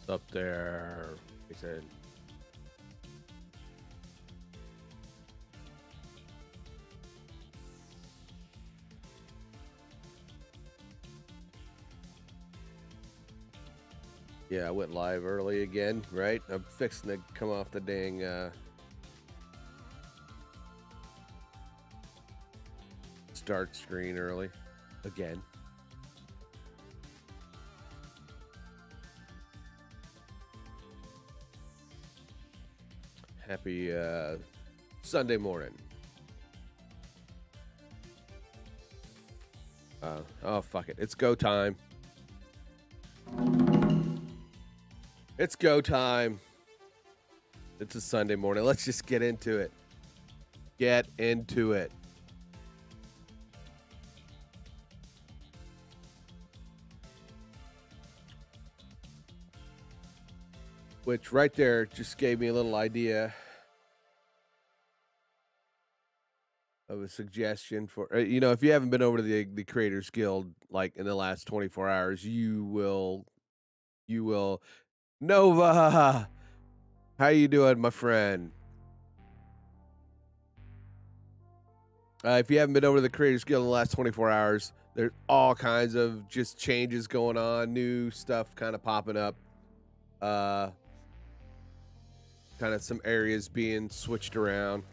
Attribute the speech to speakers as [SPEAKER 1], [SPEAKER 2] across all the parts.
[SPEAKER 1] Up there, he said. Yeah, I went live early again, right? I'm fixing to come off the dang start screen early again. Happy Sunday morning. Oh, fuck it. It's go time. It's go time. It's a Sunday morning. Let's just get into it. Get into it. Which right there just gave me a little idea of a suggestion for, if you haven't been over to the Creators Guild, like in the last 24 hours, you will, Nova, how you doing, my friend? If you haven't been over to the Creators Guild in the last 24 hours, there's all kinds of just changes going on, new stuff kind of popping up. Kind of some areas being switched around.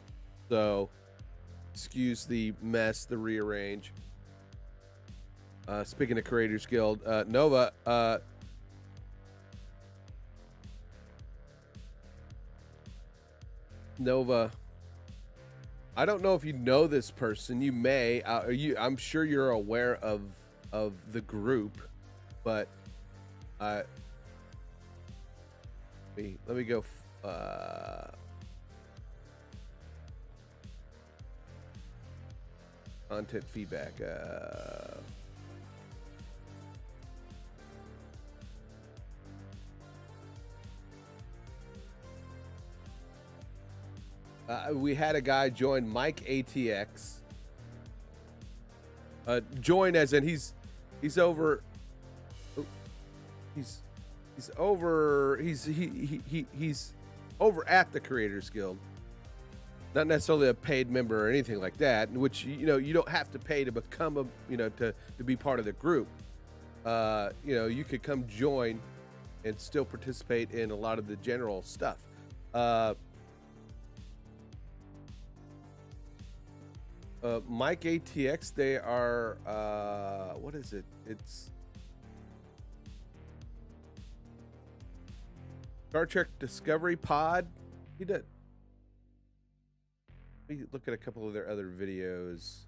[SPEAKER 1] So, excuse the mess, the rearrange. Speaking of Creators Guild, Nova, I don't know if you know this person. You may. I'm sure you're aware of the group, but let me go. Content feedback. We had a guy join, Mike ATX. Join as in he's over. He's over. He's over at the Creators Guild. Not necessarily a paid member or anything like that, which you don't have to pay to become to be part of the group. You could come join and still participate in a lot of the general stuff. Mike ATX, they are what is it? It's Star Trek Discovery Pod. He did. Let me look at a couple of their other videos.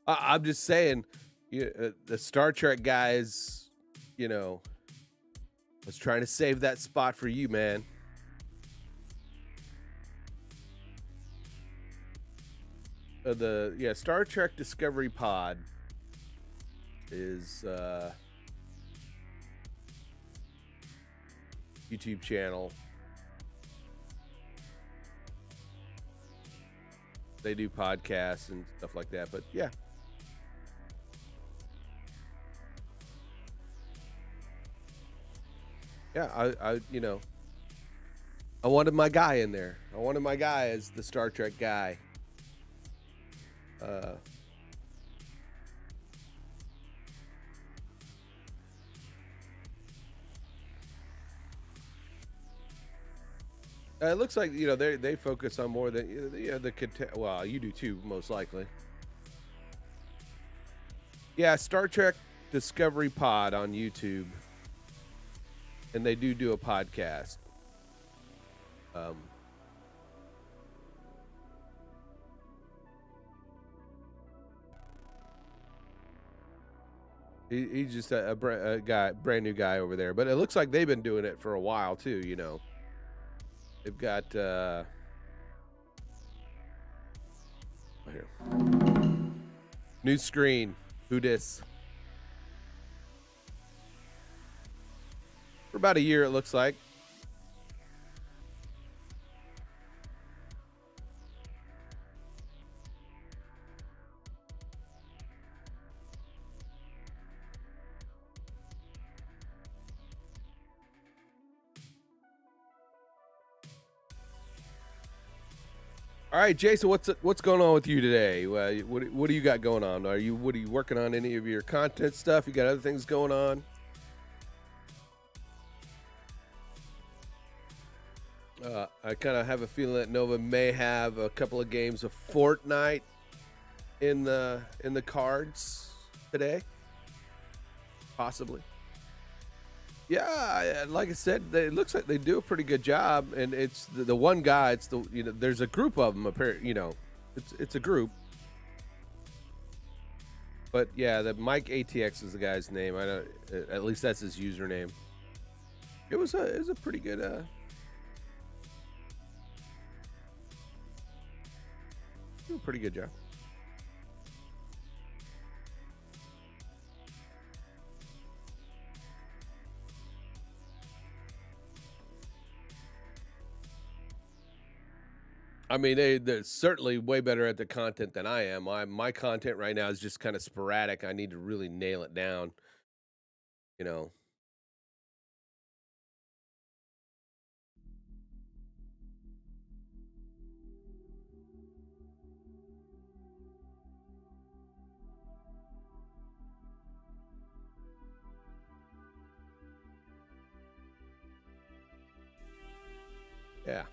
[SPEAKER 1] I'm just saying, the Star Trek guys, was trying to save that spot for you, man. Star Trek Discovery Pod is YouTube channel. They do podcasts and stuff like that, but yeah. Yeah, I wanted my guy in there. I wanted my guy as the Star Trek guy. It looks like they focus on more than well, you do too, most likely. Yeah, Star Trek Discovery Pod on YouTube, and they do a podcast. He's just a brand new guy over there, but it looks like they've been doing it for a while too. They've got here. New screen. Who dis? For about a year, it looks like. All right, Jason, what's going on with you today? What do you got going on? Are you working on any of your content stuff? You got other things going on? I kind of have a feeling that Nova may have a couple of games of Fortnite in the cards today, possibly. Yeah, like I said, it looks like they do a pretty good job, and it's the one guy. It's there's a group of them. It's a group, but yeah, the Mike ATX is the guy's name. I know, at least that's his username. It was a pretty good pretty good job. I mean, they're certainly way better at the content than I am. My content right now is just kind of sporadic. I need to really nail it down. You know. Yeah.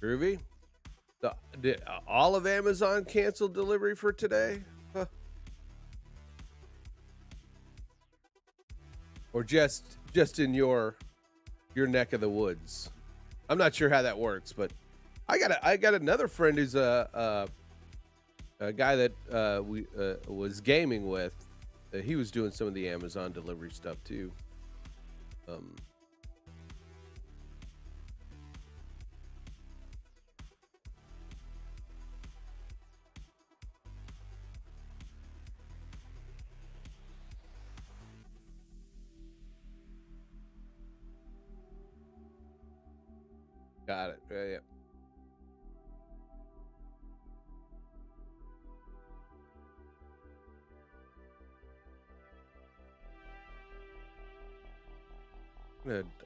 [SPEAKER 1] Groovy. Did all of Amazon cancel delivery for today? Huh. Or just in your neck of the woods? I'm not sure how that works, but I got another friend who's a guy that we was gaming with. He was doing some of the Amazon delivery stuff too. Got it. Yeah.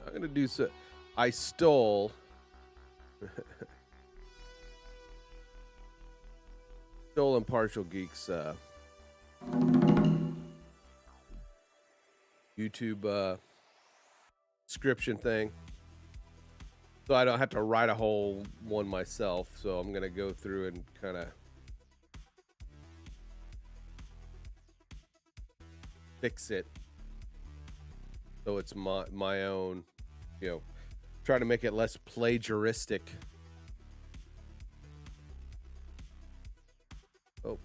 [SPEAKER 1] I'm gonna do so. I stole Impartial Geeks YouTube description thing, so I don't have to write a whole one myself. So I'm gonna go through and kind of fix it so it's my own, try to make it less plagiaristic. Oh.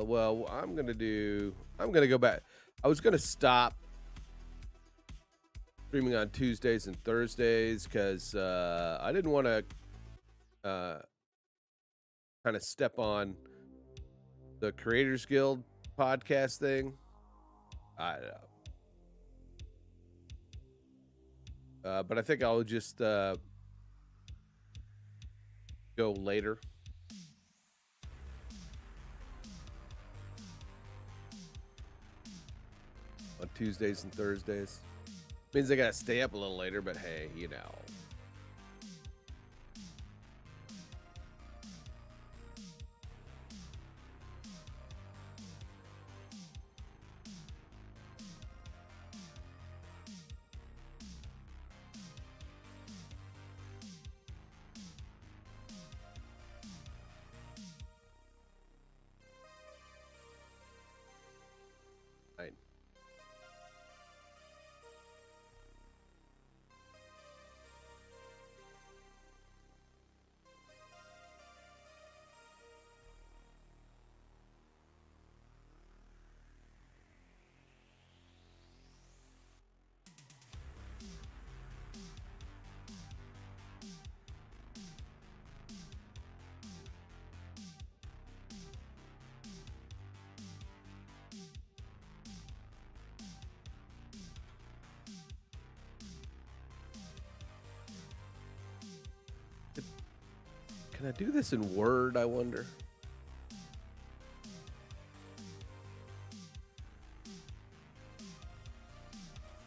[SPEAKER 1] Well, I'm gonna go back. I was gonna stop streaming on Tuesdays and Thursdays because I didn't want to kind of step on the Creators Guild podcast thing. I don't know. But I think I'll just go later. On Tuesdays and Thursdays. Means I gotta stay up a little later, but hey, Right. Can I do this in Word, I wonder?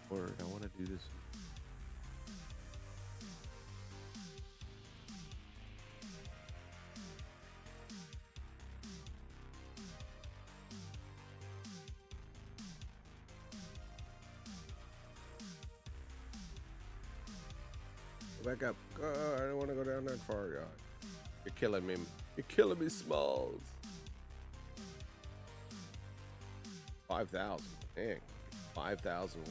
[SPEAKER 1] Word, I want to do this. Back up. I don't want to go down that far, God. You're killing me. You're killing me, Smalls. 5,000. Dang. 5,000.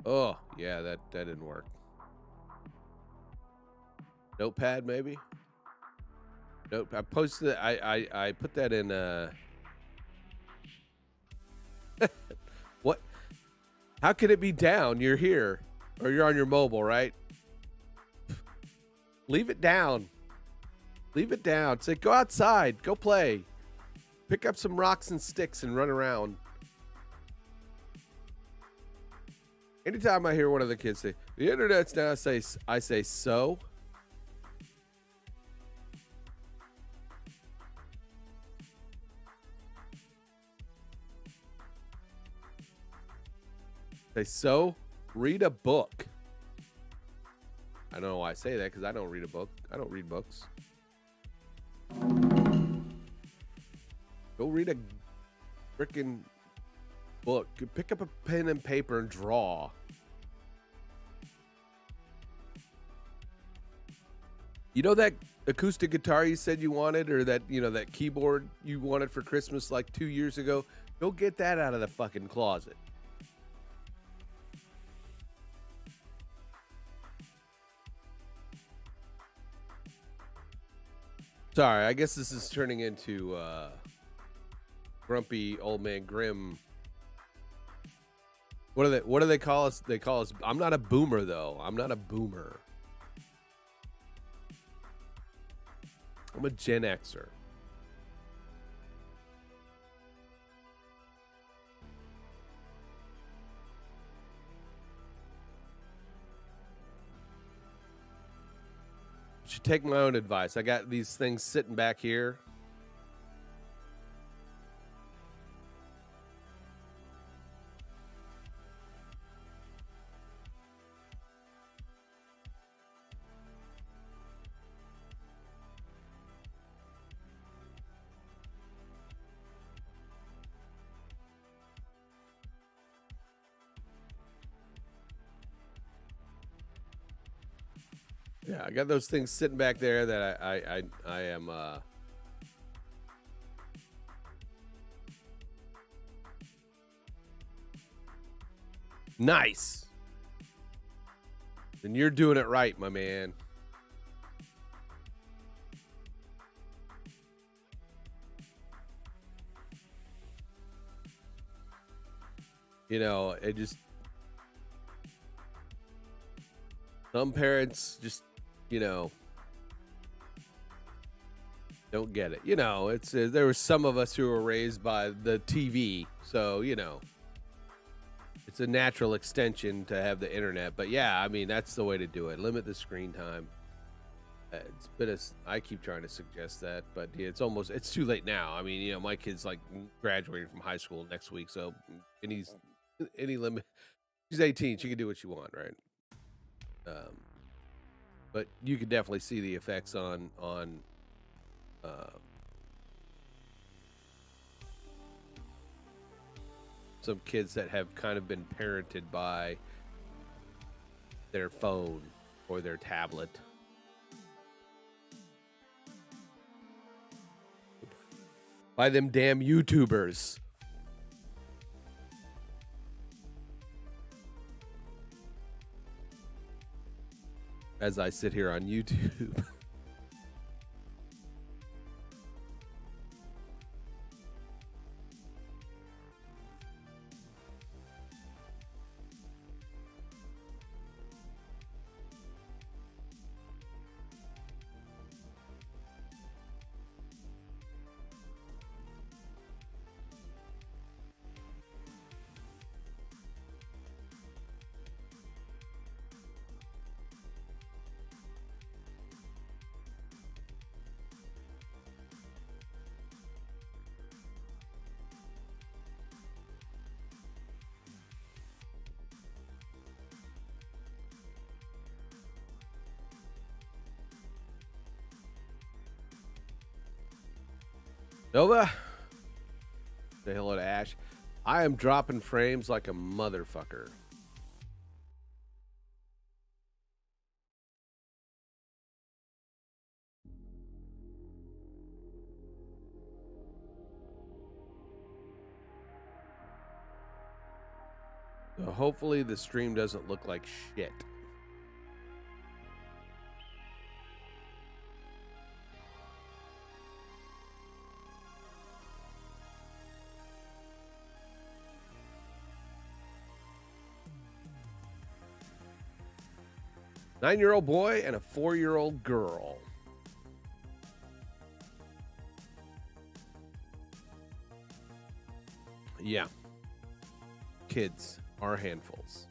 [SPEAKER 1] Oh, yeah, that didn't work. Notepad, maybe? Nope. I posted it. I put that in what? How can it be down? You're here. Or you're on your mobile, right? Leave it down. Leave it down. Say go outside. Go play. Pick up some rocks and sticks and run around. Anytime I hear one of the kids say, the internet's down, I say so. So read a book. I don't know why I say that, because I don't read a book. I don't read books. Go read a freaking book. Pick up a pen and paper and draw. You know that acoustic guitar you said you wanted, or that, you know, that keyboard you wanted for Christmas like 2 years ago? Go get that out of the fucking closet. Sorry, I guess this is turning into grumpy old man Grimm. What do they call us? They call us. I'm not a boomer though. I'm not a boomer. I'm a Gen Xer. Should take my own advice. I got these things sitting back here. Yeah, I got those things sitting back there that I am nice. Then you're doing it right, my man. You know, it just, some parents just, you know, don't get it. You know, it's there were some of us who were raised by the TV, so, you know, it's a natural extension to have the internet. But yeah, I mean, that's the way to do it. Limit the screen time. It's been I keep trying to suggest that, but yeah, it's too late now. I mean, you know, my kid's like graduating from high school next week, so any limit. She's 18. She can do what she want, right? But you can definitely see the effects on some kids that have kind of been parented by their phone or their tablet. By them damn YouTubers. As I sit here on YouTube. Nova, say hello to Ash. I am dropping frames like a motherfucker. So hopefully the stream doesn't look like shit. Nine-year-old boy and a 4-year-old girl. Yeah. Kids are handfuls.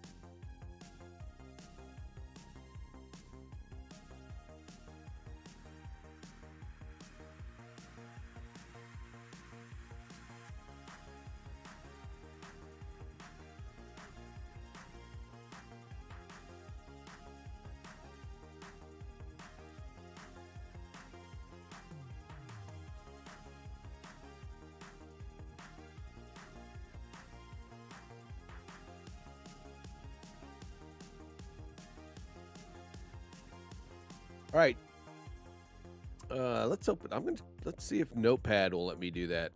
[SPEAKER 1] All right. Let's open. Let's see if Notepad will let me do that.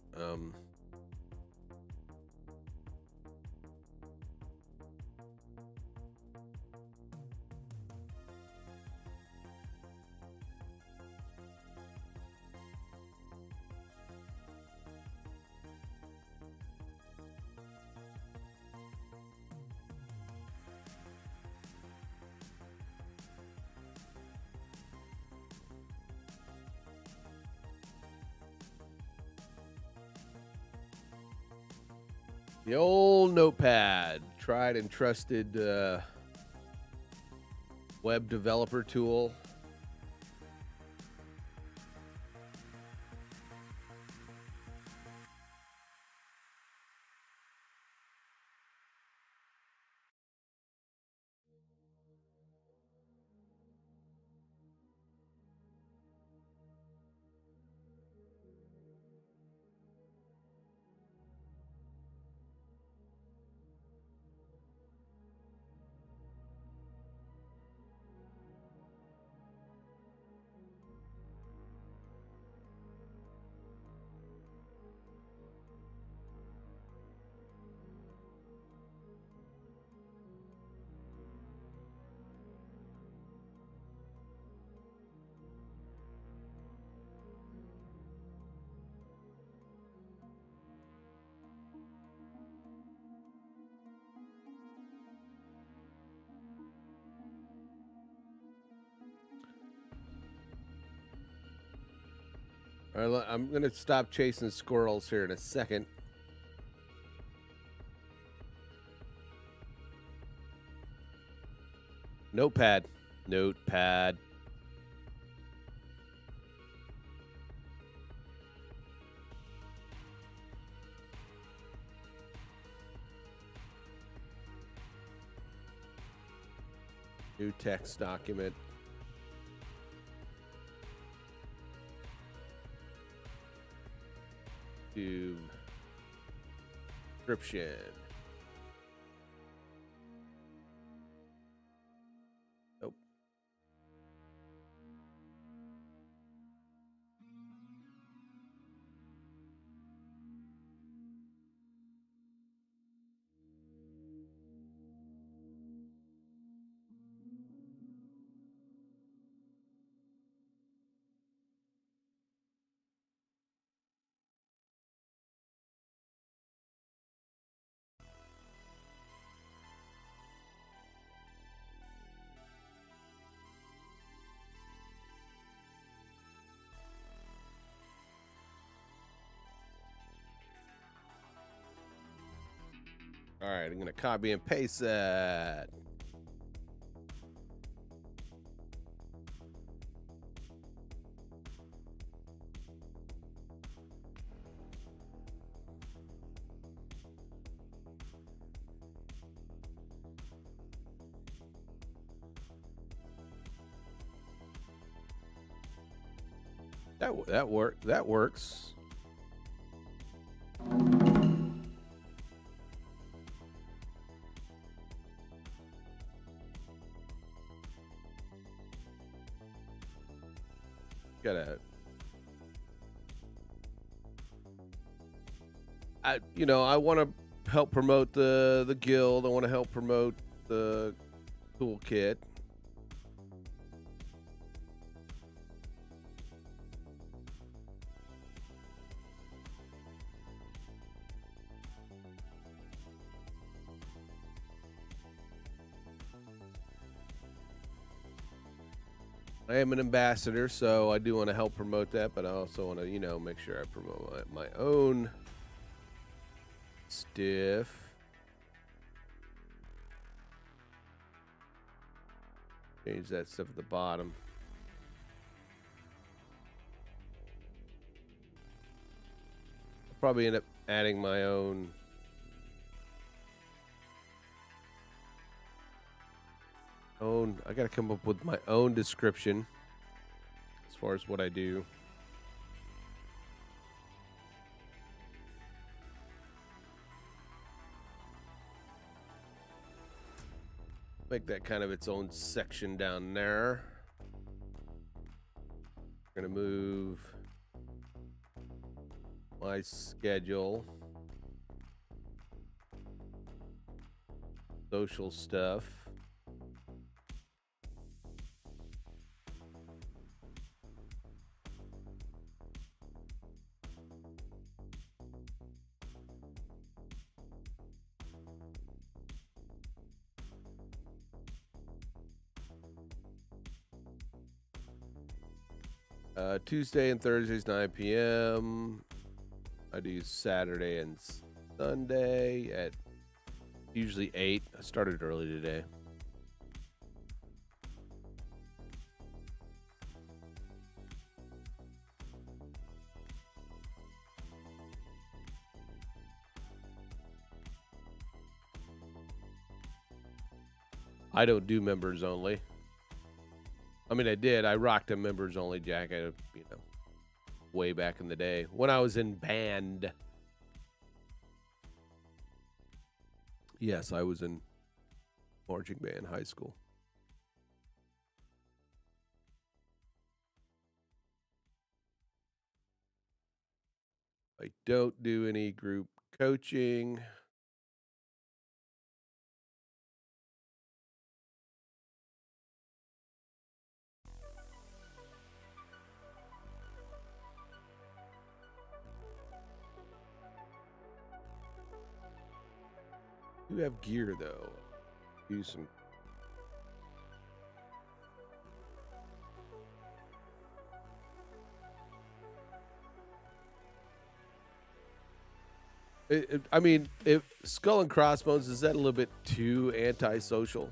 [SPEAKER 1] The old Notepad, tried and trusted web developer tool. All right, I'm going to stop chasing squirrels here in a second. Notepad. Notepad. New text document. To description. Nope. All right, I'm going to copy and paste that. That works. gotta. I want to help promote the guild. I want to help promote the toolkit. I am an ambassador, so I do want to help promote that, but I also want to, make sure I promote my own stuff. Change that stuff at the bottom. I'll probably end up adding my own. I got to come up with my own description as far as what I do. Make that kind of its own section down there. I'm gonna move my schedule, social stuff. Tuesday and Thursdays 9 p.m. I do Saturday and Sunday at usually 8. I started early today. I don't do members only. I mean, I did. I rocked a members only jacket, way back in the day when I was in band. Yes, I was in marching band, high school. I don't do any group coaching. Do have gear though. Do some. I mean, if Skull and Crossbones, is that a little bit too antisocial?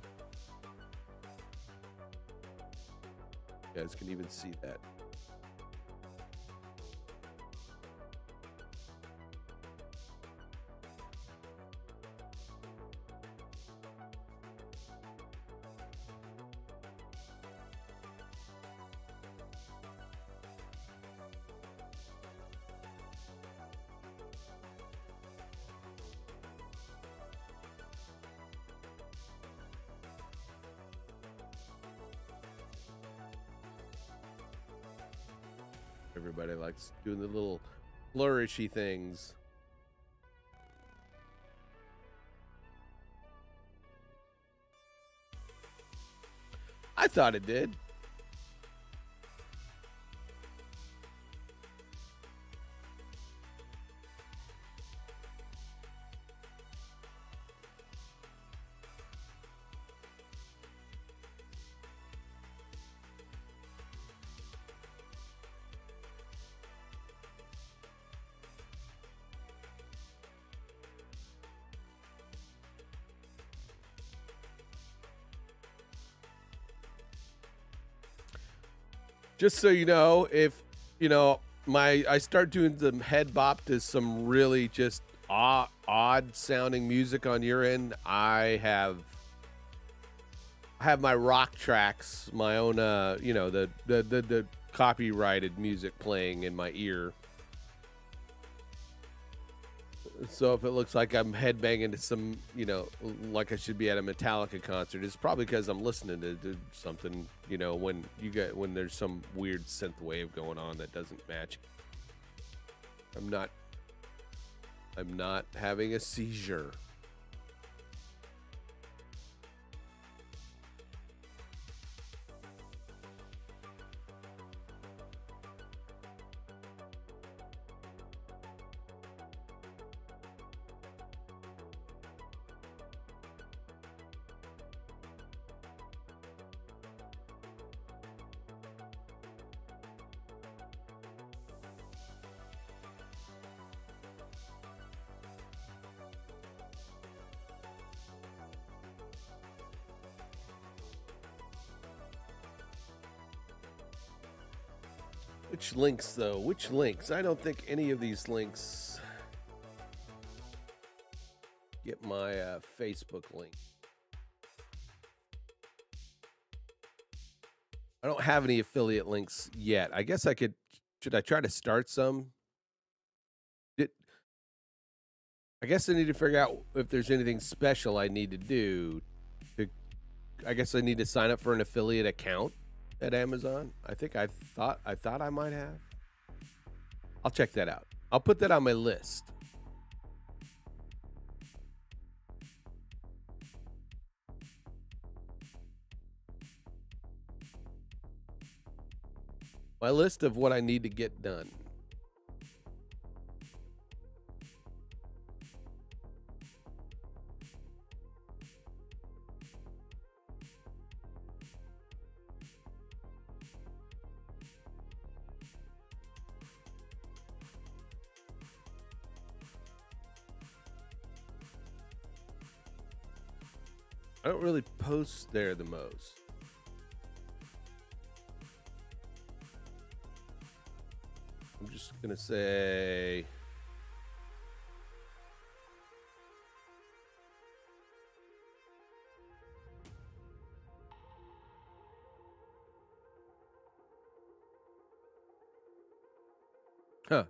[SPEAKER 1] You guys can even see that. Everybody likes doing the little flourishy things. I thought it did. Just so you know, if I start doing some head bop to some really just odd sounding music on your end, I have my rock tracks, my own the copyrighted music playing in my ear. So if it looks like I'm headbanging to some, like I should be at a Metallica concert, it's probably because I'm listening to something, when there's some weird synth wave going on that doesn't match. I'm not having a seizure. Which links, though? Which links? I don't think any of these links get my Facebook link. I don't have any affiliate links yet. I guess should I try to start some? I guess I need to figure out if there's anything special I need to do. I guess I need to sign up for an affiliate account at Amazon. I thought I might have. I'll check that out. I'll put that on my list. My list of what I need to get done. I don't really post there the most. I'm just going to say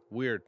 [SPEAKER 1] weird.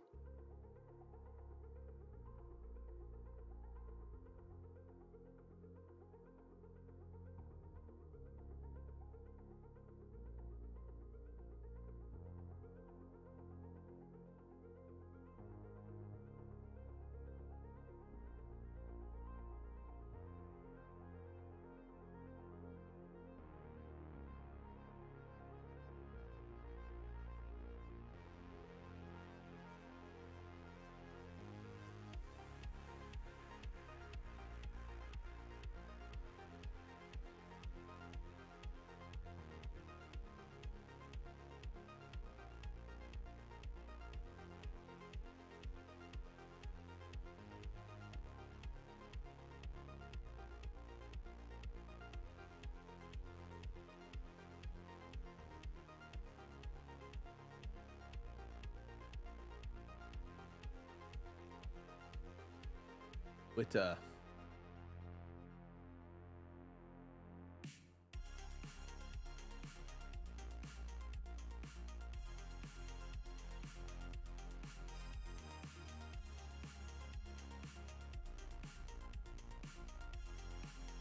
[SPEAKER 1] But I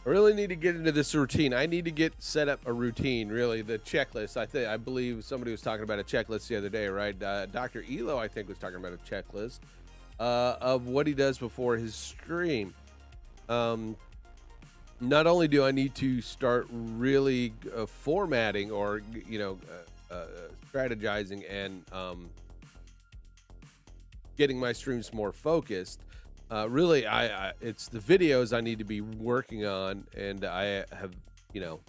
[SPEAKER 1] really need to get into this routine. I need to get set up a routine, really, the checklist. I believe somebody was talking about a checklist the other day, right? Dr. Elo, I think, was talking about a checklist of what he does before his stream. Not only do I need to start really formatting or, strategizing and getting my streams more focused, really, it's the videos I need to be working on, and I have, the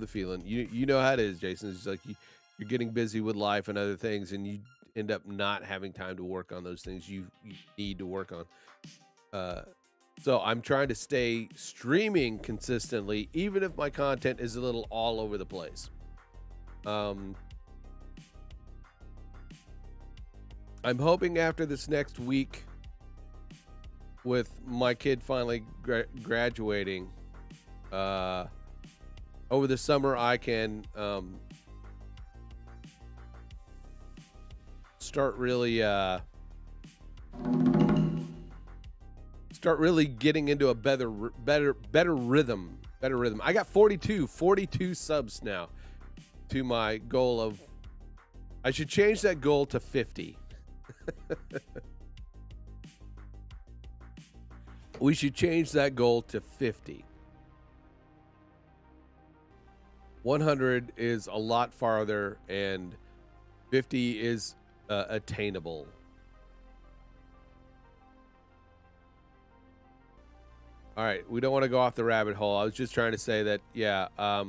[SPEAKER 1] feeling. You know how it is, Jason. It's like you're getting busy with life and other things, and you end up not having time to work on those things you need to work on. So I'm trying to stay streaming consistently, even if my content is a little all over the place. I'm hoping after this next week, with my kid finally graduating, over the summer, I can start really start really getting into a better rhythm. I got 42 subs now to my goal of, I should change that goal to 50. We should change that goal to 50. 100 is a lot farther, and 50 is attainable. All right, we don't want to go off the rabbit hole. I was just trying to say that, yeah, I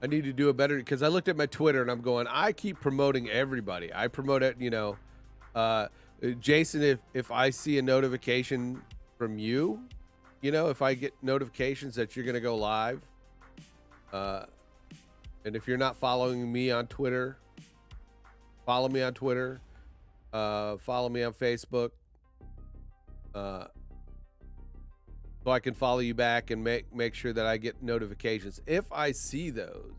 [SPEAKER 1] need to do a better, because I looked at my Twitter and I'm going, I keep promoting everybody. I promote it, you know. Jason, if I see a notification from you, you know, if I get notifications that you're going to go live, and if you're not following me on Twitter, follow me on Twitter, follow me on Facebook, so I can follow you back and make sure that I get notifications. If I see those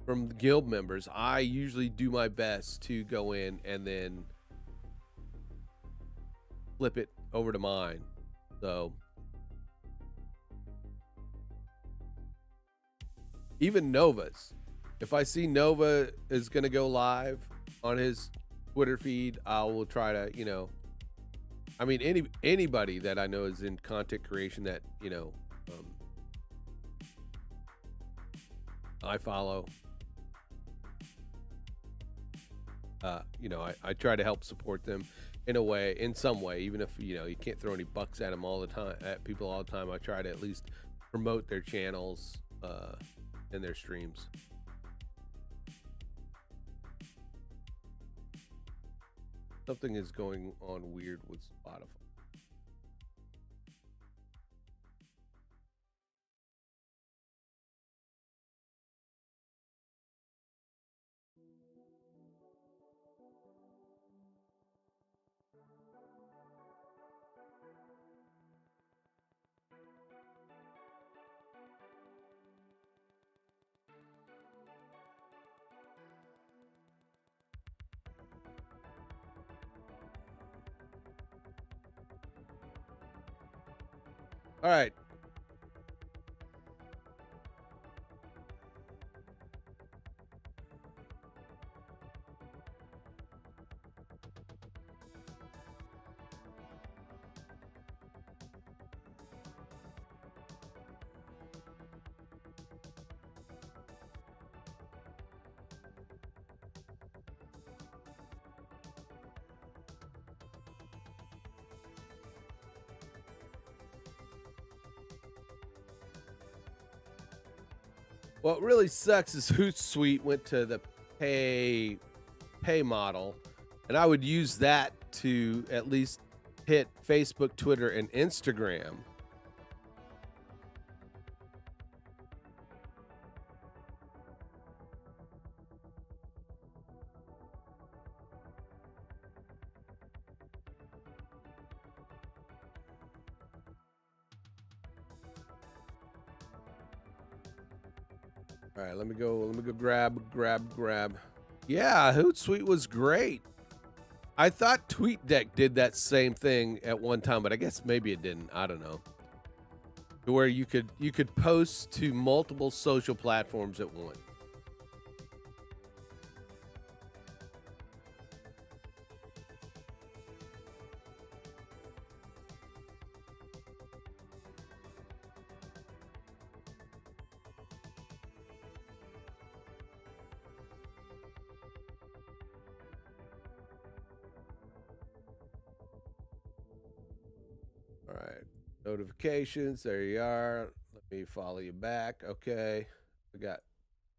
[SPEAKER 1] from guild members, I usually do my best to go in and then flip it over to mine. So even Nova's, if I see Nova is going to go live on his Twitter feed, I will try to, you know, I mean, anybody that I know is in content creation that, you know, I follow, you know, I try to help support them in a way, in some way, even if, you know, you can't throw any bucks at them all the time, at people all the time. I try to at least promote their channels, and their streams. Something is going on weird with Spotify. All right. What really sucks is Hootsuite went to the pay model, and I would use that to at least hit Facebook, Twitter, and Instagram. All right, let me go grab. Yeah, Hootsuite was great. I thought TweetDeck did that same thing at one time, but I guess maybe it didn't. I don't know. To where you could post to multiple social platforms at once. All right, notifications. There you are. Let me follow you back. Okay, we got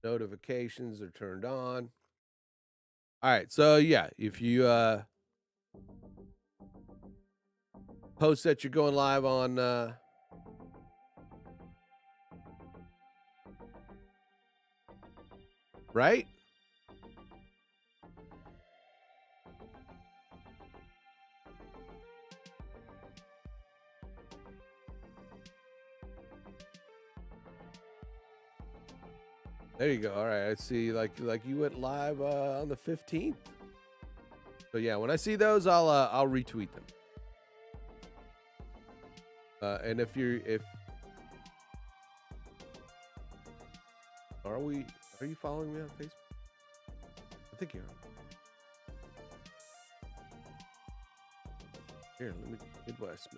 [SPEAKER 1] notifications are turned on. All right, so yeah, if you post that you're going live on right? There you go. All right, I see. Like you went live on the 15th. So yeah, when I see those, I'll retweet them. And if are you following me on Facebook? I think you are. Here, let me Midwest.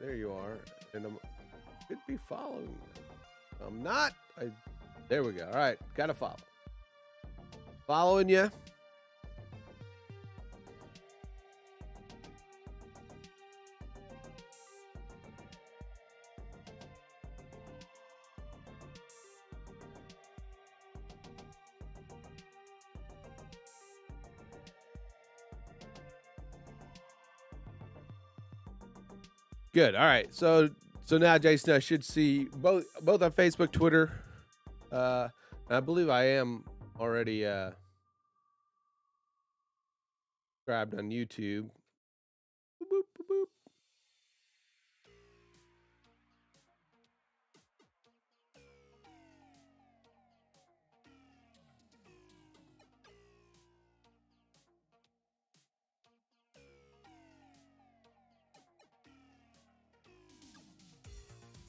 [SPEAKER 1] There you are, and should be following you. I'm not. There we go. All right, gotta follow. Following you. Good. All right. So now, Jason, I should see both on Facebook, Twitter. I believe I am already subscribed on YouTube. Boop, boop, boop, boop.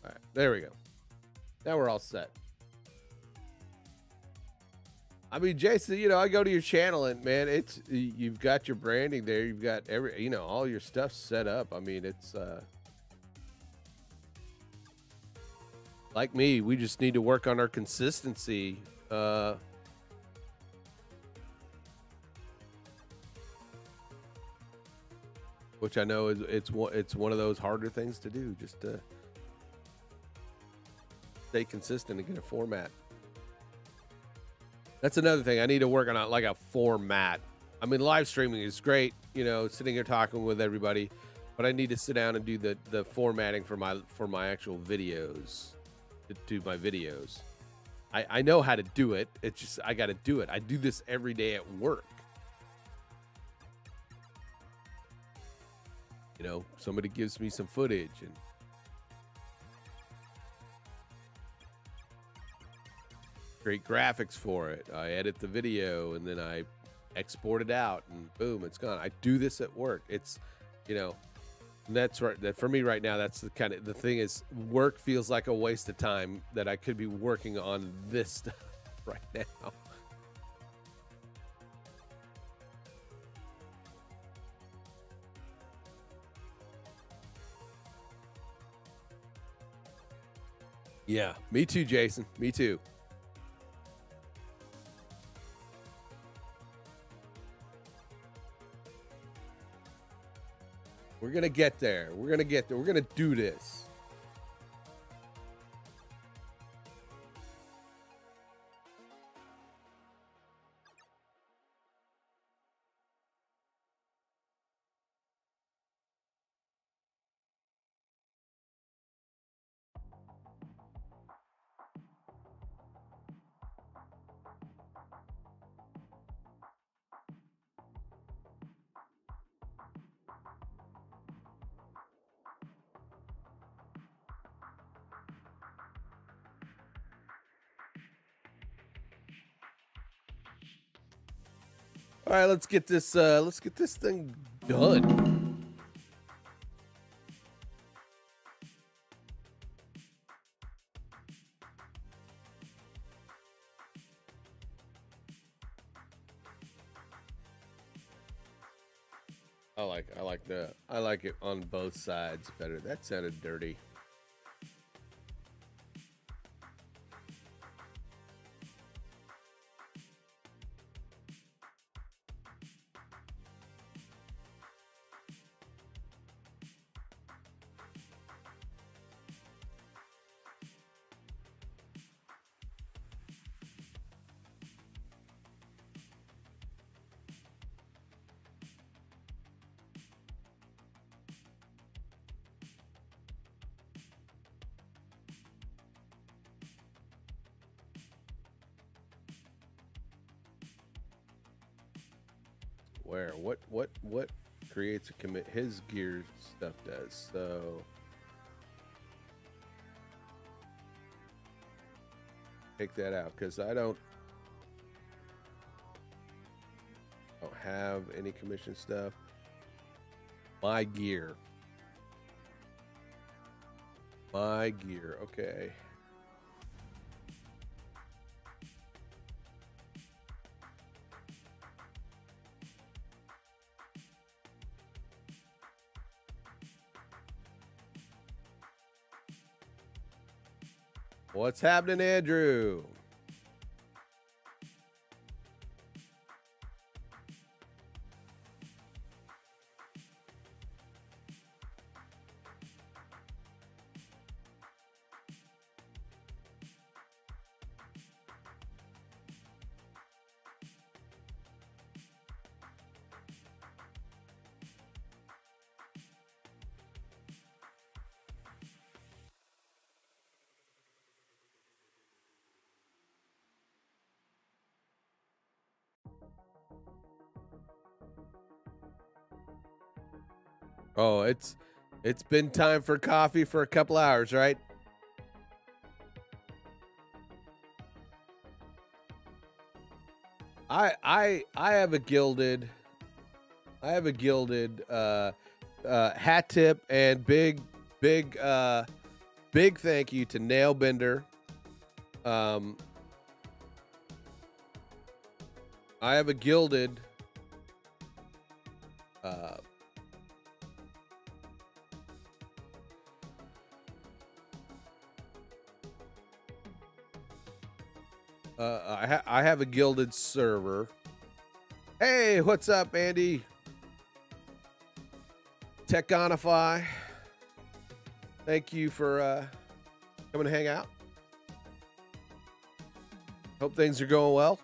[SPEAKER 1] All right. There we go. Now we're all set. I mean, Jason, I go to your channel and man, you've got your branding there. You've got all your stuff set up. I mean, it's like me, we just need to work on our consistency. Which I know it's one of those harder things to do, just to stay consistent and get a format. That's another thing I need to work on, like a format. I mean, live streaming is great, sitting here talking with everybody, but I need to sit down and do the formatting for my actual videos, to do my videos. I know how to do it. It's just I got to do it. I do this every day at work. Somebody gives me some footage and create graphics for it. I edit the video and then I export it out and boom, it's gone. I do this at work. It's, that's right. That for me right now, that's the thing is work feels like a waste of time that I could be working on this stuff right now. Yeah, me too, Jason. Me too. We're going to get there. We're going to get there. We're going to do this. All right, let's get this thing done. I like it on both sides better. That sounded dirty. Where? What creates a commit? His gear stuff does. So take that out because I don't have any commission stuff. My gear. Okay. What's happening, Andrew? Oh, it's been time for coffee for a couple hours, right? I have a gilded hat tip, and big thank you to Nailbender. I have a gilded I have a gilded server. Hey, what's up, Andy? Techonify. Thank you for coming to hang out. Hope things are going well.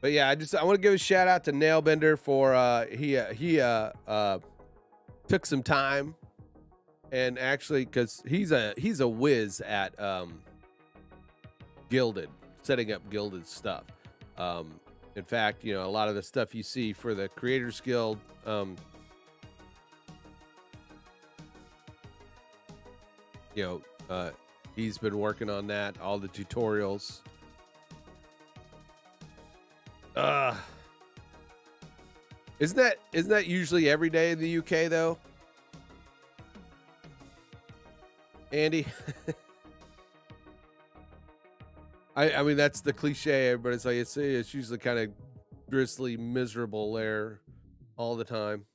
[SPEAKER 1] But yeah, I want to give a shout out to Nailbender for he took some time, and actually, because he's a whiz at gilded, setting up gilded stuff. In fact, a lot of the stuff you see for the Creators Guild, he's been working on that, all the tutorials. Isn't that usually every day in the UK though? Andy? I mean, that's the cliche, but it's like it's usually kind of drizzly, miserable there all the time.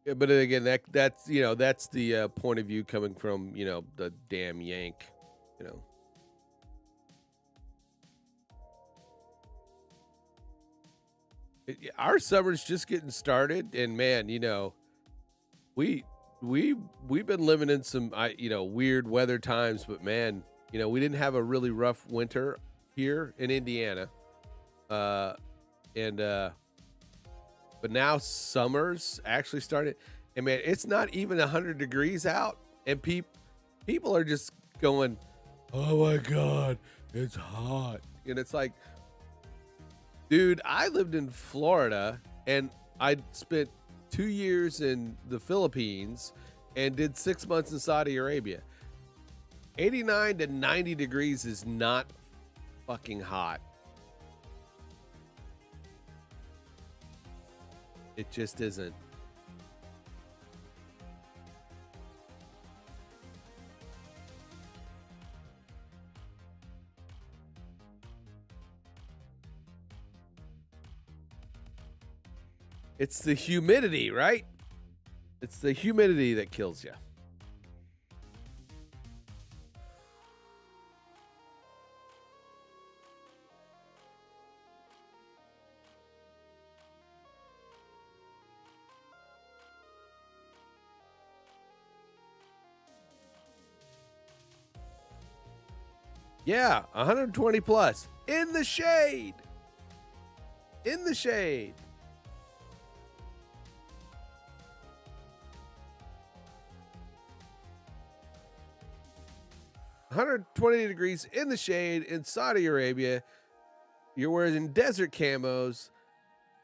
[SPEAKER 1] Yeah, but again, that's the point of view coming from the damn Yank, Our summer's just getting started, and man, we've been living in some weird weather times, but man, we didn't have a really rough winter here in Indiana, and but now summer's actually started, and man, it's not even 100 degrees out, and people are just going, "Oh my god, it's hot," and it's like, dude, I lived in Florida, and I spent 2 years in the Philippines and did 6 months in Saudi Arabia. 89 to 90 degrees is not fucking hot. It just isn't. It's the humidity, right? It's the humidity that kills you. Yeah, 120 plus in the shade. In the shade. $120 in the shade in Saudi Arabia. You're wearing desert camos.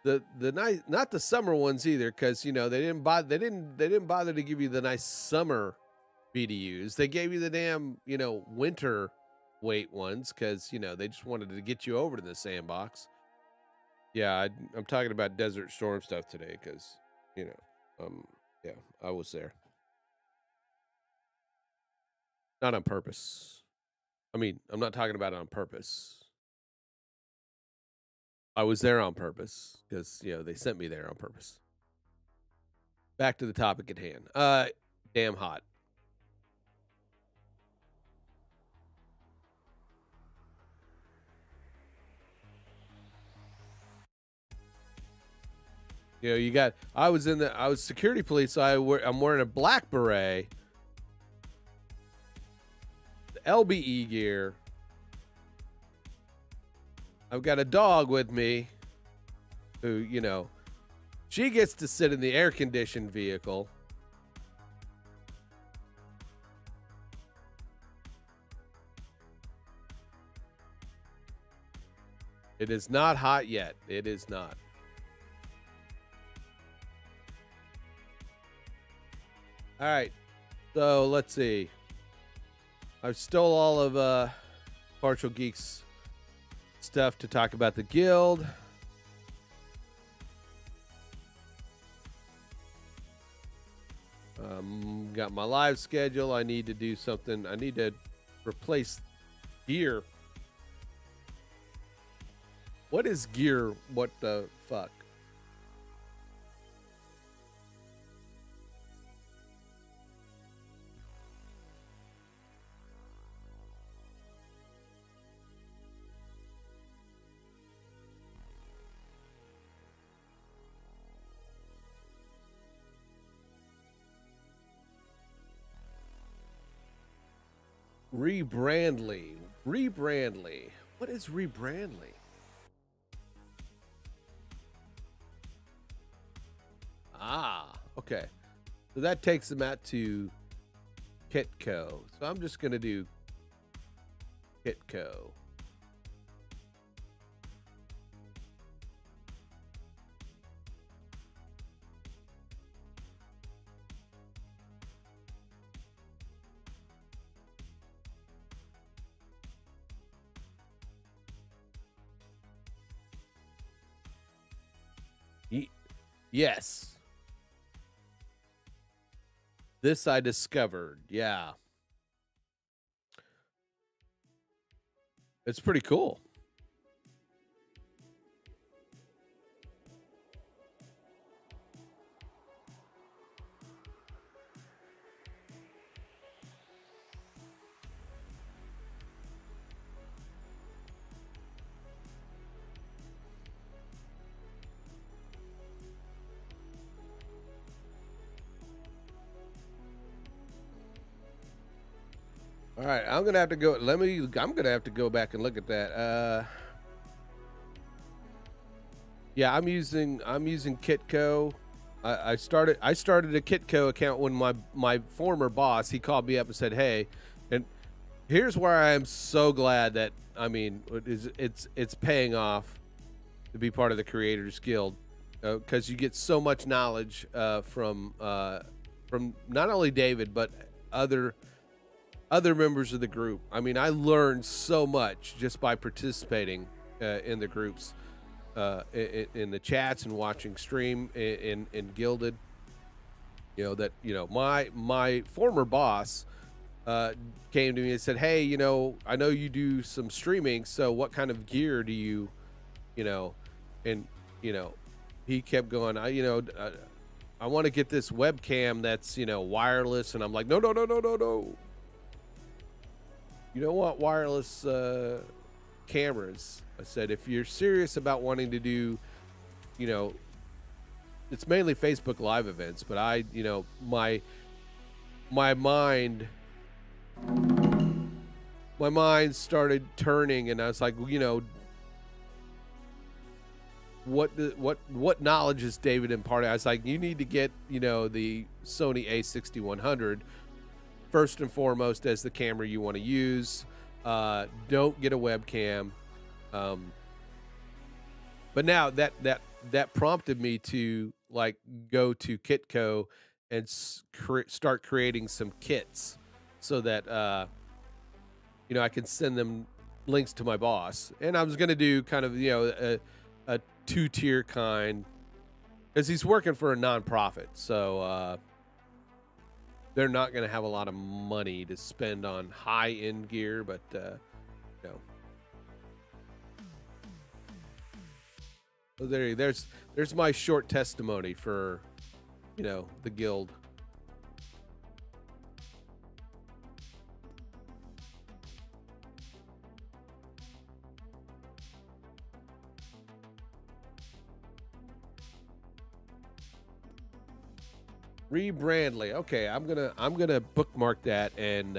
[SPEAKER 1] The nice, not the summer ones either, because you know they didn't bother to give you the nice summer BDUs. They gave you the damn winter weight ones because they just wanted to get you over to the sandbox. Yeah, I'm talking about Desert Storm stuff today because yeah, I was there. Not on purpose. I mean, I'm not talking about it on purpose. I was there on purpose because, they sent me there on purpose. Back to the topic at hand. Damn hot. I was security police, so I'm wearing a black beret, the LBE gear. I've got a dog with me who, she gets to sit in the air-conditioned vehicle. It is not hot yet. It is not. All right. So let's see. I've stole all of Partial Geeks stuff to talk about the guild. Got my live schedule. I need to do something. I need to replace gear. What is gear? What the fuck? Rebrandly. What is rebrandly? Okay. So that takes them out to Kitco. So I'm just going to do Kitco. Yes. This I discovered. Yeah. It's pretty cool. All right, I'm gonna have to go. I'm gonna have to go back and look at that. Yeah, I'm using Kitco. I started a Kitco account when my former boss, he called me up and said, "Hey," and here's where I am so glad that it's paying off to be part of the Creators Guild, because you get so much knowledge from not only David but other members of the group. I mean, I learned so much just by participating in the groups, in the chats and watching stream in Gilded. My former boss came to me and said, "Hey, I know you do some streaming, so what kind of gear do you, and he kept going, I want to get this webcam that's, wireless." And I'm like, no. You don't want wireless cameras. I said, if you're serious about wanting to do, it's mainly Facebook Live events, but my mind my mind started turning, and I was like, what knowledge is David imparting? I was like, you need to get, the Sony A6100 first and foremost as the camera you want to use. Don't get a webcam. But now that prompted me to like go to Kitco and start creating some kits so that I can send them links to my boss. And I was going to do kind of a two-tier kind, because he's working for a nonprofit, so they're not going to have a lot of money to spend on high-end gear, but So there's my short testimony for the guild. Rebrandly. Okay, I'm gonna bookmark that and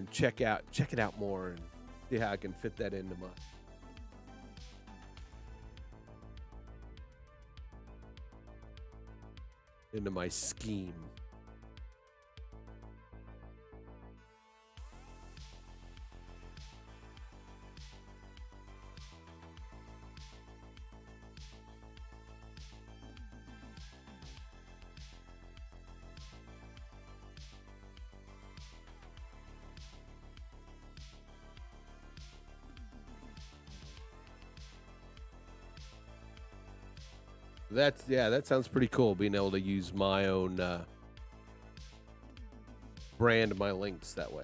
[SPEAKER 1] check it out more and see how I can fit that into my scheme. That sounds pretty cool, being able to use my own brand my links that way.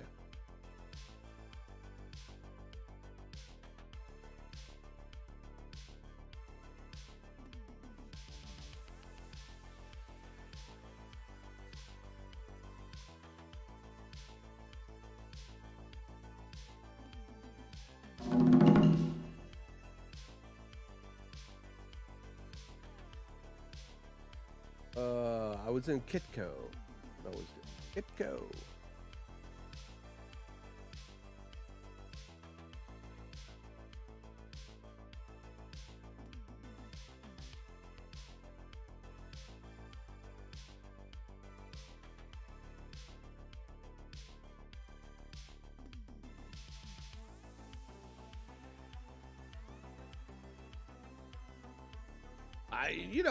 [SPEAKER 1] I was in Kitco. Kitco.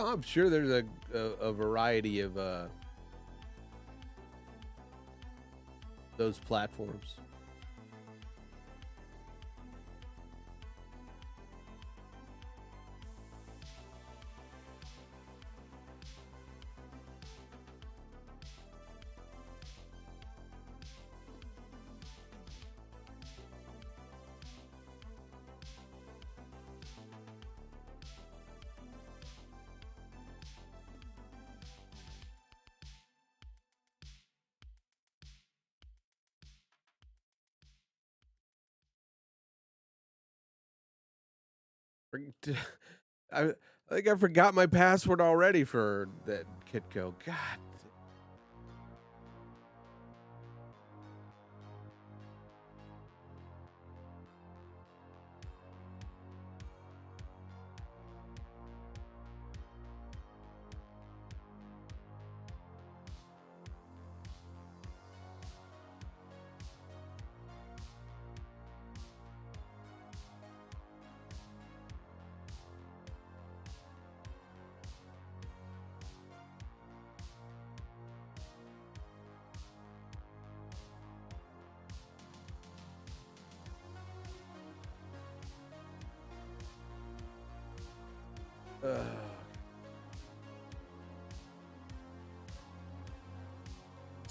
[SPEAKER 1] I'm sure there's a variety of those platforms. I think I forgot my password already for that Kitco. God.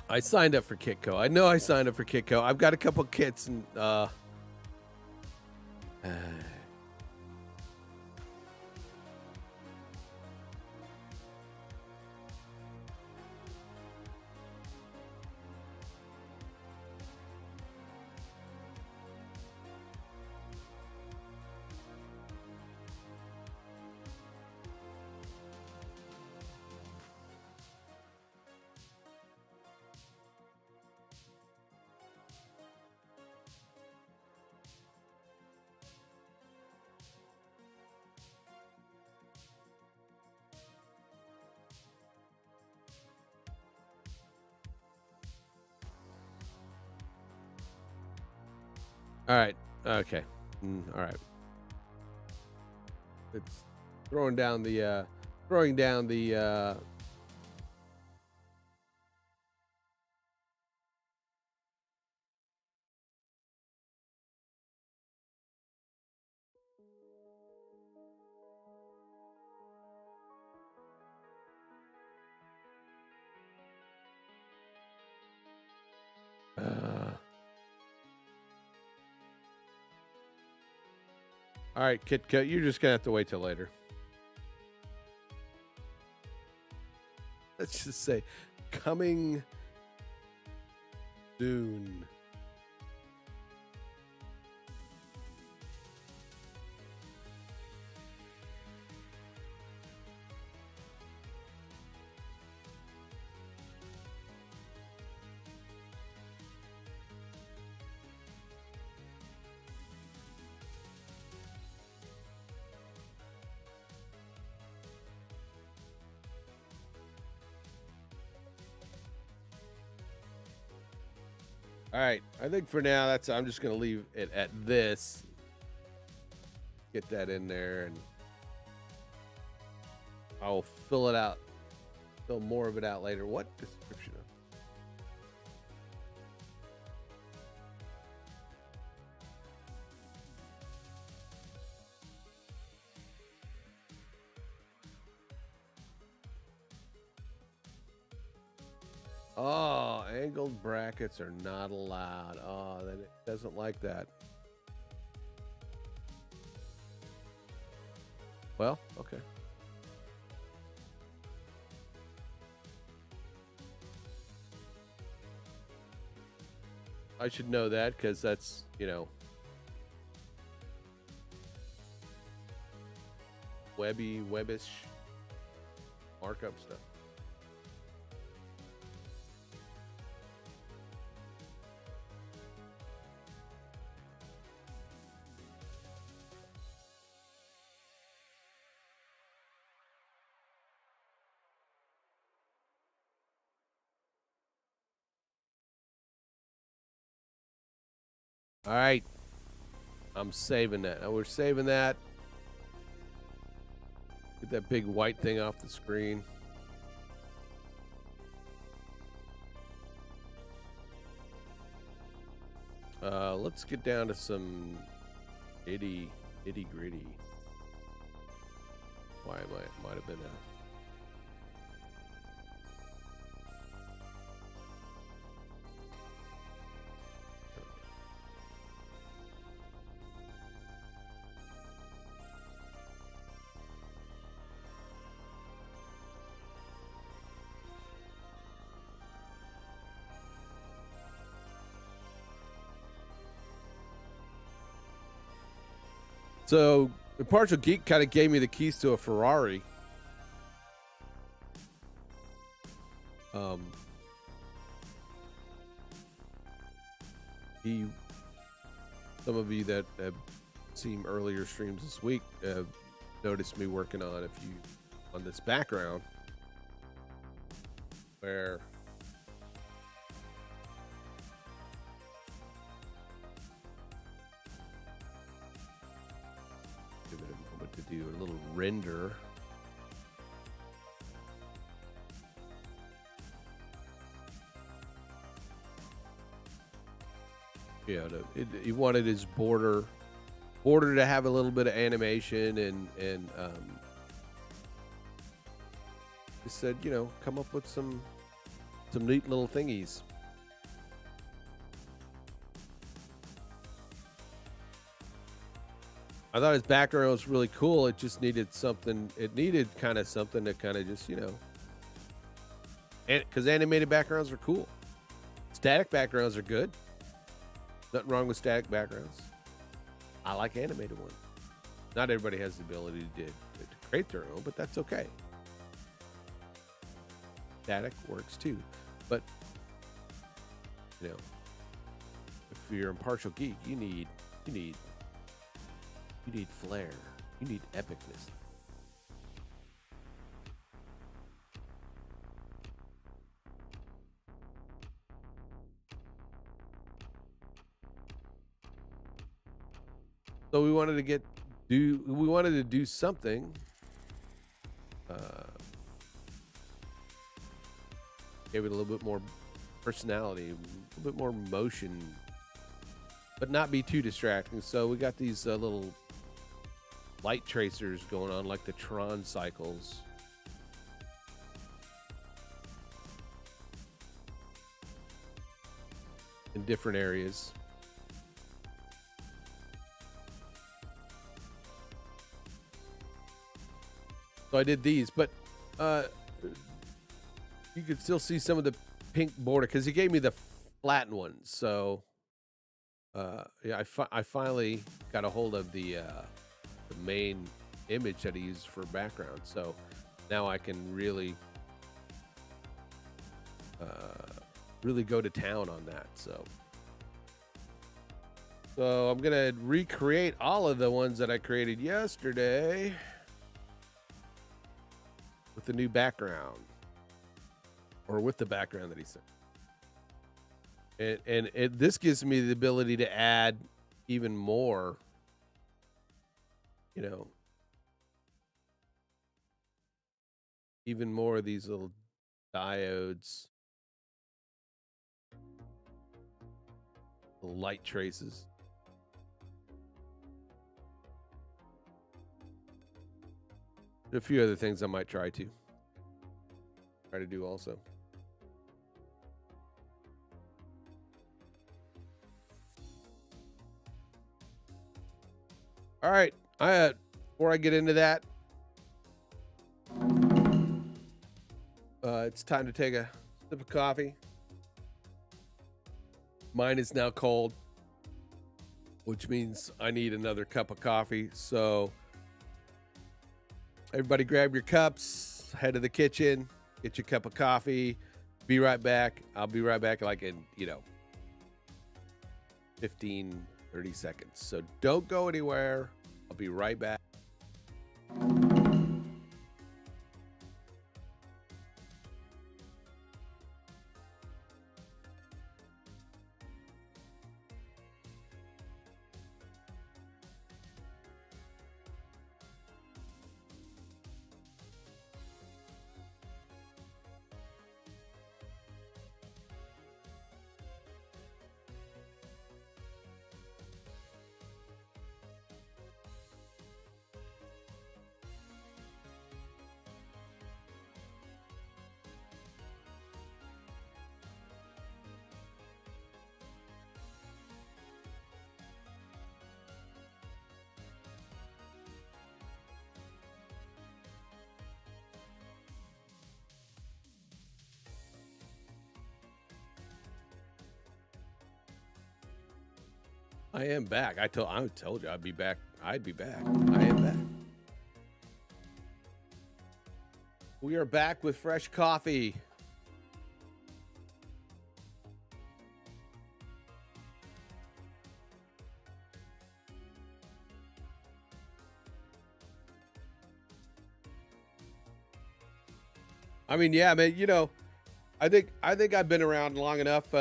[SPEAKER 1] I signed up for Kitco. I know I signed up for Kitco. I've got a couple kits and All right. Okay. All right. It's throwing down the all right, Kit Kat, you're just gonna have to wait till later. Let's just say coming soon. All right, I think for now I'm just gonna leave it at this. Get that in there, and I'll fill it out, fill more of it out later. What description? Oh, angled brackets are not allowed. Oh, then it doesn't like that. Well, okay. I should know that because that's, webbish markup stuff. All right. I'm saving that. Now we're saving that. Get that big white thing off the screen. Let's get down to some itty gritty. Why might have been a. So, Impartial Geek kind of gave me the keys to a Ferrari. Some of you that have seen earlier streams this week have noticed me working on on this background where give it a moment to do a little render. Yeah, he wanted his border to have a little bit of animation, and he said, come up with some neat little thingies. I thought his background was really cool. It just needed something. It needed kind of something to kind of just, because animated backgrounds are cool. Static backgrounds are good. Nothing wrong with static backgrounds. I like animated ones. Not everybody has the ability to create their own, but that's okay. Static works too. But, if you're Impartial Geek, you need flair. You need epicness. So we wanted to do something. Gave it a little bit more personality, a little bit more motion, but not be too distracting. So we got these little light tracers going on, like the Tron cycles. In different areas. So I did these, but you could still see some of the pink border because he gave me the flattened ones. So yeah, I finally got a hold of the main image that he used for background. So now I can really really go to town on that. So I'm gonna recreate all of the ones that I created yesterday with the new background, or with the background that he sent. And this gives me the ability to add even more, even more of these little diodes, little light traces. A few other things I might try to do also. All right, before I get into that, it's time to take a sip of coffee. Mine is now cold, which means I need another cup of coffee. So everybody grab your cups, head to the kitchen, get your cup of coffee. Be right back. I'll be right back like in, 15, 30 seconds. So don't go anywhere. I'll be right back. I am back. I told you I'd be back. I'd be back. I am back. We are back with fresh coffee. I mean, yeah, man, I think I've been around long enough,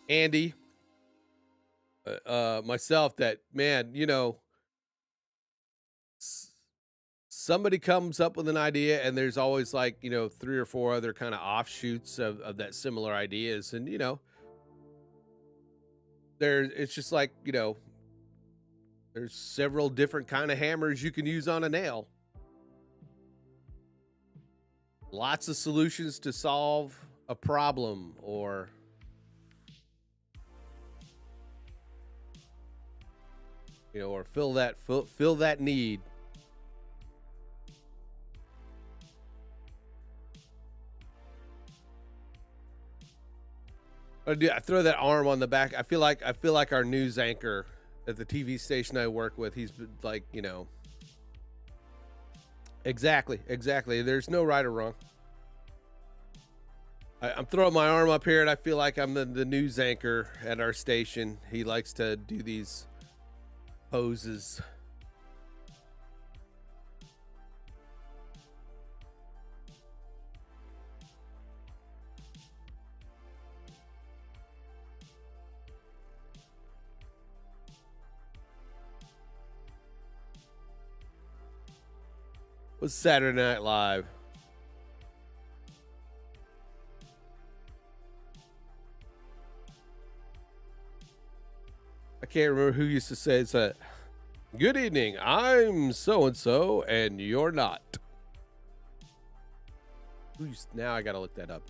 [SPEAKER 1] Andy, myself, that, man, somebody comes up with an idea and there's always like, 3 or 4 other kind of offshoots of that similar ideas. And, it's just like, there's several different kind of hammers you can use on a nail. Lots of solutions to solve a problem, or or fill that need. I throw that arm on the back. I feel like our news anchor at the TV station I work with. He's been like, exactly. There's no right or wrong. I'm throwing my arm up here, and I feel like I'm the news anchor at our station. He likes to do these poses. was Saturday Night Live. I can't remember who used to say it's a good evening. I'm so and so, and you're not. Now I gotta look that up.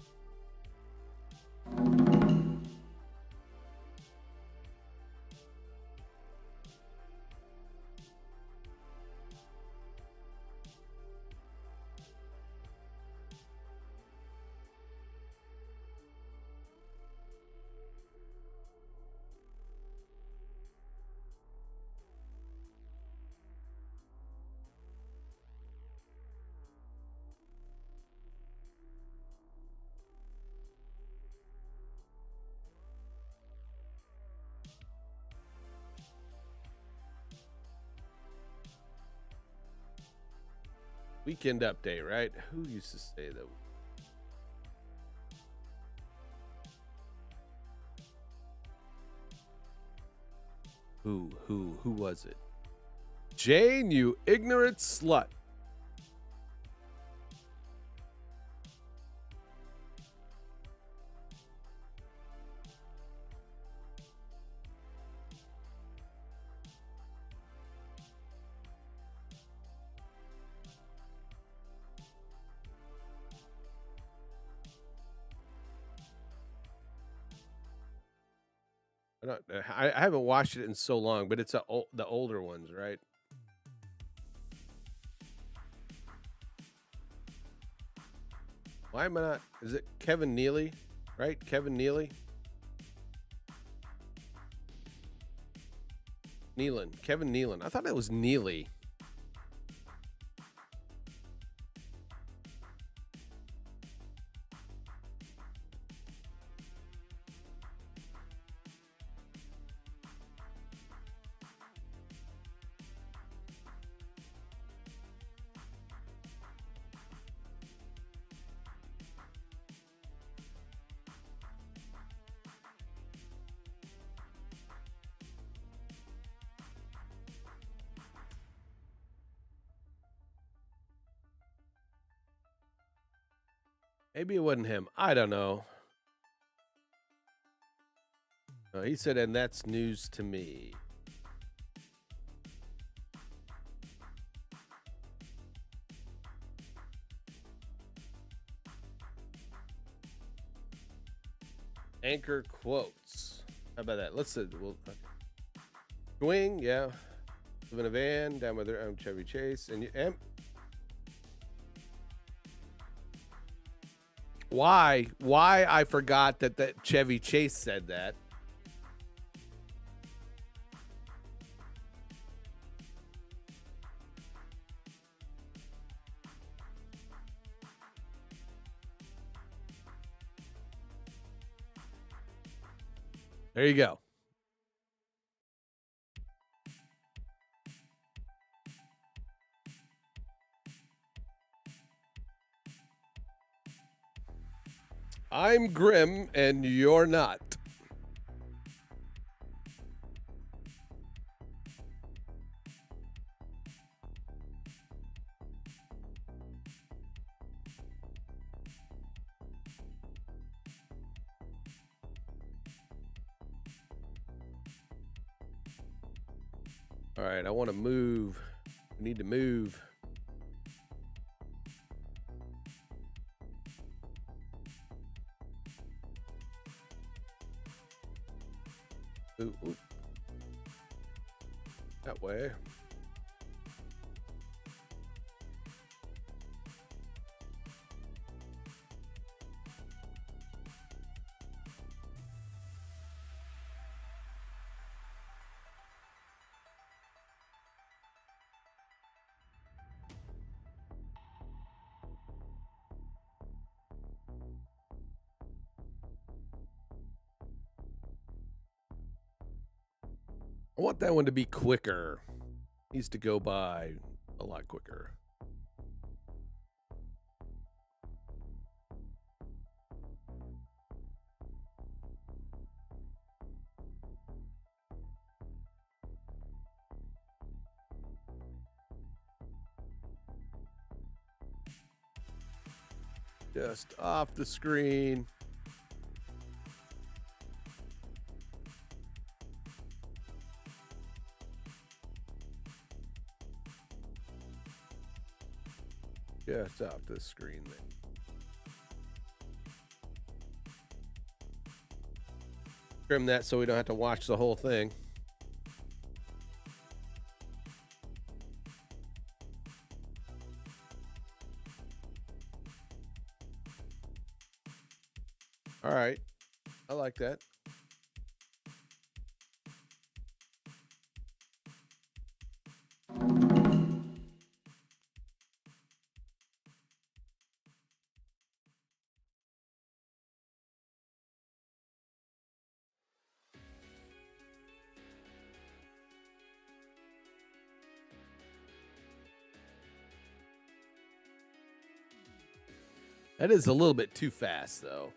[SPEAKER 1] Weekend update, right? Who used to say that? Who was it? Jane, you ignorant slut. I haven't watched it in so long, but it's the older ones, right? Why am I not? Is it Kevin Neely? Right? Kevin Neely? Nealon. Kevin Nealon. I thought it was Neely. Maybe it wasn't him. I don't know. He said, and that's news to me. Anchor quotes. How about that? Let's we'll swing, yeah. Live in a van, down with her Chevy Chase, and why I forgot that Chevy Chase said that. There you go. I'm grim and you're not. All right, I want to move. I need to move. Ooh. That way. I want that one to be quicker. Needs to go by a lot quicker. Just off the screen. Just off the screen there. Trim that so we don't have to watch the whole thing. All right. I like that. That is a little bit too fast, though.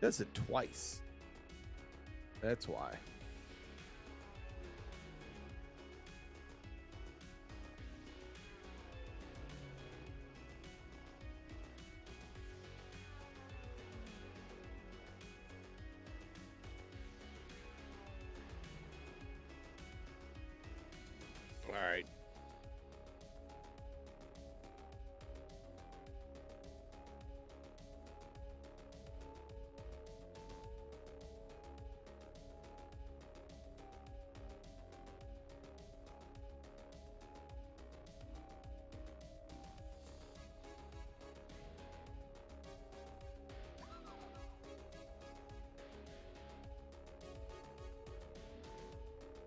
[SPEAKER 1] Does it twice. That's why. All right.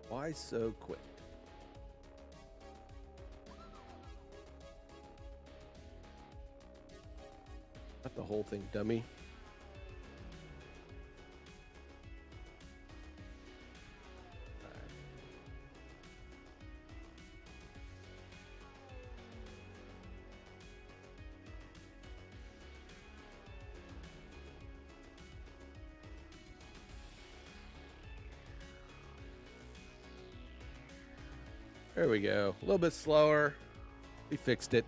[SPEAKER 1] Why so quick? Not the whole thing, dummy. There we go. A little bit slower. We fixed it.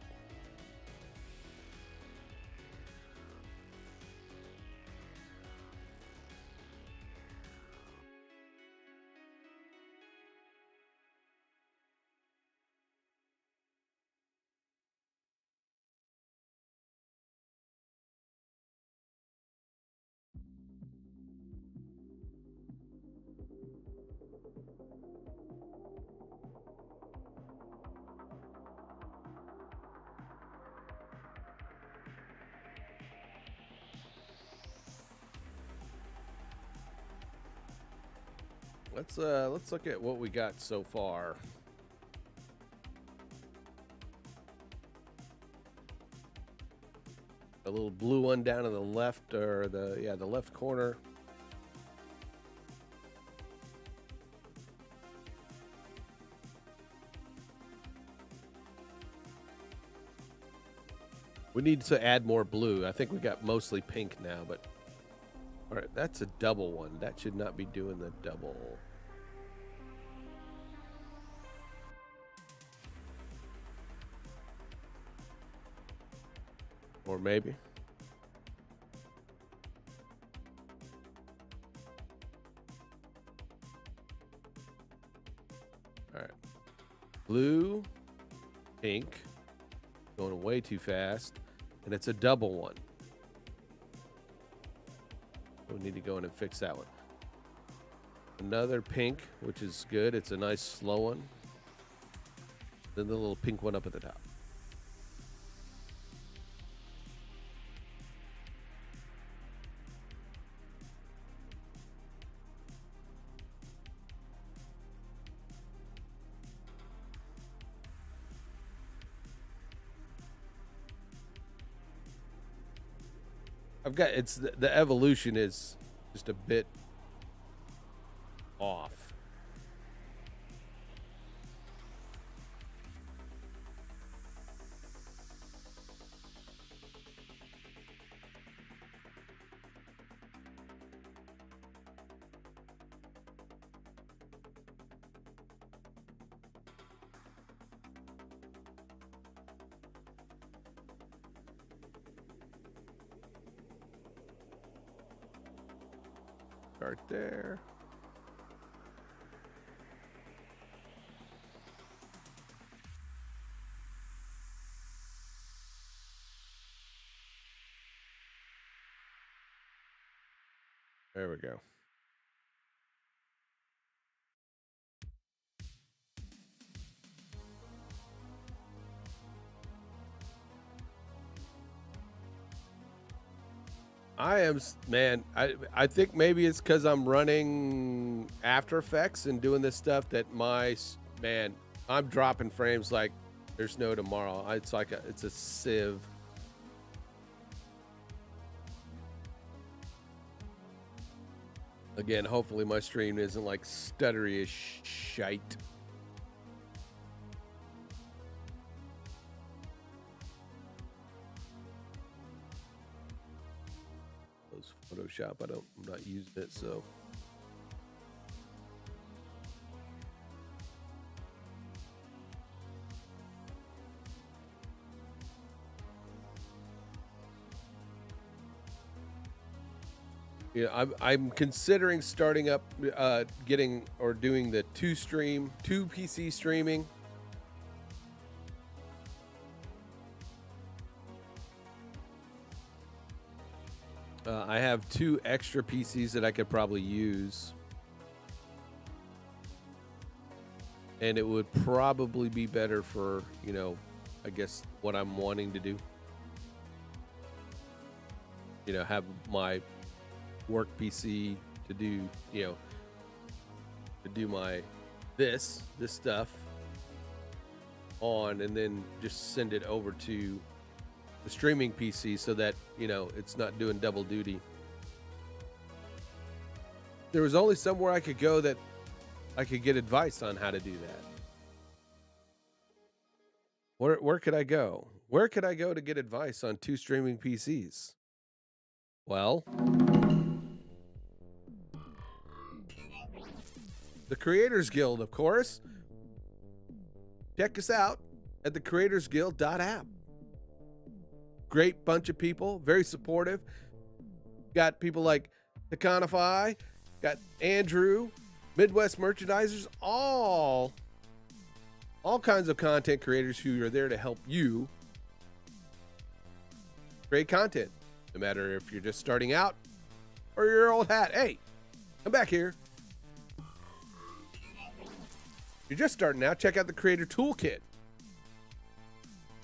[SPEAKER 1] Let's look at what we got so far. A little blue one down to the left, or the left corner. We need to add more blue. I think we got mostly pink now, but all right, that's a double one. That should not be doing the double. Or maybe. All right. Blue, pink, going way too fast, and it's a double one. We need to go in and fix that one. Another pink, which is good. It's a nice slow one. Then the little pink one up at the top. It's the evolution is just a bit off. Start there. There we go. I think maybe it's because I'm running After Effects and doing this stuff that I'm dropping frames like there's no tomorrow. It's a sieve. Again, hopefully my stream isn't like stuttery as shite. Those Photoshop, I'm not using it, so. Yeah, I'm considering starting up, doing the two PC streaming. I have 2 extra PCs that I could probably use, and it would probably be better for, I guess what I'm wanting to do. Have my work PC to do, my this stuff on, and then just send it over to the streaming PC so that, it's not doing double duty. There was only somewhere I could go that I could get advice on how to do that. Where could I go? Where could I go to get advice on 2 streaming PCs? Well, the Creators Guild, of course. Check us out at thecreatorsguild.app. Great bunch of people, very supportive. Got people like Takanify, got Andrew, Midwest Merchandisers, all kinds of content creators who are there to help you create content. No matter if you're just starting out or you're old hat. Hey, come back here. You're just starting out, check out the Creator Toolkit.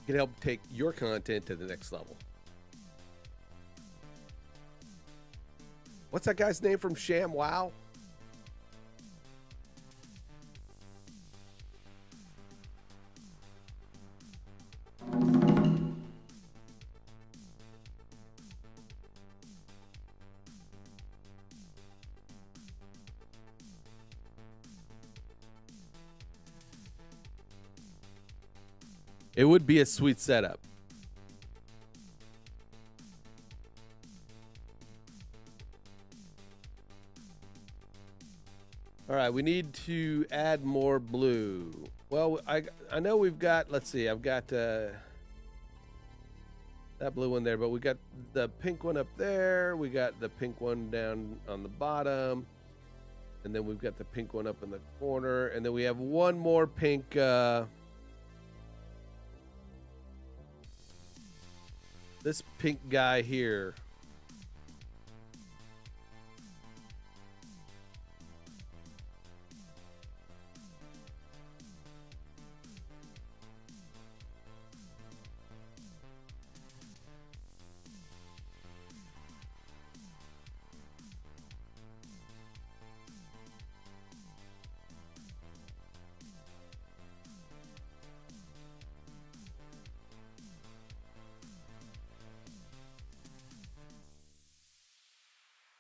[SPEAKER 1] It can help take your content to the next level. What's that guy's name from Sham Wow? It would be a sweet setup. All right, we need to add more blue. Well, I know we've got, let's see, I've got that blue one there, but we got the pink one up there. We got the pink one down on the bottom. And then we've got the pink one up in the corner. And then we have one more pink, this pink guy here.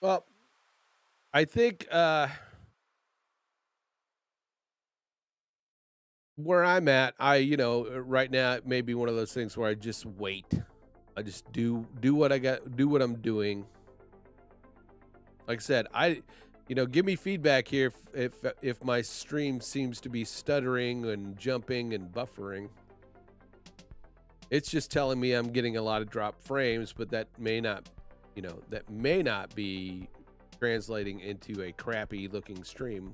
[SPEAKER 1] Well, I think where I'm at, right now it may be one of those things where I just wait. I just do what I got, do what I'm doing. Like I said, give me feedback here if my stream seems to be stuttering and jumping and buffering. It's just telling me I'm getting a lot of drop frames, but that may not be translating into a crappy looking stream.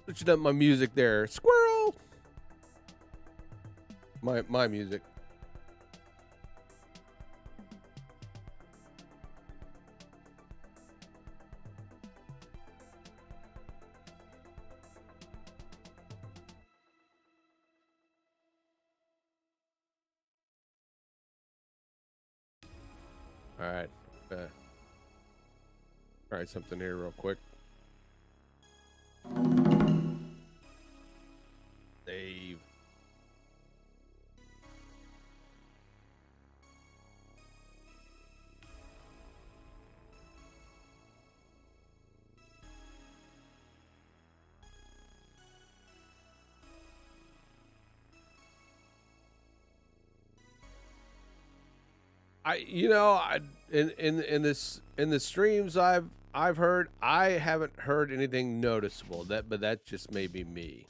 [SPEAKER 1] Switching up my music there. Squirrel! My music. All right. Try something here real quick. Save. In the streams I've heard, I haven't heard anything noticeable. But that just may be me.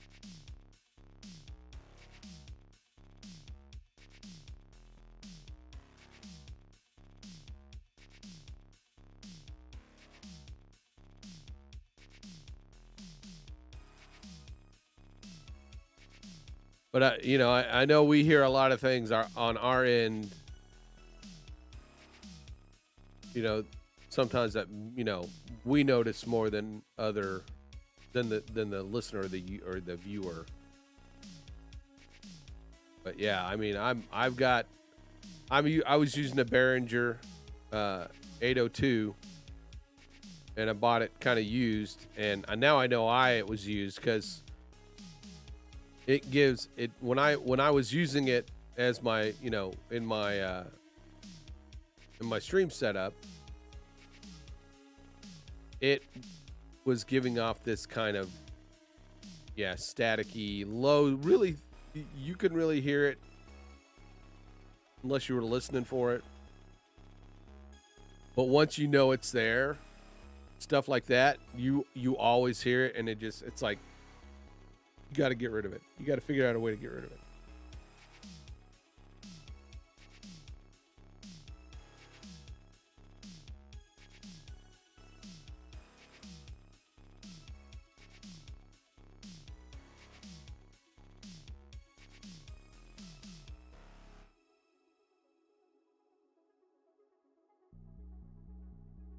[SPEAKER 1] But I know we hear a lot of things on our end. Sometimes that we notice more than the listener or the viewer. But yeah, I mean, I was using a Behringer 802, and I bought it kind of used, and now I know why it was used, because it gives it when I was using it as my in my stream setup, it was giving off this kind of staticky low. Really, you can really hear it unless you were listening for it. But once you know it's there, stuff like that, you always hear it, and it's like you got to get rid of it. You got to figure out a way to get rid of it.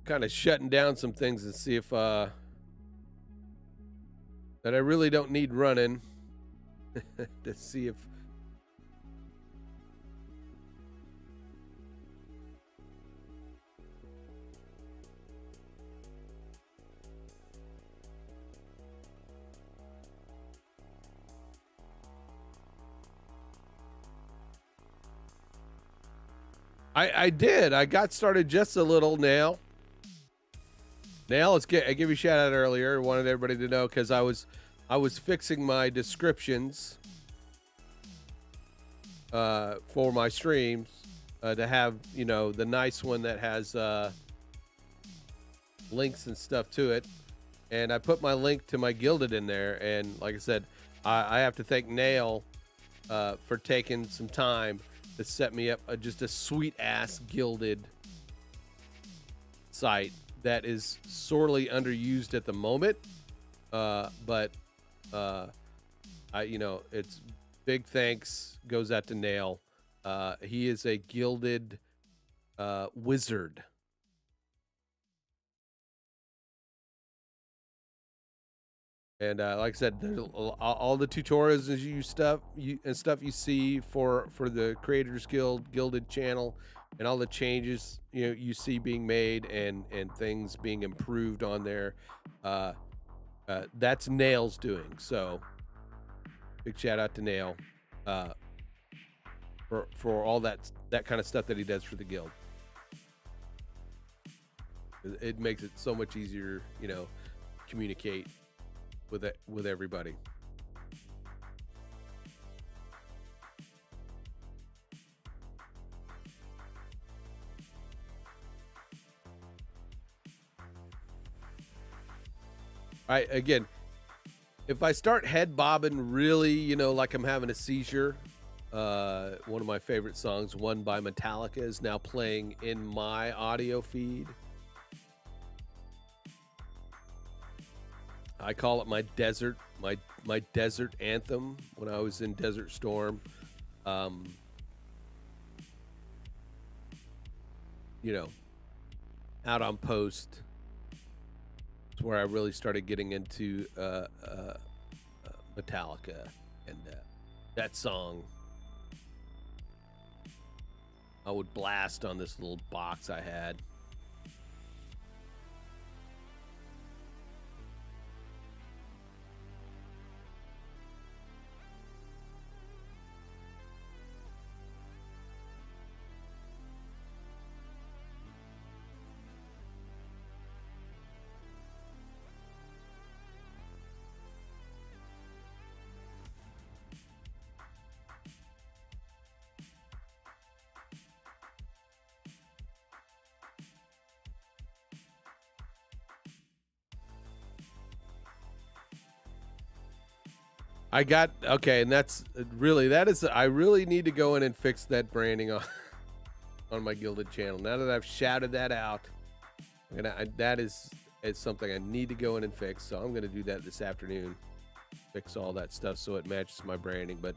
[SPEAKER 1] Kind of shutting down some things and see if that I really don't need running to see if I did. I got started just a little now. Now I gave you a shout out earlier. I wanted everybody to know because I was fixing my descriptions for my streams to have the nice one that has links and stuff to it. and I put my link to my gilded in there. And like I said, I have to thank Nail for taking some time to set me up just a sweet ass gilded site that is sorely underused at the moment. But it's big thanks goes out to Nail. He is a gilded wizard. And like I said, there's all the tutorials and stuff you see for the Creators Guild Gilded channel, and all the changes you see being made and things being improved on there. That's Nail's doing. So big shout out to Nail for all that kind of stuff that he does for the guild. It makes it so much easier, communicate with everybody. All right, again, if I start head bobbing really, like I'm having a seizure, one of my favorite songs, One by Metallica, is now playing in my audio feed. I call it my desert anthem when I was in Desert Storm. Out on post, it's where I really started getting into Metallica, and that song I would blast on this little box I had. Okay, and that's really I really need to go in and fix that branding on on my Gilded channel. Now that I've shouted that out, that is something I need to go in and fix. So I'm gonna do that this afternoon. Fix all that stuff so it matches my branding. But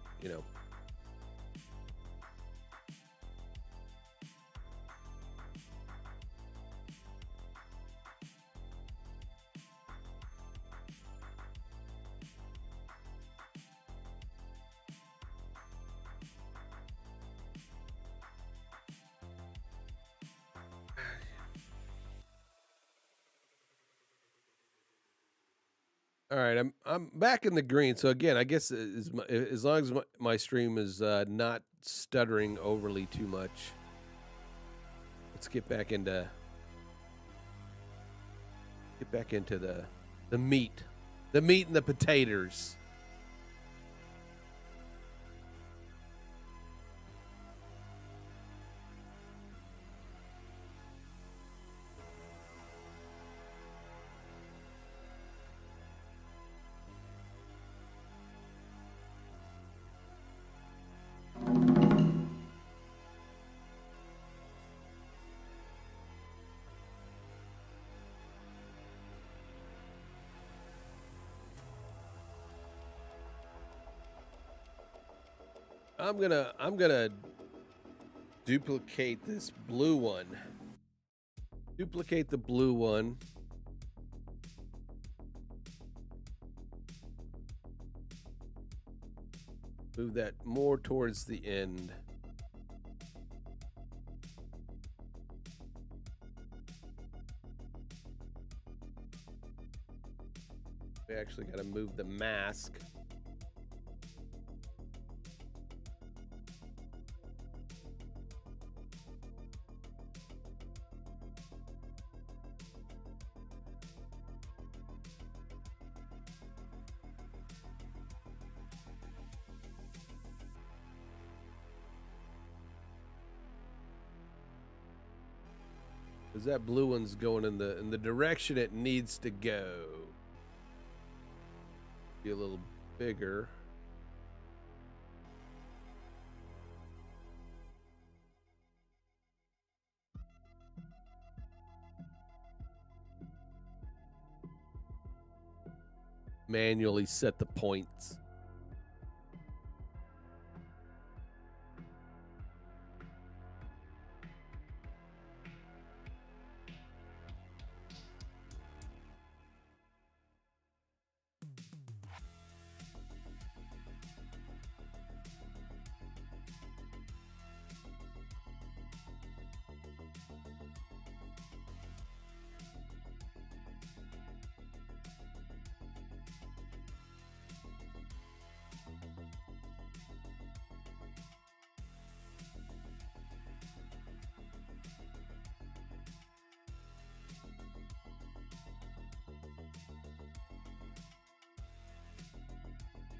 [SPEAKER 1] all right, I'm back in the green. So again, I guess as long as my stream is not stuttering overly too much, let's get back into the meat and the potatoes. I'm gonna duplicate this blue one. Duplicate the blue one. Move that more towards the end. We actually got to move the mask. Because that blue one's going in the direction it needs to go. be a little bigger. Manually set the points.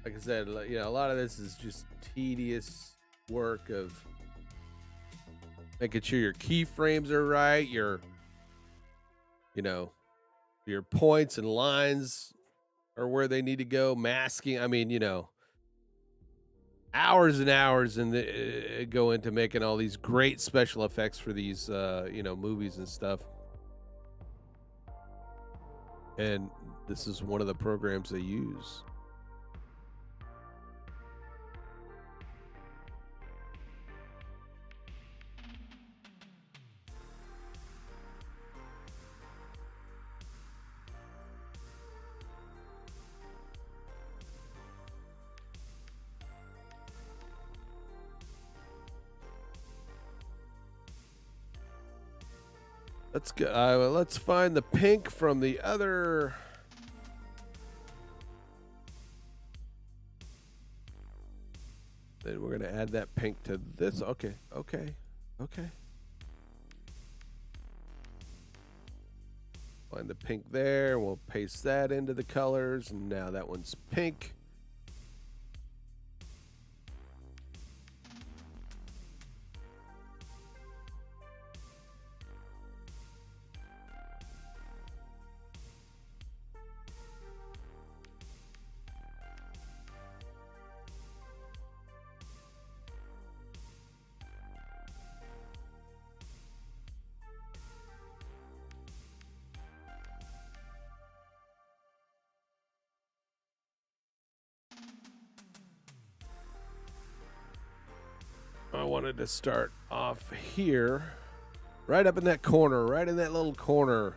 [SPEAKER 1] Like I said, you know, a lot of this is just tedious work of making sure your keyframes are right, your, you know, your points and lines are where they need to go, masking. I mean, you know, hours and hours and go into making all these great special effects for these, you know, movies and stuff. And this is one of the programs they use. Let's go. Let's find the pink from the other. Then we're gonna add that pink to this. Okay. Find the pink there. We'll paste that into the colors, and now that one's pink. I wanted to start off here, right up in that corner, right in that little corner.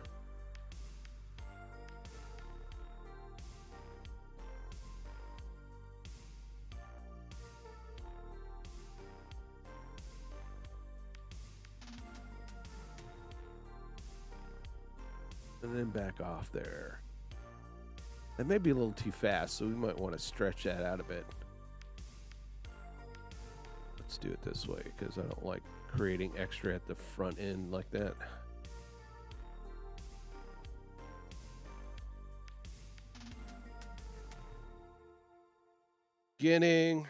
[SPEAKER 1] And then back off there. That may be a little too fast, so we might want to stretch that out a bit. Let's do it this way, because I don't like creating extra at the front end like that. Beginning.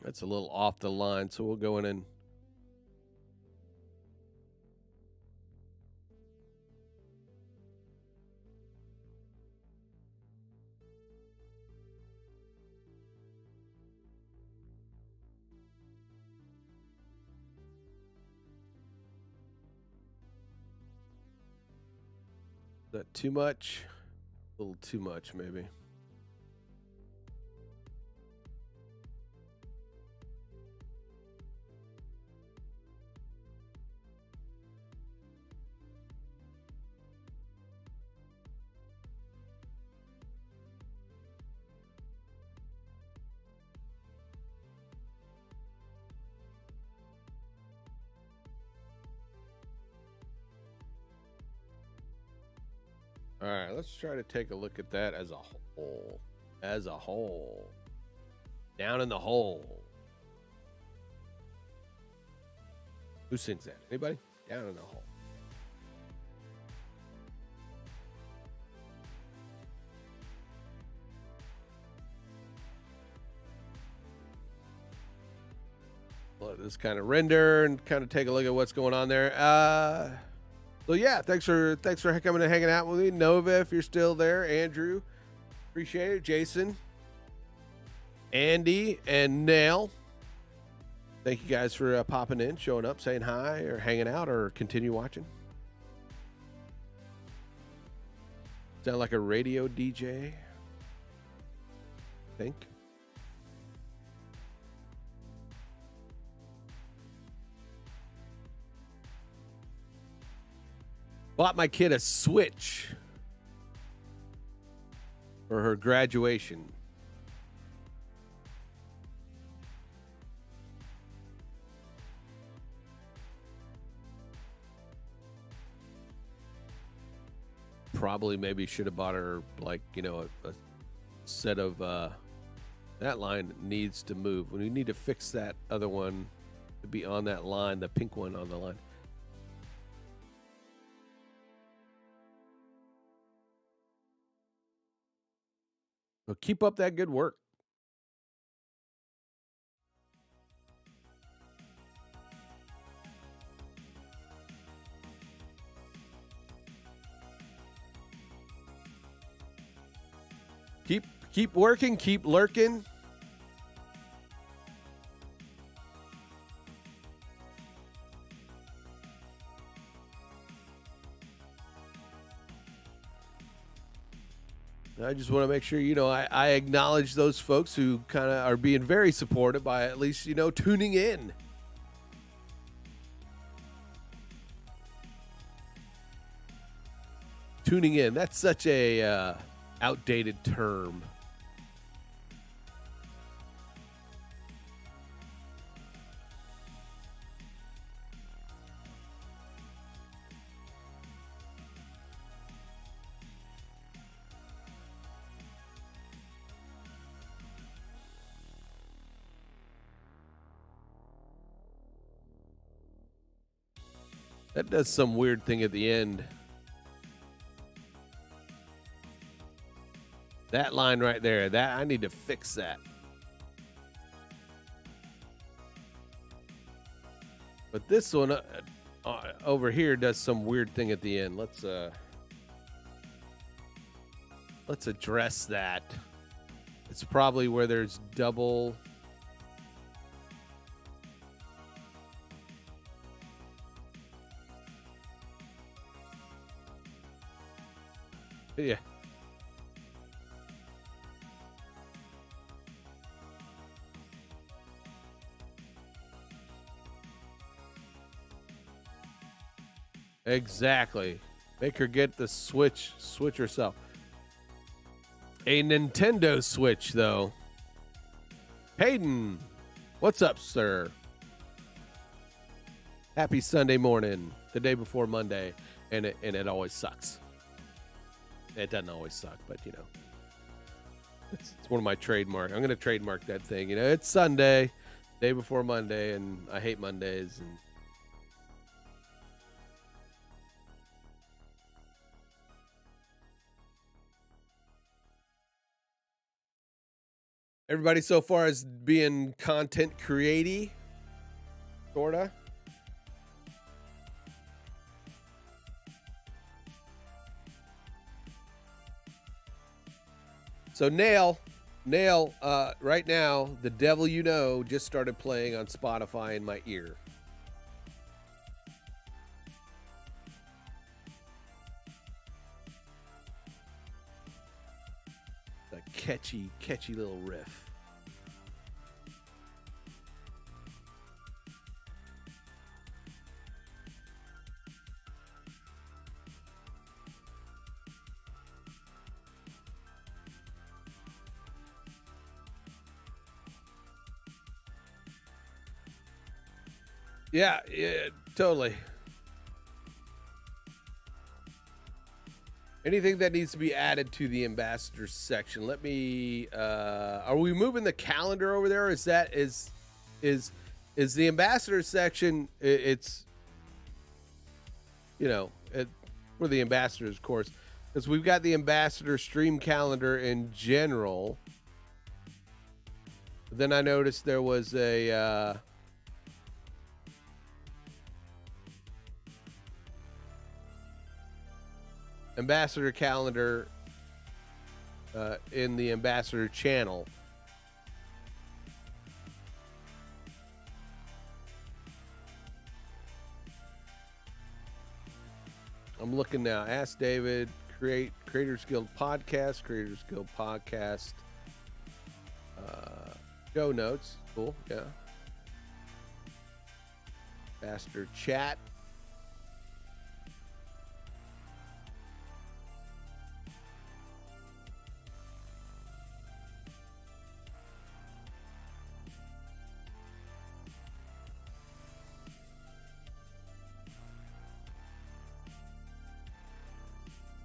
[SPEAKER 1] That's a little off the line, so we'll go in and is that too much? A little too much, maybe. All right, let's try to take a look at that as a whole. As a whole. Down in the hole. Who sings that? Anybody? Down in the hole. Let this kind of render and kind of take a look at what's going on there. So yeah, thanks for coming and hanging out with me. Nova, if you're still there, Andrew, appreciate it. Jason, Andy, and Nail, thank you guys for popping in, showing up, saying hi, or hanging out, or continue watching. Sound like a radio DJ, I think. Bought my kid a Switch for her graduation. Probably maybe should have bought her, like, you know, a set of that line needs to move. We need to fix that other one to be on that line, the pink one on the line. Well, keep up that good work. Keep working, keep lurking. I just want to make sure, you know, I acknowledge those folks who kind of are being very supportive by at least, you know, tuning in. Tuning in. That's such a outdated term. That does some weird thing at the end. That line right there, that I need to fix that. But this one over here does some weird thing at the end. Let's address that. It's probably where there's double. Yeah. Exactly. Make her get the Switch herself. A Nintendo Switch, though. Hayden, what's up, sir? Happy Sunday morning, the day before Monday, and it always sucks. It doesn't always suck, but you know, it's one of my trademark. I'm gonna trademark that thing. You know, it's Sunday, day before Monday, and I hate Mondays. And everybody so far is being content creaty, sorta. So Nail, right now, The Devil You Know just started playing on Spotify in my ear. A catchy little riff. Yeah, totally. Anything that needs to be added to the ambassadors section. Let me. Are we moving the calendar over there? Is the ambassador section? It's, you know, for the ambassadors, of course, because we've got the ambassador stream calendar in general. But then I noticed there was a. ambassador calendar in the ambassador channel. I'm looking now. Ask David, Creators Guild podcast, show notes. Cool, yeah. Ambassador chat.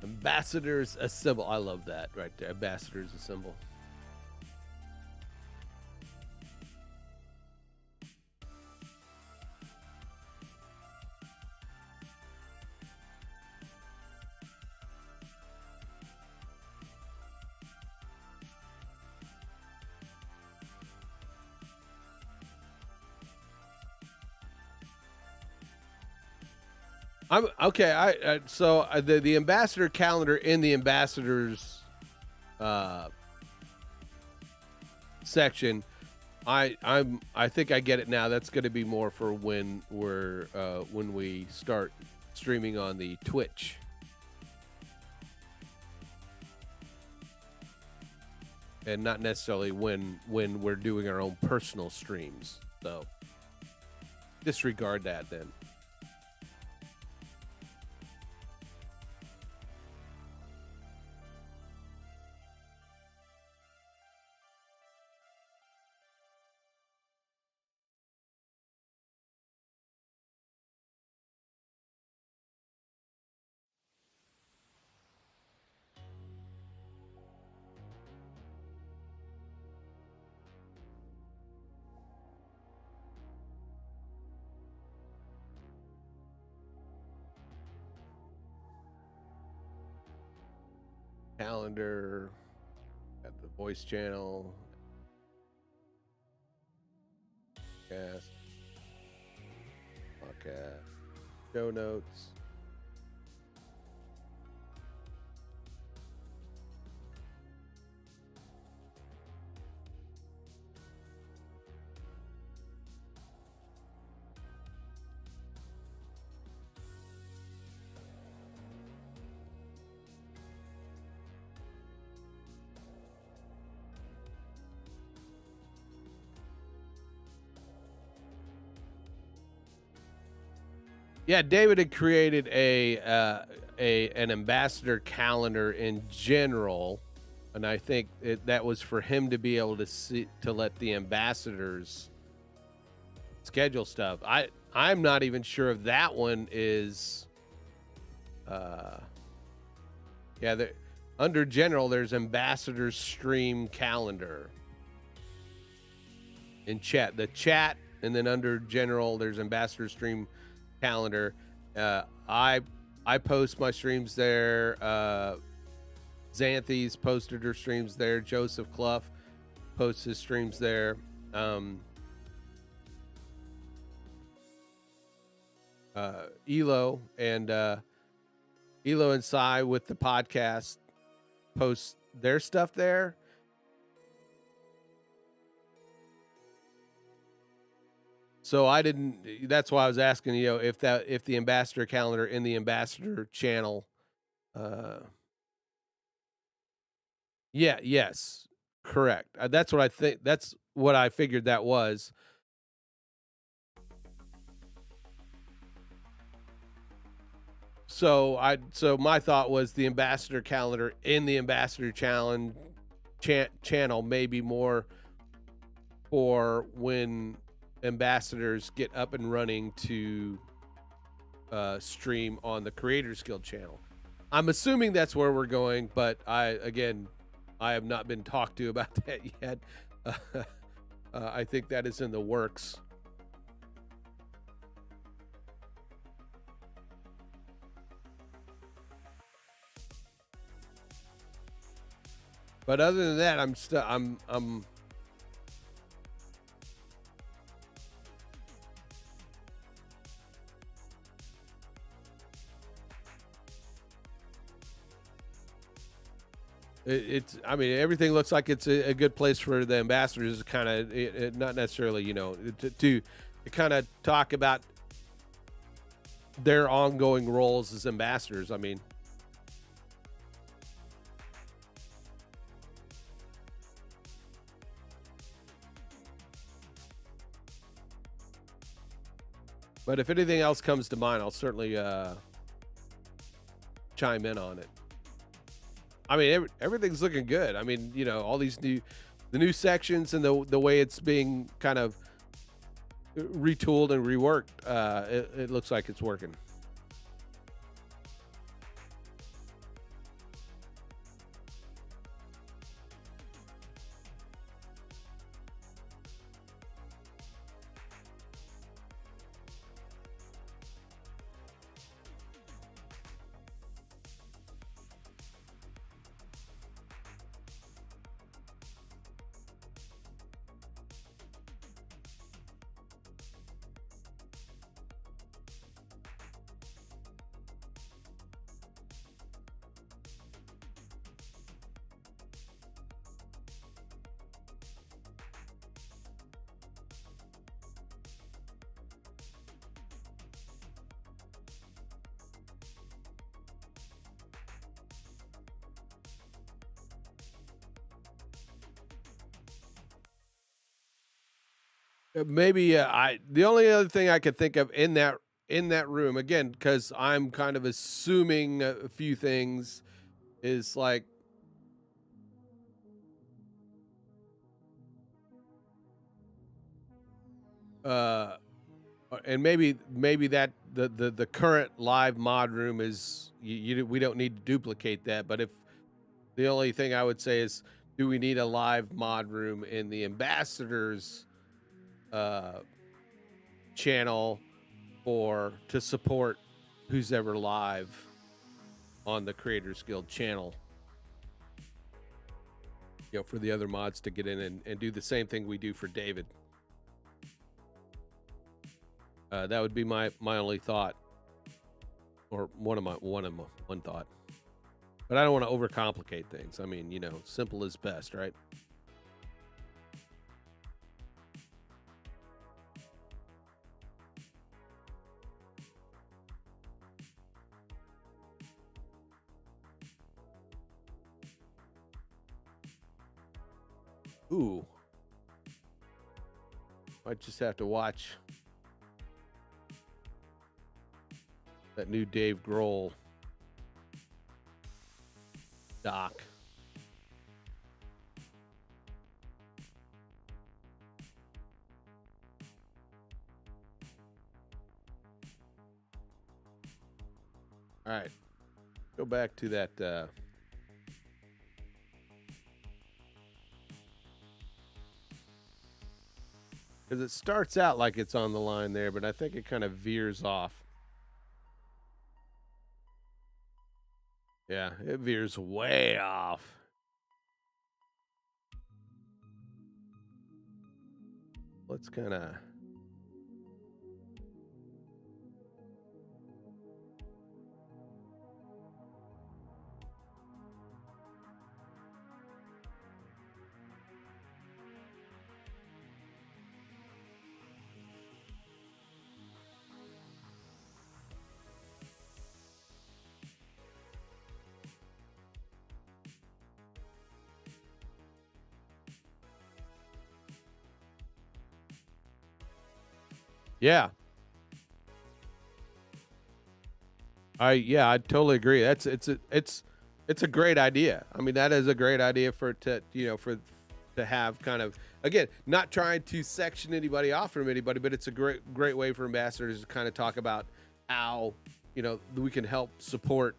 [SPEAKER 1] Ambassadors assemble. I love that right there. Ambassadors assemble. I'm okay. So the ambassador calendar in the ambassadors section. I think I get it now. That's going to be more for when we start streaming on the Twitch. And not necessarily when we're doing our own personal streams. So disregard that then. Calendar, got the voice channel, podcast, show notes. Yeah, David had created an ambassador calendar in general, and I think that was for him to be able to let the ambassadors schedule stuff. I'm not even sure if that one is. Under general, there's ambassador stream calendar in chat. The chat, and then under general, there's ambassador stream calendar. I post my streams there. Xanthi's posted her streams there. Joseph Clough posts his streams there. Elo and Sai with the podcast post their stuff there. So that's why I was asking, if the ambassador calendar in the ambassador channel, yes, correct. That's what I think. That's what I figured that was. So my thought was the ambassador calendar in the ambassador channel may be more for when ambassadors get up and running to stream on the Creators Guild channel. I'm assuming that's where we're going, but I have not been talked to about that yet. I think that is in the works. But other than that, I'm I mean, everything looks like it's a good place for the ambassadors to kind of, not necessarily, to kind of talk about their ongoing roles as ambassadors. I mean, but if anything else comes to mind, I'll certainly chime in on it. I mean, everything's looking good. I mean, all these the new sections and the way it's being kind of retooled and reworked. It looks like it's working. Maybe the only other thing I could think of in that room, again, because I'm kind of assuming a few things, is like and maybe that the current live mod room is we don't need to duplicate that. But if the only thing I would say is, do we need a live mod room in the ambassadors channel to support who's ever live on the Creators Guild channel, for the other mods to get in and do the same thing we do for David. That would be my only thought, or one thought. But I don't want to overcomplicate things. I mean, simple is best, right? Ooh. Might just have to watch that new Dave Grohl doc. All right. Go back to that because it starts out like it's on the line there, but I think it kind of veers off. Yeah, it veers way off. Let's kind of... Yeah. I totally agree. It's a great idea. I mean, that is a great idea for to have kind of, again, not trying to section anybody off from anybody, but it's a great way for ambassadors to kind of talk about how we can help support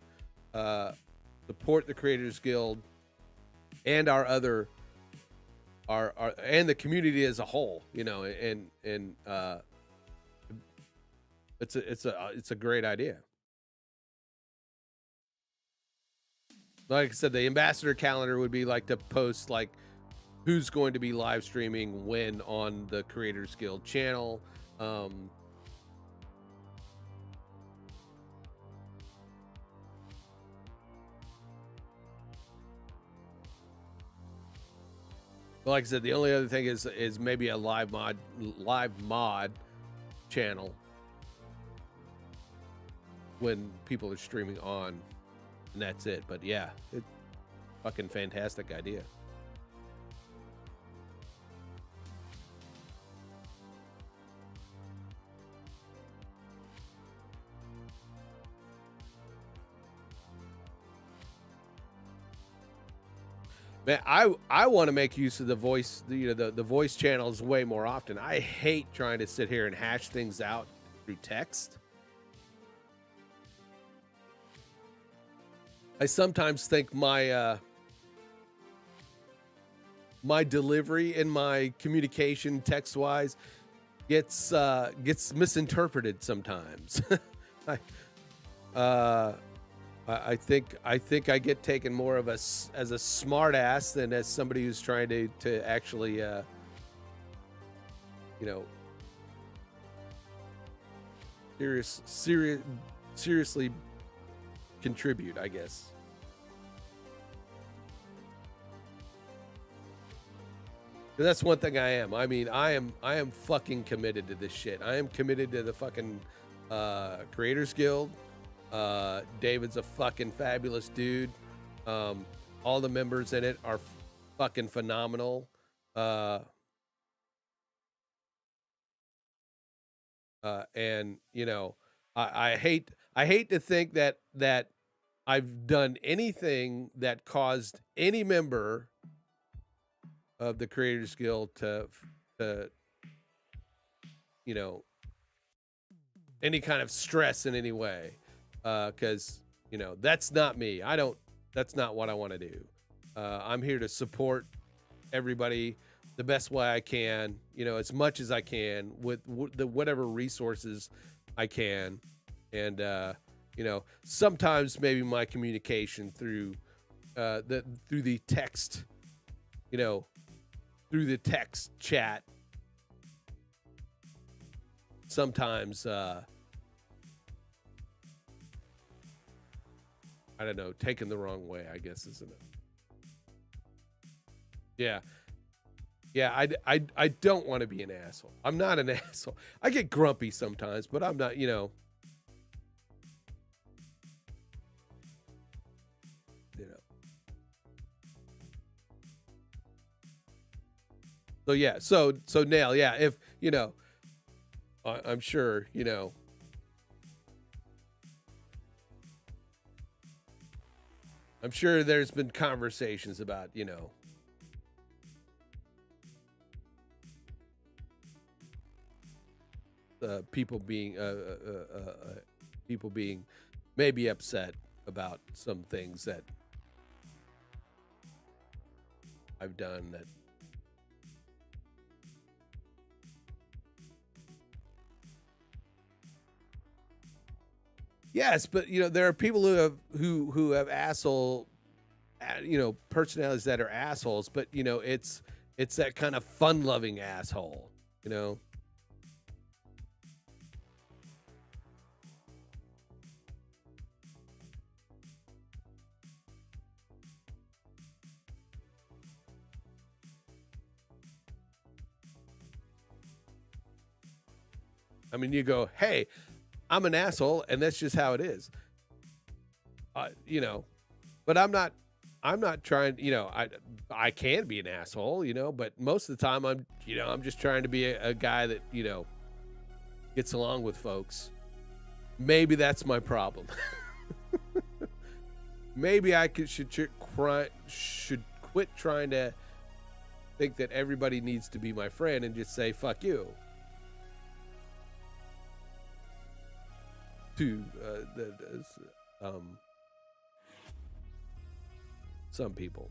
[SPEAKER 1] the Creators Guild and our other and the community as a whole, and it's a great idea. Like I said, the ambassador calendar would be like to post like who's going to be live streaming when on the Creators Guild channel. Like I said, the only other thing is maybe a live mod channel when people are streaming on, and that's it. But yeah, it's fucking fantastic idea. Man, I want to make use of the voice, the voice channels way more often. I hate trying to sit here and hash things out through text. I sometimes think my my delivery and my communication text-wise gets misinterpreted sometimes. I think I get taken more of as a smart ass than as somebody who's trying to actually seriously contribute, I guess. And that's one thing I am. I mean, I am fucking committed to this shit. I am committed to the fucking Creators Guild. David's a fucking fabulous dude. All the members in it are fucking phenomenal. And I hate to think that I've done anything that caused any member of the Creators Guild to any kind of stress in any way. Because that's not me. That's not what I want to do. I'm here to support everybody the best way I can, as much as I can with whatever resources I can. And sometimes maybe my communication through the text, through the text chat, sometimes I don't know, taken the wrong way, I guess, isn't it? Yeah. I don't want to be an asshole. I'm not an asshole. I get grumpy sometimes, but I'm not, So yeah, so Nail, yeah, if I'm sure, I'm sure there's been conversations about, people being maybe upset about some things that I've done that. Yes, but there are people who have asshole, personalities that are assholes, but it's that kind of fun-loving asshole, I mean, you go, hey, I'm an asshole, and that's just how it is. But I'm not trying, I can be an asshole, but most of the time I'm just trying to be a guy that, gets along with folks. Maybe that's my problem. Maybe I should quit trying to think that everybody needs to be my friend and just say, fuck you. To some people.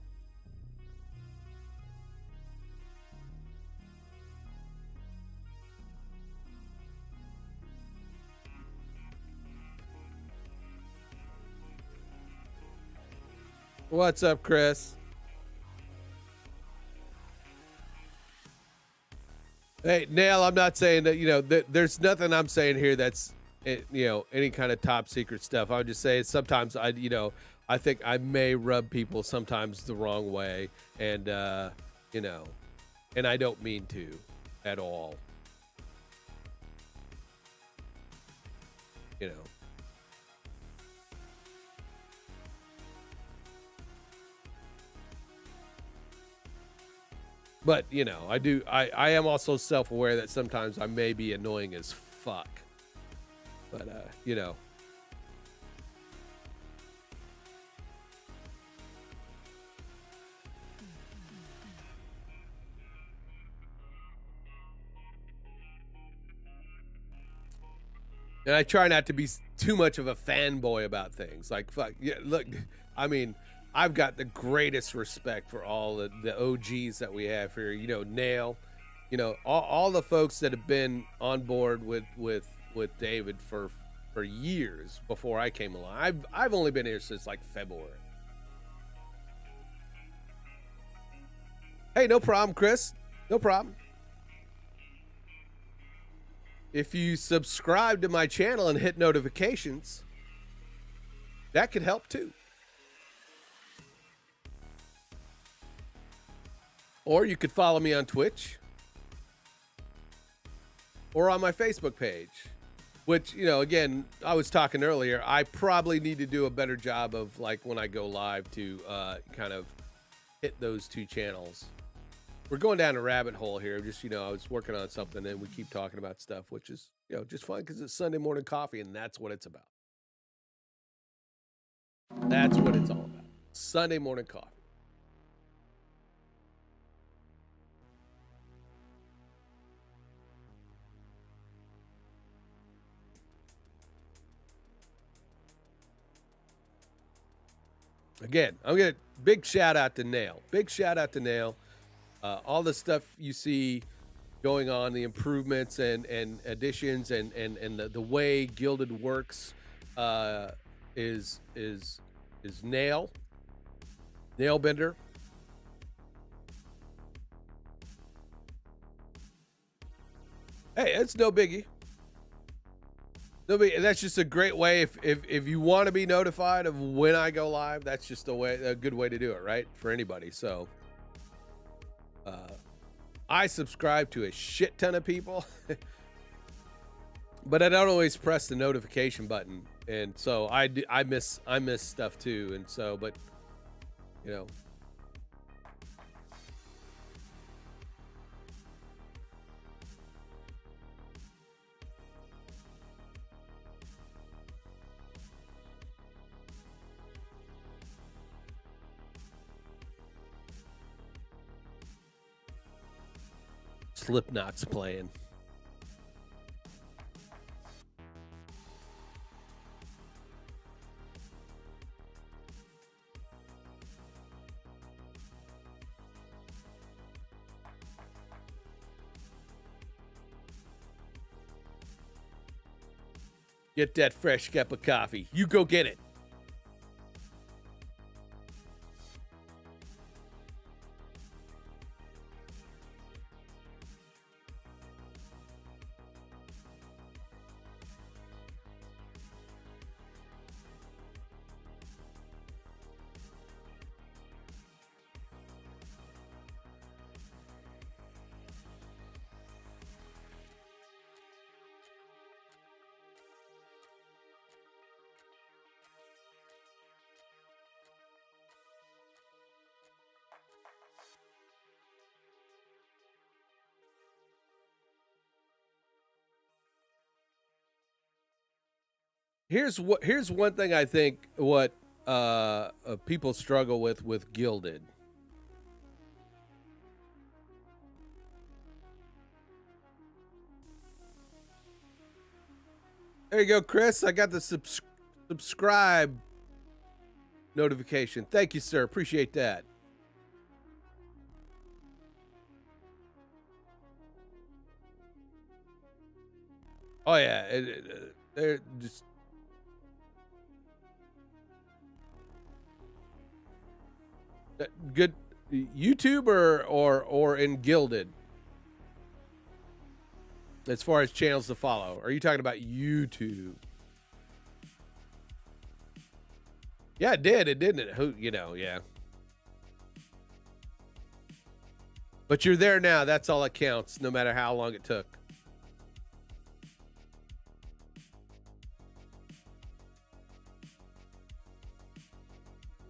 [SPEAKER 1] What's up, Chris? Hey, Nail, I'm not saying that, there's nothing I'm saying here that's any kind of top secret stuff. I would just say sometimes I think I may rub people sometimes the wrong way, and and I don't mean to at all. You know. But, you know, I am also self-aware that sometimes I may be annoying as fuck. But, you know. And I try not to be too much of a fanboy about things. Like, fuck, yeah, look, I mean, I've got the greatest respect for all the OGs that we have here. You know, Nail, you know, all the folks that have been on board with David for years before I came along. I've only been here since like February. Hey, no problem, Chris. No problem. If you subscribe to my channel and hit notifications, that could help too. Or you could follow me on Twitch or on my Facebook page, which, you know, again, I was talking earlier, I probably need to do a better job of, like, when I go live to kind of hit those two channels. We're going down a rabbit hole here. Just, you know, I was working on something and we keep talking about stuff, which is, you know, just fun because it's Sunday morning coffee and that's what it's about. That's what it's all about. Sunday morning coffee. Again, I'm going to big shout out to Nail. Big shout out to Nail. All the stuff you see going on, the improvements and additions and the way Gilded works is Nail Bender. Hey, it's no biggie. That's just a great way. If you want to be notified of when I go live, that's just a good way to do it, right? For anybody. So I subscribe to a shit ton of people, but I don't always press the notification button, and so I miss stuff too, and so, but you know. Slipknot's playing. Get that fresh cup of coffee. You go get it. Here's one thing I think what people struggle with Gilded. There you go, Chris. I got the subscribe notification. Thank you, sir. Appreciate that. Oh yeah, they're just good. YouTube or in Gilded. As far as channels to follow, are you talking about YouTube? Yeah, it did. It didn't. Who, you know, yeah. But you're there now. That's all that counts, no matter how long it took.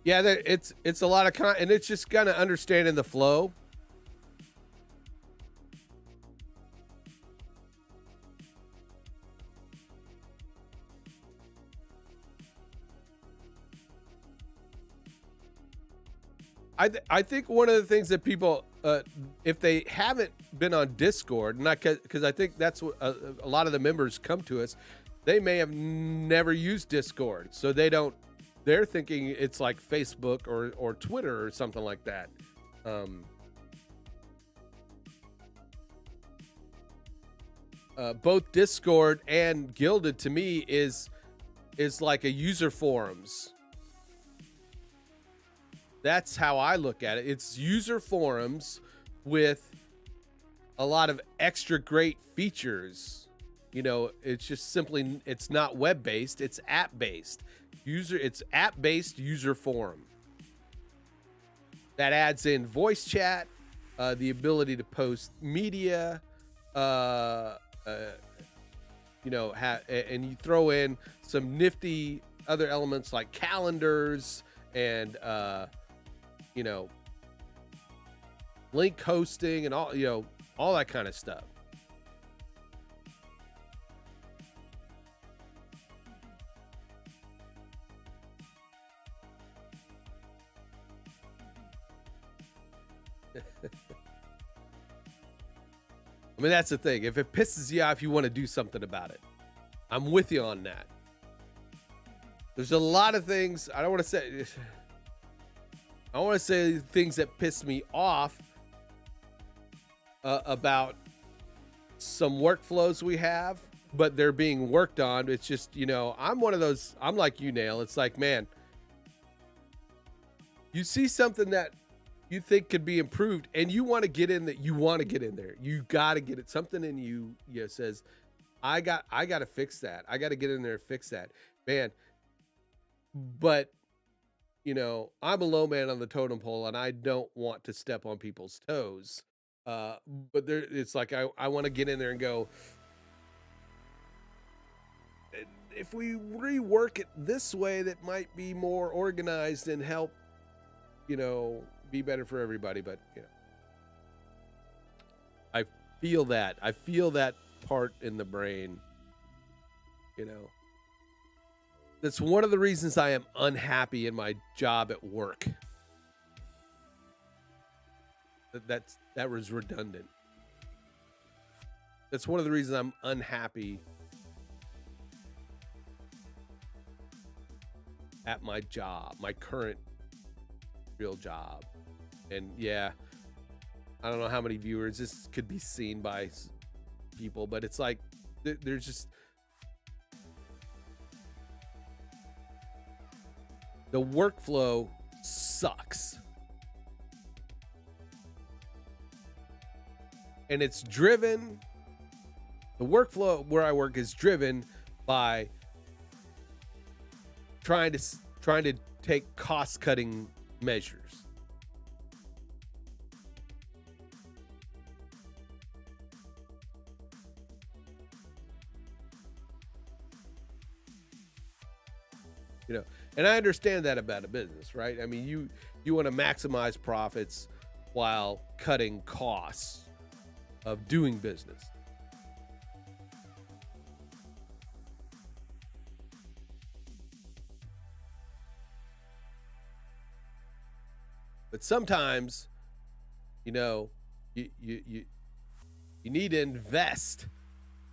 [SPEAKER 1] Yeah, it's a lot of and it's just kind of understanding the flow. I think one of the things that people, if they haven't been on Discord, not because I think that's what a lot of the members come to us, they may have never used Discord, so they don't. They're thinking it's like Facebook or Twitter or something like that. Both Discord and Gilded to me is like a user forums. That's how I look at it. It's user forums with a lot of extra great features. You know, it's just simply, it's not web-based, it's app-based. It's app-based user forum. That adds in voice chat, the ability to post media, and you throw in some nifty other elements like calendars and link hosting and all that kind of stuff. I mean, that's the thing. If it pisses you off, you want to do something about it. I'm with you on that. There's a lot of things I don't want to say. I want to say things that piss me off about some workflows we have, but they're being worked on. It's just, I'm one of those. I'm like you, Nail. It's like, man, you see something that you think could be improved and you want to get in that. You want to get in there. You got to get it. Something in you, says, I got to fix that. I got to get in there and fix that, man. But I'm a low man on the totem pole and I don't want to step on people's toes. But it's like, I want to get in there and go, if we rework it this way, that might be more organized and help, be better for everybody. But, I feel that part in the brain, That's one of the reasons I am unhappy in my job at work. That was redundant. That's one of the reasons I'm unhappy at my job, my current real job. And yeah, I don't know how many viewers this could be seen by people, but it's like there's just the workflow sucks. And it's driven, the workflow where I work is driven by trying to take cost-cutting measures. And I understand that about a business, right? I mean, you want to maximize profits while cutting costs of doing business. But sometimes, you need to invest.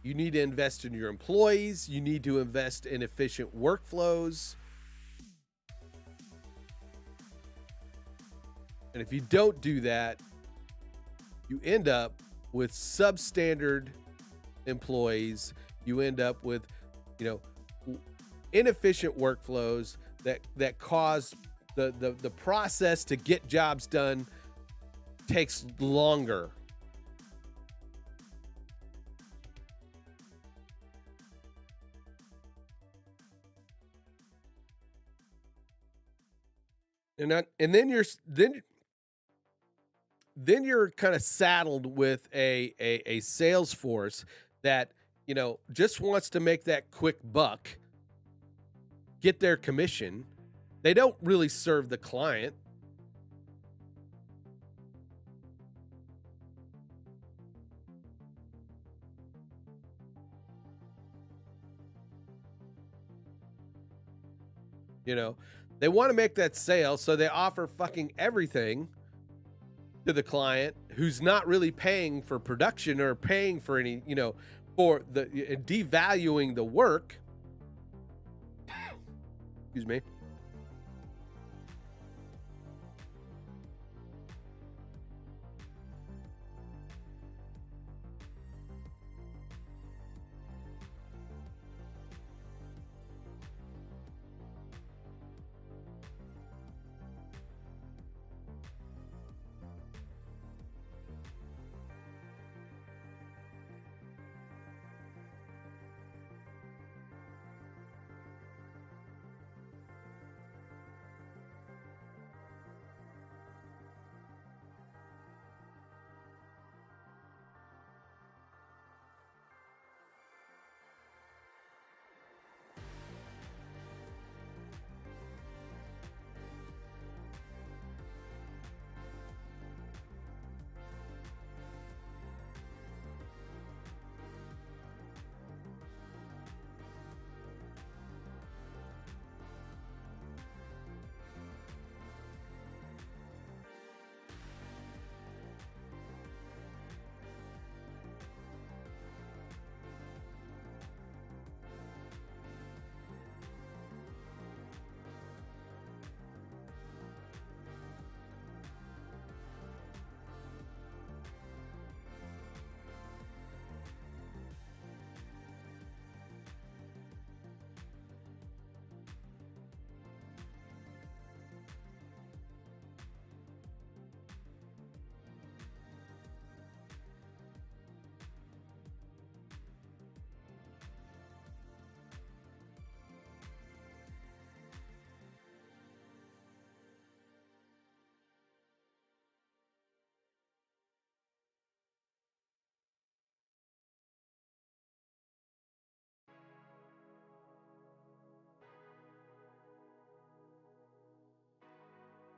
[SPEAKER 1] You need to invest in your employees. You need to invest in efficient workflows. And if you don't do that, you end up with substandard employees. You end up with, inefficient workflows that cause the process to get jobs done takes longer. And then then you're kind of saddled with a sales force that, you know, just wants to make that quick buck, get their commission. They don't really serve the client. You know, they want to make that sale, so they offer fucking everything to the client who's not really paying for production or paying for any, you know, for the devaluing the work. Excuse me.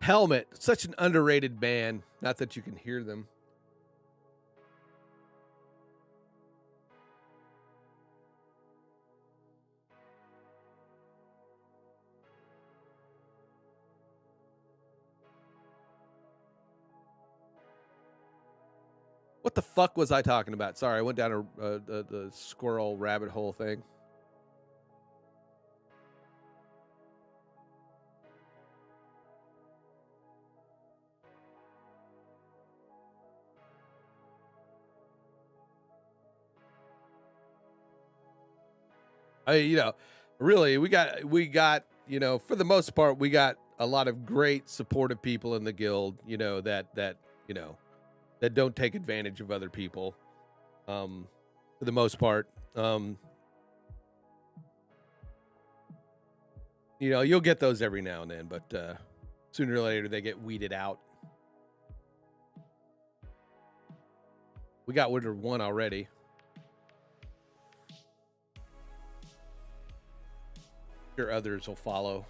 [SPEAKER 1] Helmet, such an underrated band. Not that you can hear them. What the fuck was I talking about? Sorry, I went down the squirrel rabbit hole thing. You know, really, we got, you know, for the most part, we got a lot of great supportive people in the guild, you know, that, you know, that don't take advantage of other people. For the most part, you know, you'll get those every now and then, but sooner or later they get weeded out. We got rid of one already. Sure, others will follow.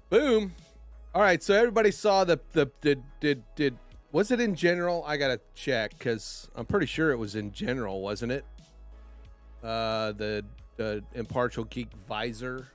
[SPEAKER 1] Boom. All right, so everybody saw the did was it in general? I gotta check because I'm pretty sure it was in general, wasn't it? The Impartial Geek visor.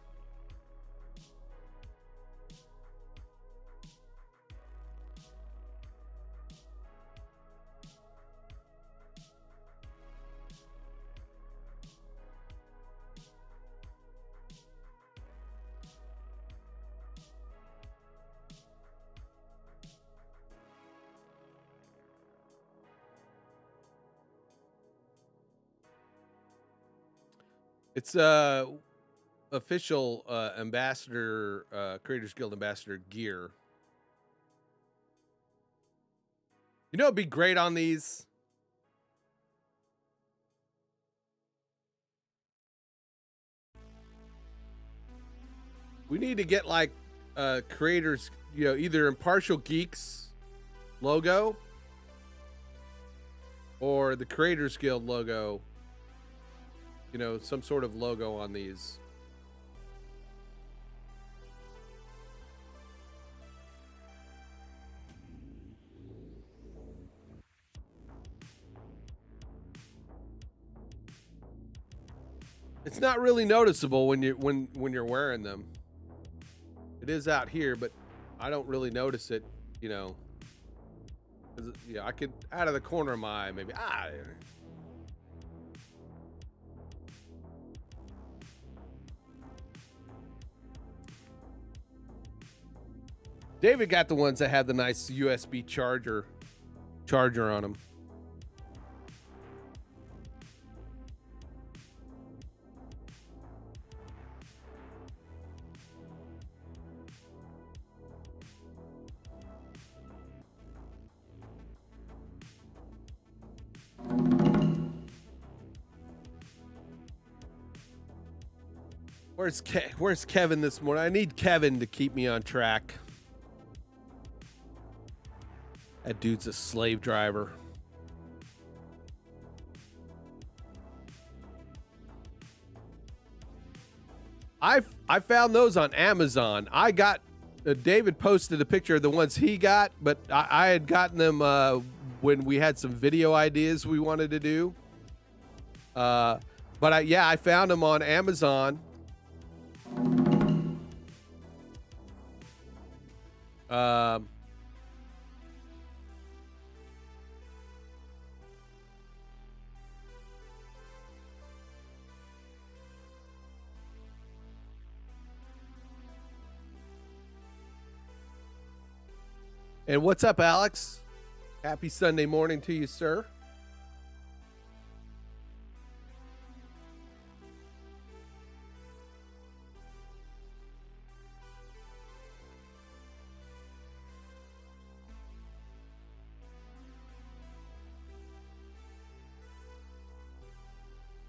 [SPEAKER 1] It's official ambassador, Creators Guild ambassador gear. You know, it'd be great on these. We need to get like creators, you know, either Impartial Geeks logo or the Creators Guild logo. You know, some sort of logo on these. It's not really noticeable when you're wearing them. It is out here, but I don't really notice it, you know. Yeah, I could out of the corner of my eye, maybe. David got the ones that had the nice USB charger on them. Where's Kevin this morning? I need Kevin to keep me on track. That dude's a slave driver. I found those on Amazon. I got David posted a picture of the ones he got, but I had gotten them when we had some video ideas we wanted to do. But I found them on Amazon. And what's up, Alex? Happy Sunday morning to you, sir.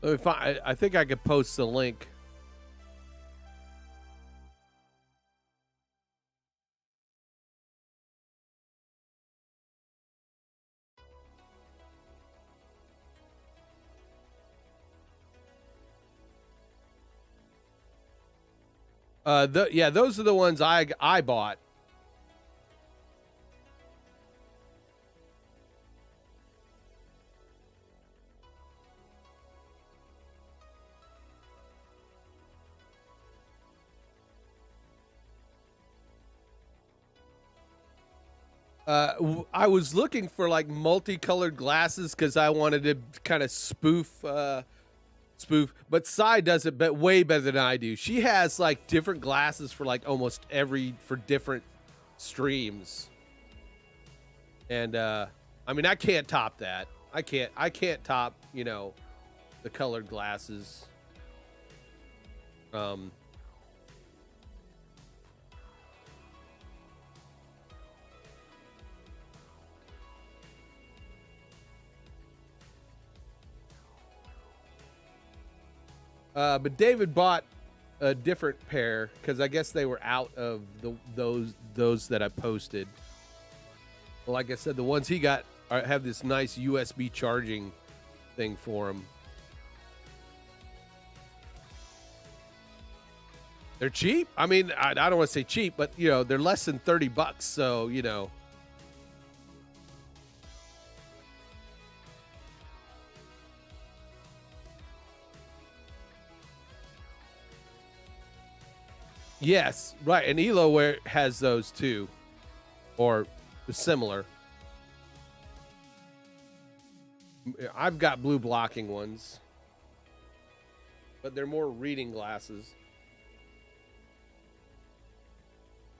[SPEAKER 1] Let me find, I think I could post the link. Yeah, those are the ones I bought. I was looking for like multicolored glasses because I wanted to kind of spoof, but Sai does it way better than I do. She has like different glasses for like almost for different streams. And I mean, I can't top that. I can't top, you know, the colored glasses. But David bought a different pair because I guess they were out of those that I posted. Well, like I said, the ones he got have this nice USB charging thing for them. They're cheap. I mean, I don't want to say cheap, but you know, they're less than $30. So you know. Yes, right. And Elo has those too, or similar. I've got blue blocking ones, but they're more reading glasses.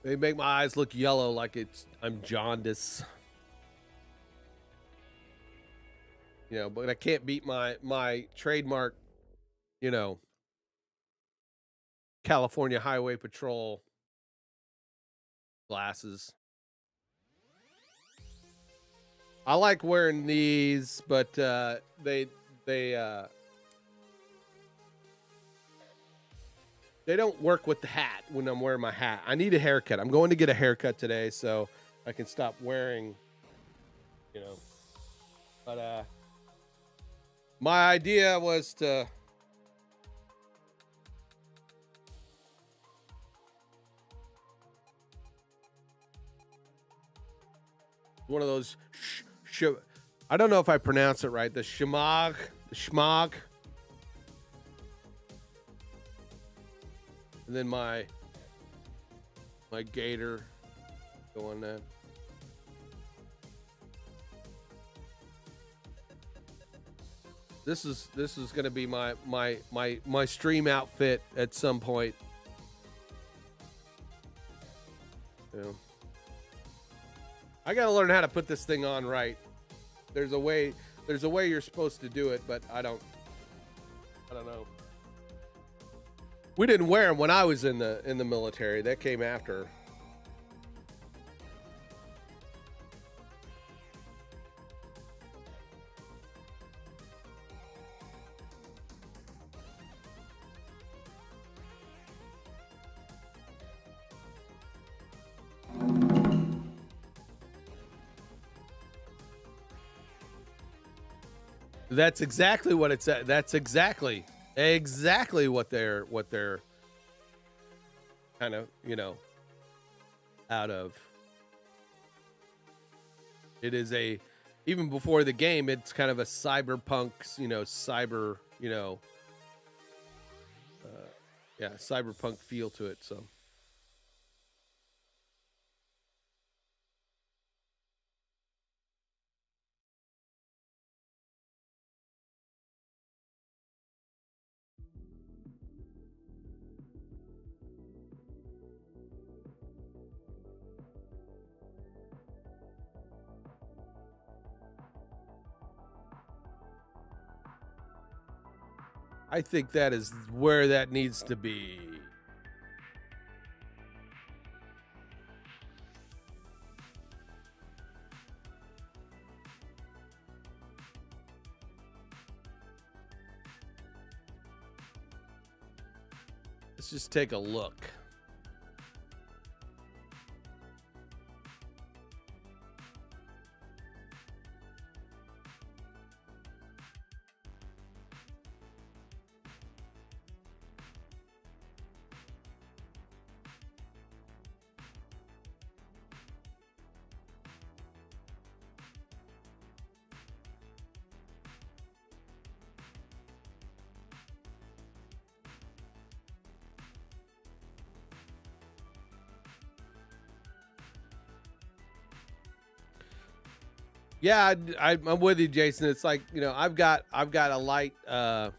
[SPEAKER 1] They make my eyes look yellow like I'm jaundice. You know, but I can't beat my trademark, you know, California Highway Patrol glasses. I like wearing these, but they don't work with the hat when I'm wearing my hat. I need a haircut. I'm going to get a haircut today so I can stop wearing, you know. But my idea was to one of those I don't know if I pronounce it right. The schmog. And then my gator go on that. This is going to be my stream outfit at some point. Yeah. I got to learn how to put this thing on right. There's a way you're supposed to do it, but I don't know. We didn't wear them when I was in the military. That came after. That's exactly what it's at. That's exactly what they're kind of, you know, out of. It is even before the game, it's kind of a cyberpunk, cyberpunk feel to it. So. I think that is where that needs to be. Let's just take a look. Yeah, I'm with you, Jason. It's like, you know, I've got a light. My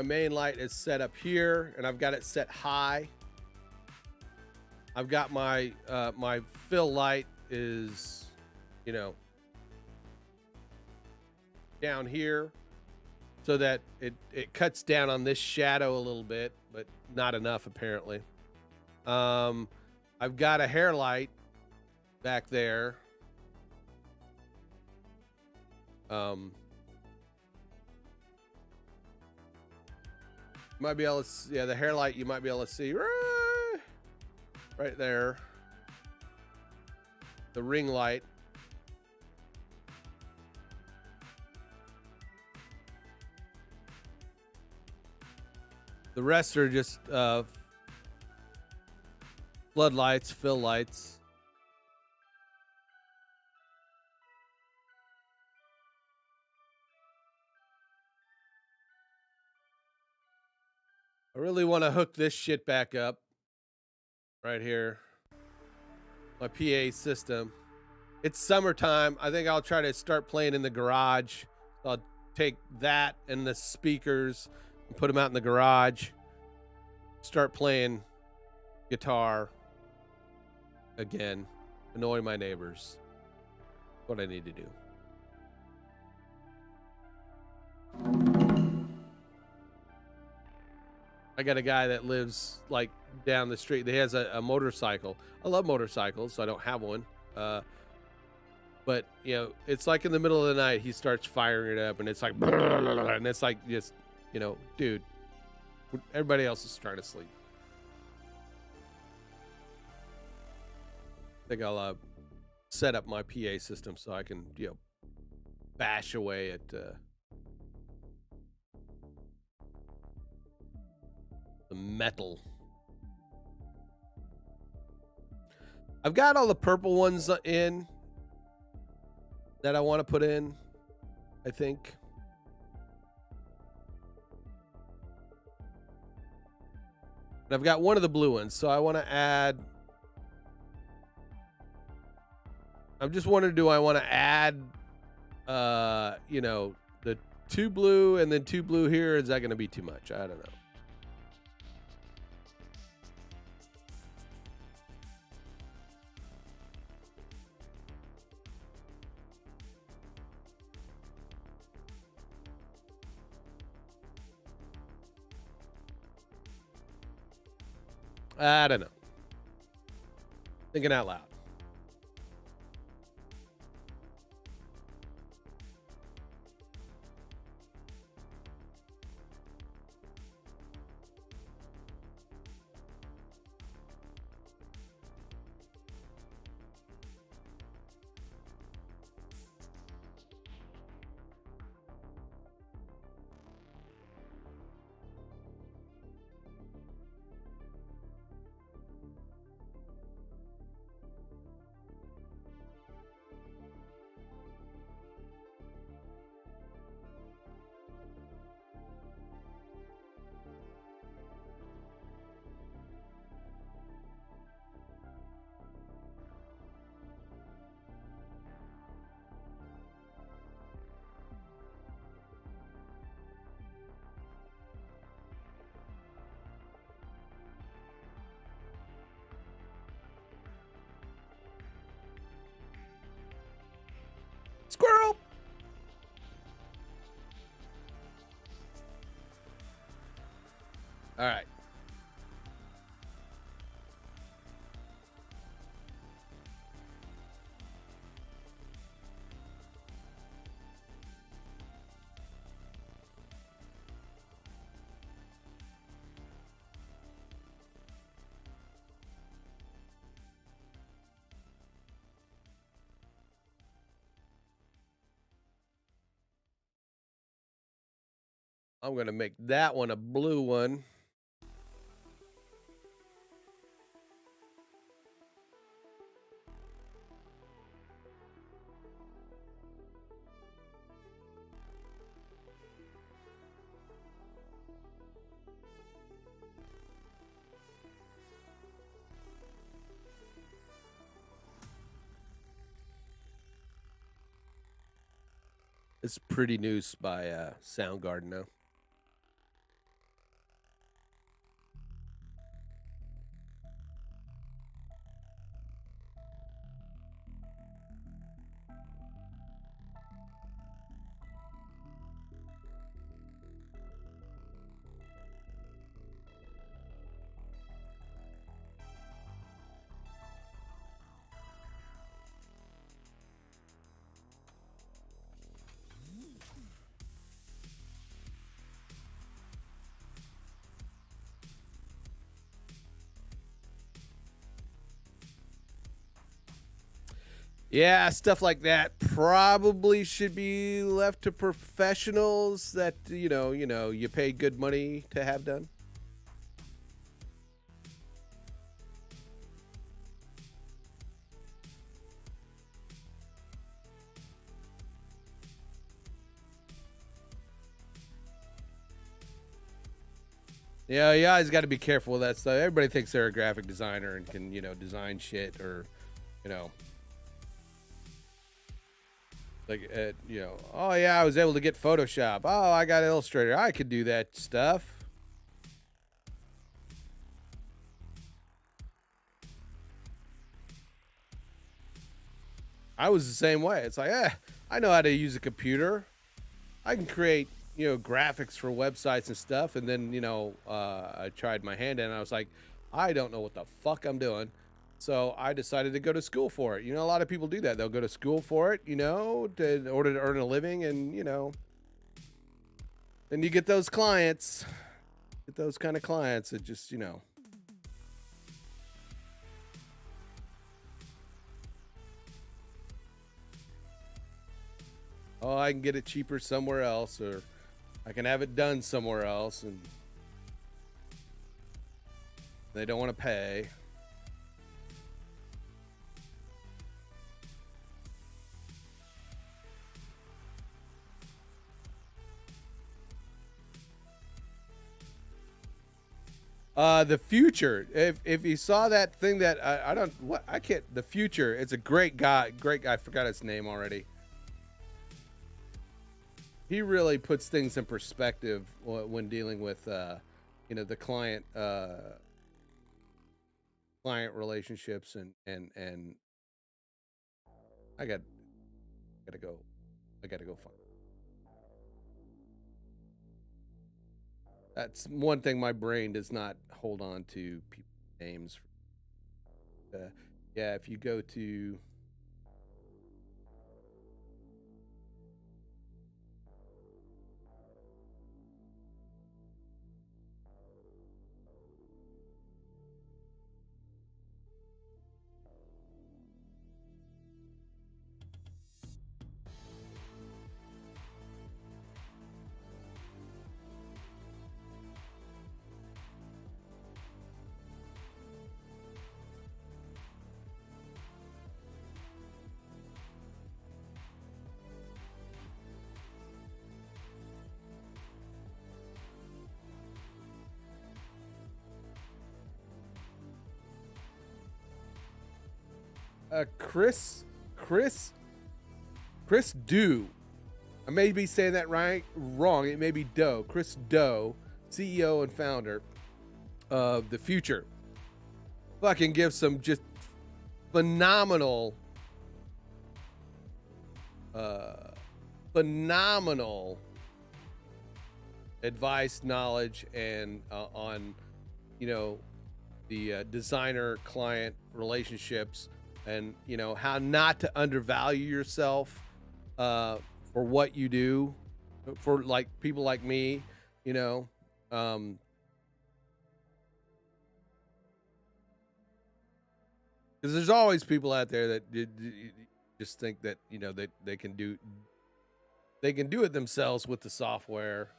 [SPEAKER 1] main light is set up here, and I've got it set high. I've got my my fill light is, you know, down here, so that it cuts down on this shadow a little bit, but not enough apparently. I've got a hair light back there. Might be able to see, yeah, the hair light you might be able to see right there. The ring light. The rest are just floodlights, fill lights. I really want to hook this shit back up right here. My PA system. It's summertime. I think I'll try to start playing in the garage. I'll take that and the speakers and put them out in the garage. Start playing guitar again. Annoy my neighbors. What I need to do. I got a guy that lives like down the street. He has a motorcycle. I love motorcycles, so I don't have one. But you know, it's like in the middle of the night, he starts firing it up, and it's like, and it's like just, you know, dude, everybody else is trying to sleep. I think I'll set up my PA system so I can, you know, bash away at the metal. I've got all the purple ones in that I want to put in, I think. And I've got one of the blue ones, so I want to add. I'm just wondering, do I want to add, you know, the 2 blue and then 2 blue here? Is that going to be too much? I don't know. I don't know. Thinking out loud. Squirrel. All right. I'm going to make that one a blue one. It's Pretty Noose by Soundgarden now. Yeah, stuff like that probably should be left to professionals that, you know, you pay good money to have done. Yeah, you always got to be careful with that stuff. Everybody thinks they're a graphic designer and can, you know, design shit or, you know, like, you know, oh yeah, I was able to get Photoshop. Oh, I got Illustrator. I could do that stuff. I was the same way. It's like, I know how to use a computer. I can create, graphics for websites and stuff. And then, I tried my hand in and I was like, I don't know what the fuck I'm doing. So I decided to go to school for it. A lot of people do that. They'll go to school for it, in order to earn a living. And, then you get those clients, those kind of clients that just, oh, I can get it cheaper somewhere else, or I can have it done somewhere else, and they don't want to pay. The Future. If you saw that thing that the Future. It's a great guy. I forgot his name already. He really puts things in perspective when dealing with, the client relationships and I gotta go find. That's one thing my brain does not hold on to people's names. Yeah, if you go to Chris Dew. I may be saying that wrong. It may be Doe. Chris Doe, CEO and founder of The Future. Fucking gives some just phenomenal advice, knowledge, and on the designer client relationships, and how not to undervalue yourself for what you do, for like people like me, because there's always people out there that just think that they can do it themselves with the software.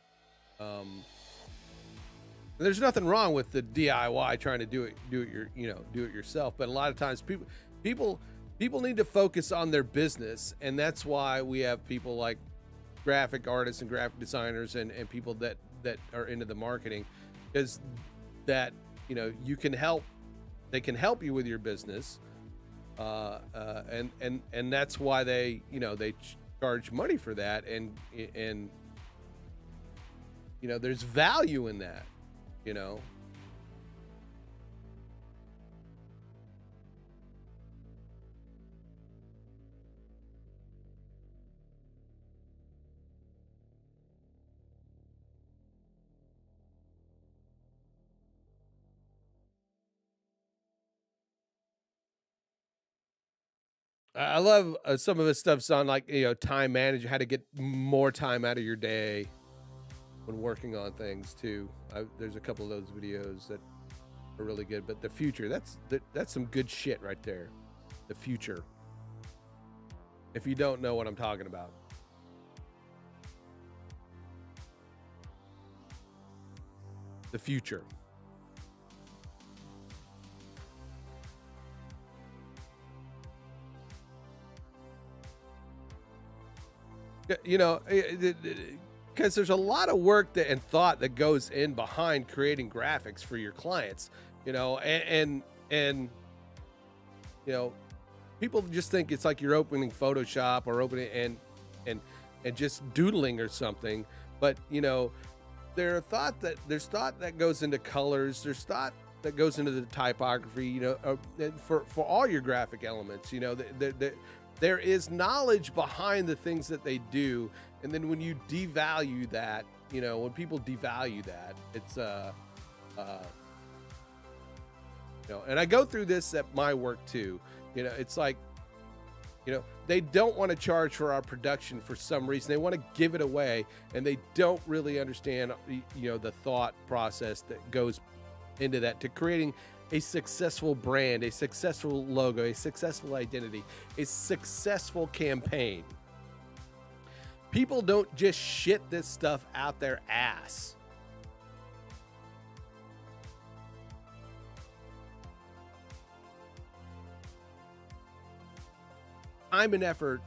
[SPEAKER 1] There's nothing wrong with the DIY, trying to do it yourself, but a lot of times people need to focus on their business, and that's why we have people like graphic artists and graphic designers and people that are into the marketing, because that you can help. They can help you with your business, and that's why they charge money for that, and there's value in that. I love some of his stuff's on like time management, how to get more time out of your day when working on things too. There's a couple of those videos that are really good. But The Future, that's some good shit right there. The Future. If you don't know what I'm talking about. The Future. Because there's a lot of work and thought that goes in behind creating graphics for your clients, and people just think it's like you're opening Photoshop or opening and just doodling or something. But there's thought that goes into colors. There's thought that goes into the typography. For all your graphic elements. There is knowledge behind the things that they do, And then when you devalue that, you know, when people devalue that, it's you know, and I go through this at my work too. You know, it's like, you know, they don't want to charge for our production for some reason. They want to give it away, and they don't really understand, you know, the thought process that goes into that, to creating a successful brand, a successful logo, a successful identity, a successful campaign. People don't just shit this stuff out their ass. Time and effort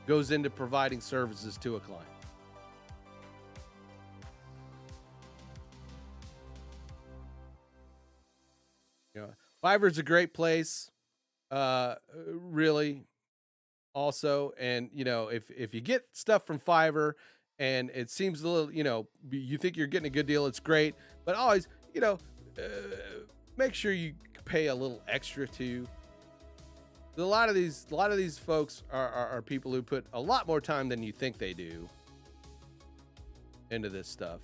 [SPEAKER 1] goes into providing services to a client. You know, Fiverr's a great place, really, also. And you know, if you get stuff from Fiverr and it seems a little, you know, you think you're getting a good deal, it's great. But always, you know, make sure you pay a little extra too. A lot of these folks are people who put a lot more time than you think they do into this stuff.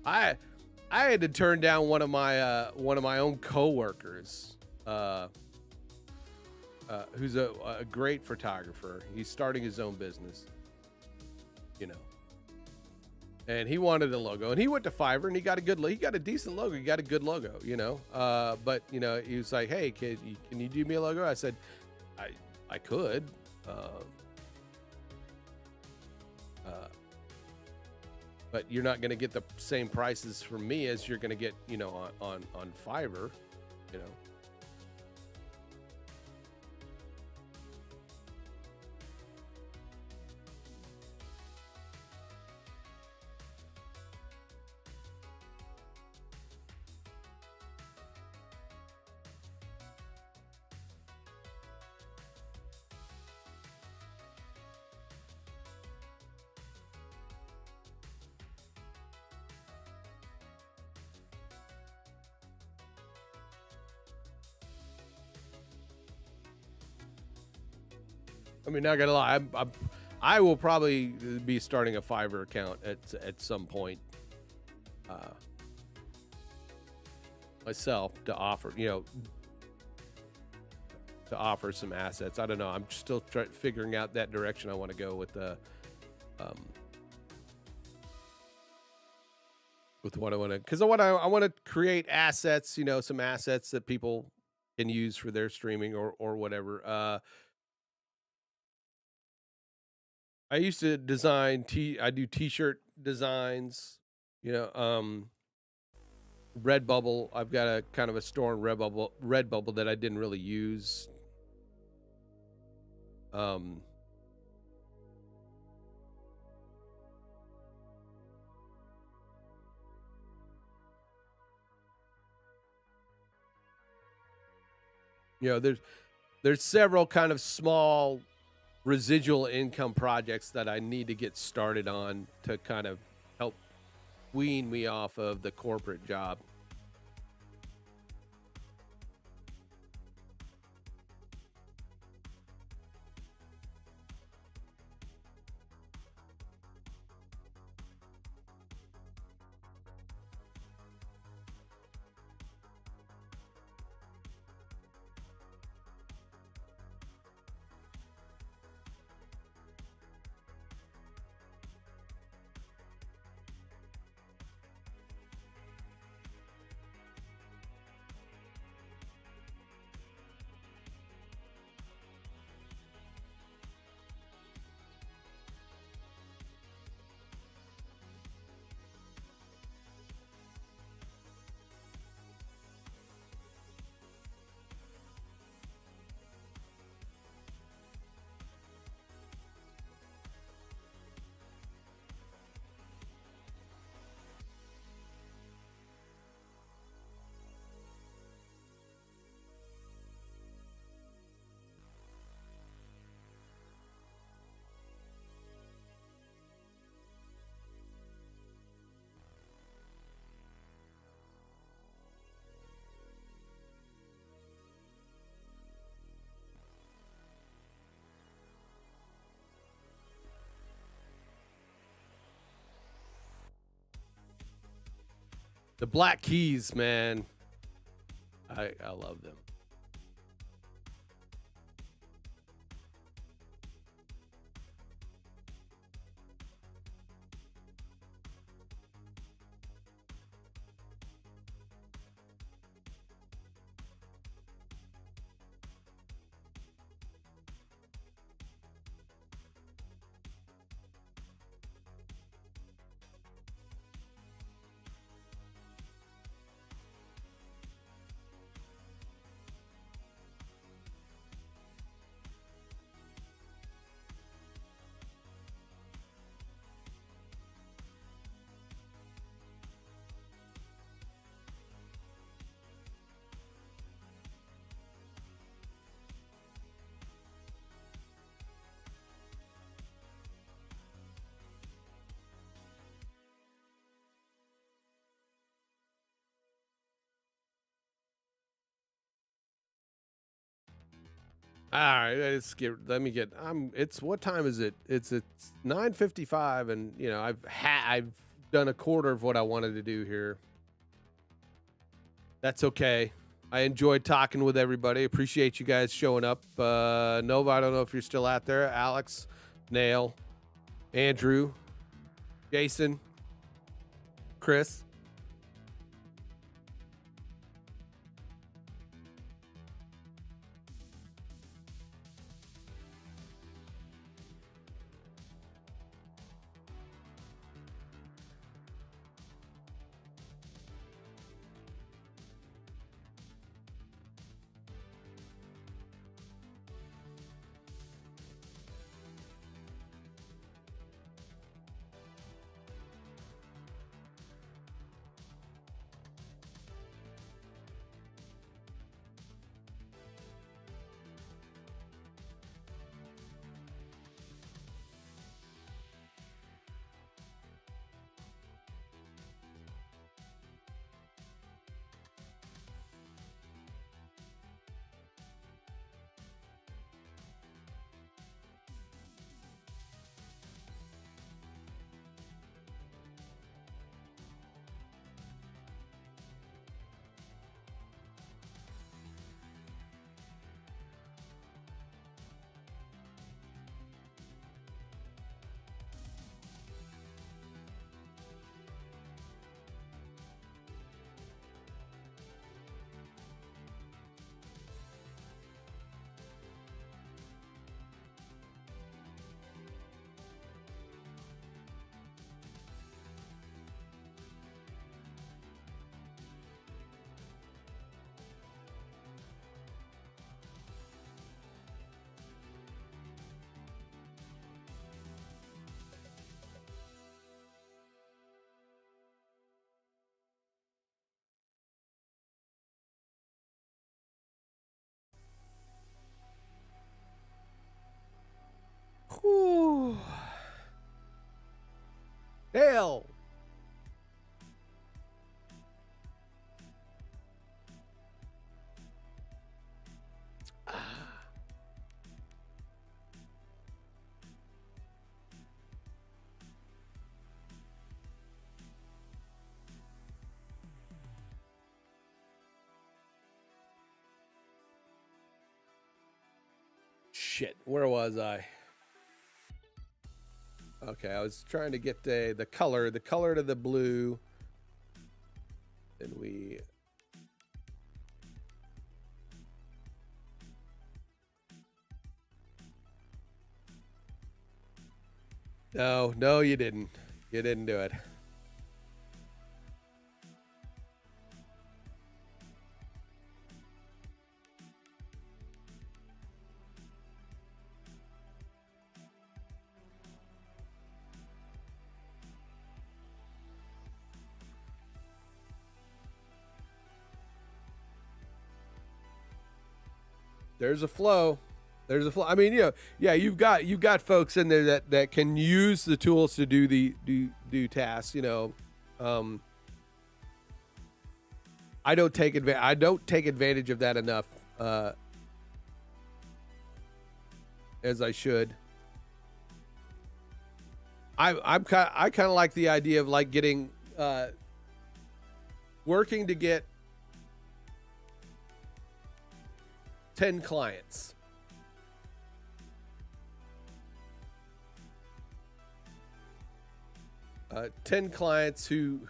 [SPEAKER 1] I had to turn down one of my own coworkers, who's a great photographer. He's starting his own business, you know, and he wanted a logo, and he went to Fiverr and he got a decent logo. He got a good logo, you know, but you know, he was like, "Hey, kid, can you do me a logo?" I said, I could, but you're not going to get the same prices from me as you're going to get, you know, on Fiverr, you know. I mean, not gonna lie, I will probably be starting a Fiverr account at some point, myself, to offer, you know, to offer some assets. I don't know. I'm still figuring out that direction I want to go with the, with what I want to, because I want to create assets, you know, some assets that people can use for their streaming or whatever. I used to design I do t-shirt designs, you know, Redbubble. I've got a kind of a store in Redbubble that I didn't really use. You know, there's several kind of small residual income projects that I need to get started on to kind of help wean me off of the corporate job. The black keys, man. I love them. All right, let me get. It's what time is it? It's 9:55, and you know I've done a quarter of what I wanted to do here. That's okay. I enjoyed talking with everybody. Appreciate you guys showing up. Nova, I don't know if you're still out there. Alex, Nail, Andrew, Jason, Chris. Whew. Hell. Shit, where was I? Okay, I was trying to get the color to the blue. And we No, you didn't. You didn't do it. There's a flow. There's a flow. I mean, yeah, you've got folks in there that can use the tools to do tasks. I don't take advantage of that enough as I should. I kind of like the idea of like getting working to get 10 clients. Uh, 10 clients who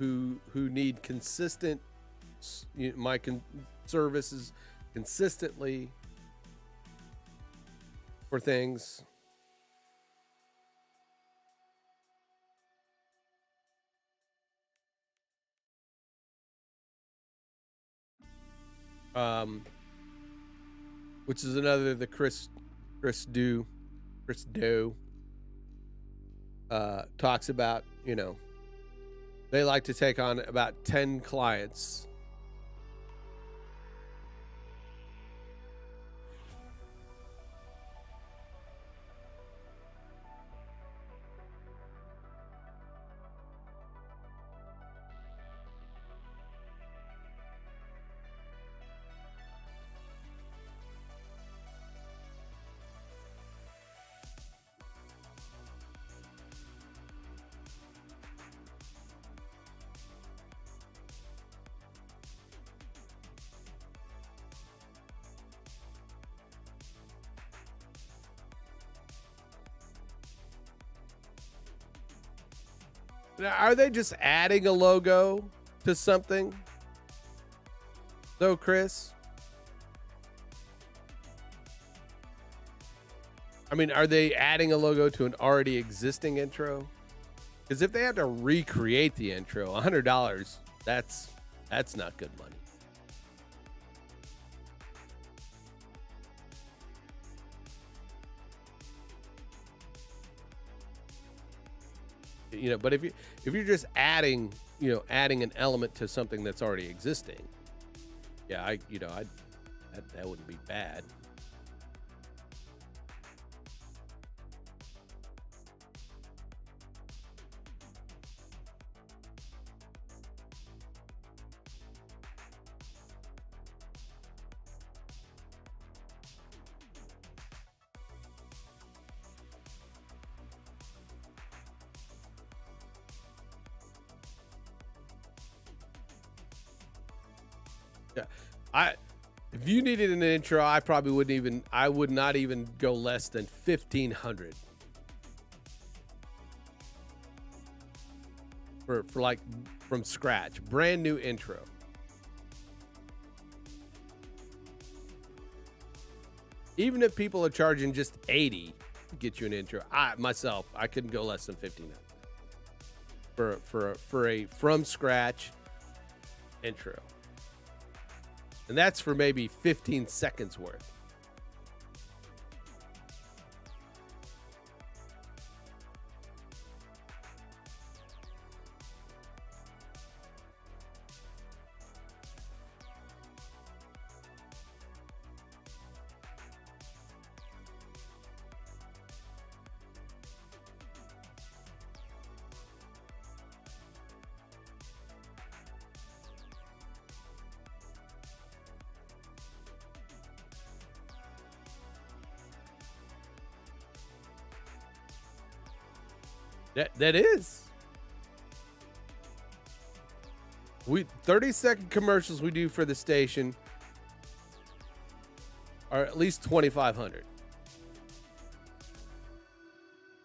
[SPEAKER 1] need consistent services consistently for things. Which is another the Chris Doe talks about, they like to take on about 10 clients. Now, are they just adding a logo to something, though, Chris? I mean, are they adding a logo to an already existing intro? Because if they have to recreate the intro, $100, that's not good money. But if you're just adding an element to something that's already existing, that wouldn't be bad. Yeah, if you needed an intro, I would not even go less than 1,500 for like from scratch, brand new intro. Even if people are charging just 80 to get you an intro, I couldn't go less than 1,500 for a from scratch intro. And that's for maybe 15 seconds worth. That is. 30-second commercials we do for the station are at least 2,500.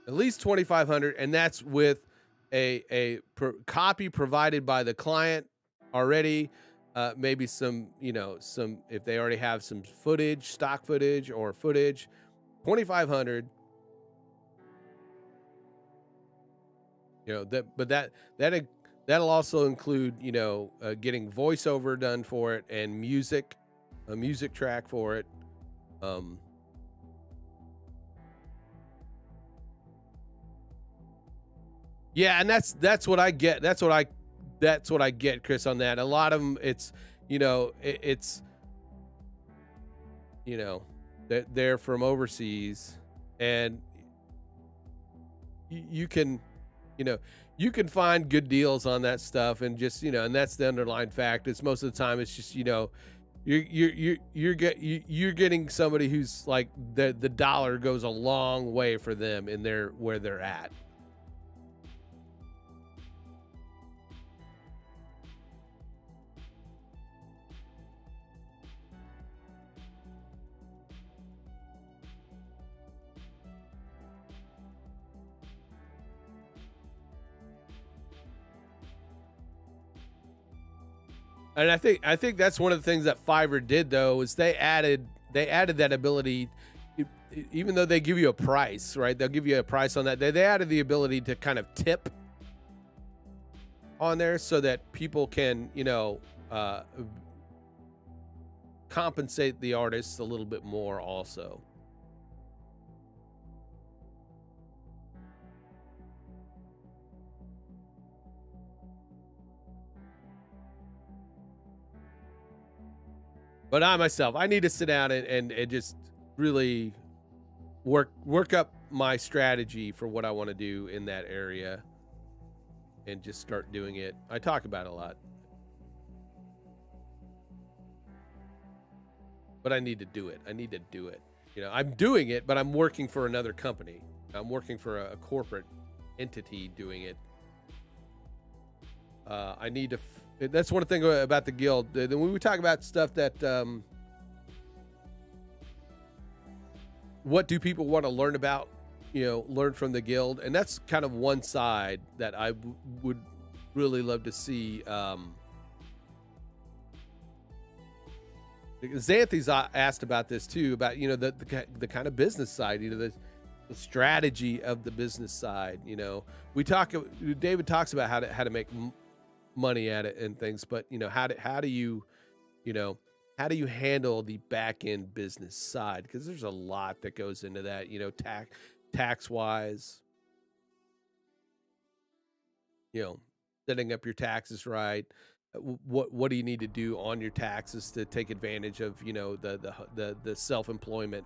[SPEAKER 1] At least 2,500, and that's with a copy provided by the client already. Maybe some if they already have some footage, stock footage or footage. 2,500. That'll also include, getting voiceover done for it and music, a music track for it. Yeah, and that's what I get. That's what I get, Chris, on that. A lot of them, they're from overseas, and you can find good deals on that stuff, and just, and that's the underlying fact. It's most of the time, it's just, you're getting somebody who's like the dollar goes a long way for them in where they're at. And I think that's one of the things that Fiverr did, though, is they added that ability. Even though they give you a price, right? They'll give you a price on that. They added the ability to kind of tip on there so that people can, compensate the artists a little bit more also. But I myself, I need to sit down and just really work up my strategy for what I want to do in that area and just start doing it. I talk about it a lot, but I need to do it. I'm doing it, but I'm working for another company. I'm working for a corporate entity doing it. I need to. That's one thing about the guild. Then when we talk about stuff that, what do people want to learn about? Learn from the guild, and that's kind of one side that I would really love to see. Xanthi's asked about this too, about the kind of business side, the strategy of the business side. David talks about how to make money at it and things, but how do you handle the back end business side, because there's a lot that goes into that, tax wise, setting up your taxes right. What do you need to do on your taxes to take advantage of the self-employment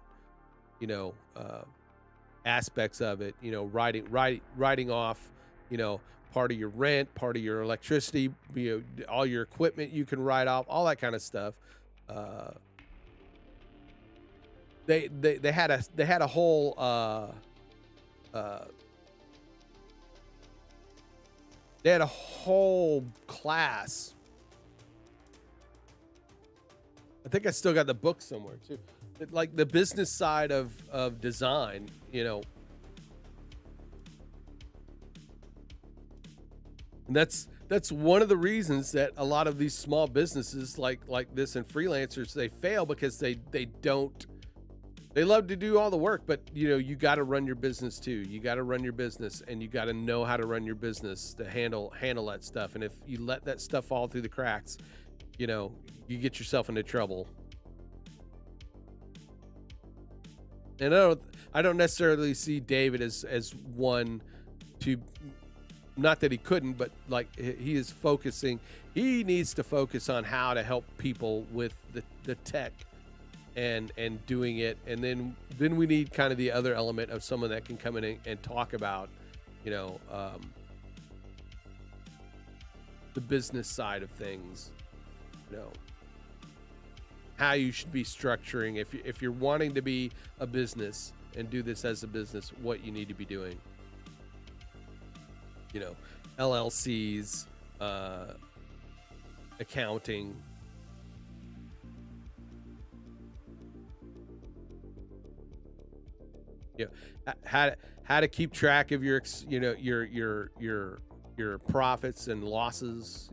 [SPEAKER 1] aspects of it, writing off part of your rent, part of your electricity, all your equipment you can write off, all that kind of stuff. They had a whole they had a whole class. I think I still got the book somewhere too. Like the business side of design, And that's one of the reasons that a lot of these small businesses like this and freelancers, they fail, because they love to do all the work, but you got to run your business too. You got to run your business, and you got to know how to run your business to handle that stuff. And if you let that stuff fall through the cracks, you get yourself into trouble. And I don't necessarily see David as one to, not that he couldn't, but like he is focusing. He needs to focus on how to help people with the tech and doing it. And then we need kind of the other element of someone that can come in and talk about, the business side of things, how you should be structuring if you're wanting to be a business and do this as a business, what you need to be doing. LLCs, accounting. How to keep track of your profits and losses,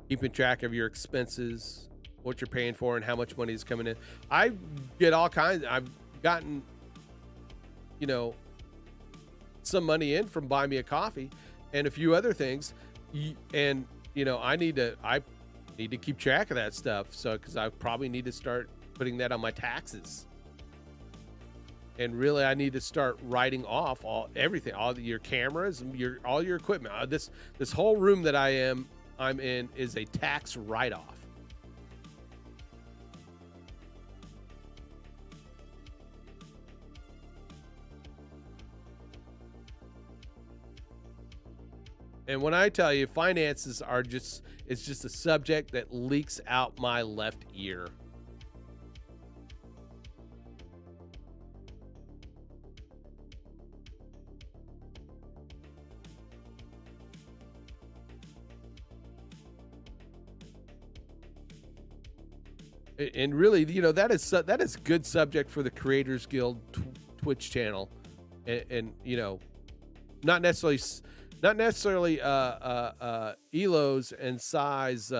[SPEAKER 1] keeping track of your expenses, what you're paying for and how much money is coming in. I get all kinds. I've gotten, some money in from Buy Me a Coffee and a few other things. And, I need to keep track of that stuff. So, because I probably need to start putting that on my taxes. And really, I need to start writing off everything, all your cameras, all your equipment. This whole room that I'm in is a tax write-off. And when I tell you, finances it's just a subject that leaks out my left ear. And really, that is good subject for the Creators Guild Twitch channel, and not necessarily Elo's and Sai's